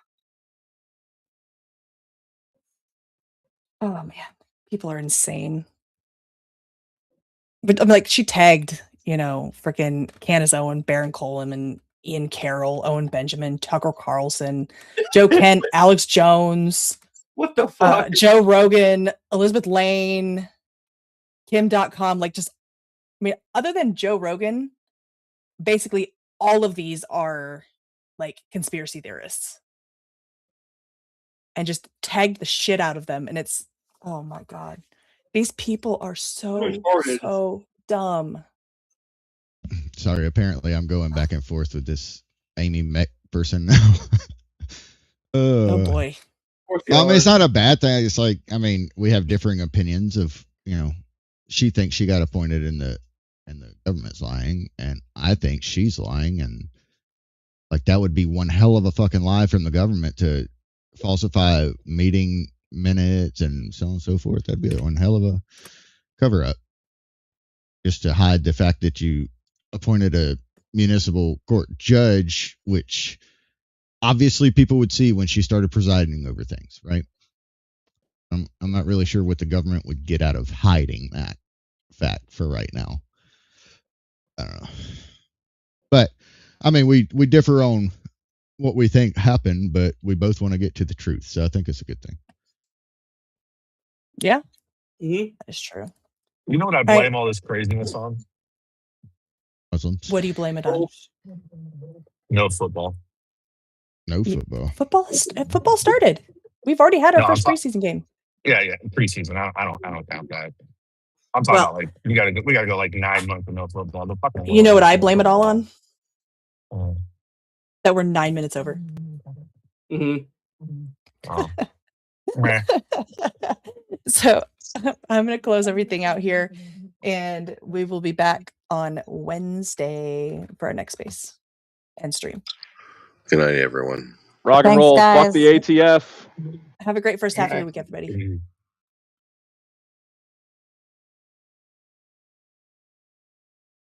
Speaker 18: Oh, man. People are insane. But I'm like, she tagged, you know, freaking Candace Owen, Baron Coleman, and Ian Carroll, Owen Benjamin, Tucker Carlson, Joe Kent, Alex Jones,
Speaker 1: What the fuck?
Speaker 18: Joe Rogan, Elizabeth Lane, Kim.com, like just, I mean, other than Joe Rogan, basically all of these are like conspiracy theorists. And just tagged the shit out of them. And it's, oh my God. These people are so dumb.
Speaker 3: Sorry, apparently I'm going back and forth with this Amy Mech person now.
Speaker 18: Oh boy.
Speaker 3: I mean, it's not a bad thing. It's like, I mean, we have differing opinions of, you know, she thinks she got appointed and the government's lying, and I think she's lying, and like that would be one hell of a fucking lie from the government to falsify meeting minutes and so on and so forth. That'd be one hell of a cover up just to hide the fact that you appointed a municipal court judge, which obviously people would see when she started presiding over things, right? I'm not really sure what the government would get out of hiding that fact for right now. I don't know. But I mean, we differ on what we think happened, but we both want to get to the truth. So I think it's a good thing.
Speaker 18: Yeah. That's true.
Speaker 11: You know what I blame all this craziness on?
Speaker 3: Muslims.
Speaker 18: What do you blame it on?
Speaker 11: No football.
Speaker 3: No football.
Speaker 18: Football started. We've already had our first preseason game.
Speaker 11: Yeah, preseason. I don't count that. I'm talking about like we gotta go like 9 months of no football. The fucking
Speaker 18: You know what I blame it all on? That we're 9 minutes over.
Speaker 11: Oh.
Speaker 18: So I'm going to close everything out here, and we will be back on Wednesday for our next space and stream.
Speaker 9: Good night, everyone.
Speaker 16: Rock and roll. Fuck the ATF.
Speaker 18: Have a great first half of your week, everybody.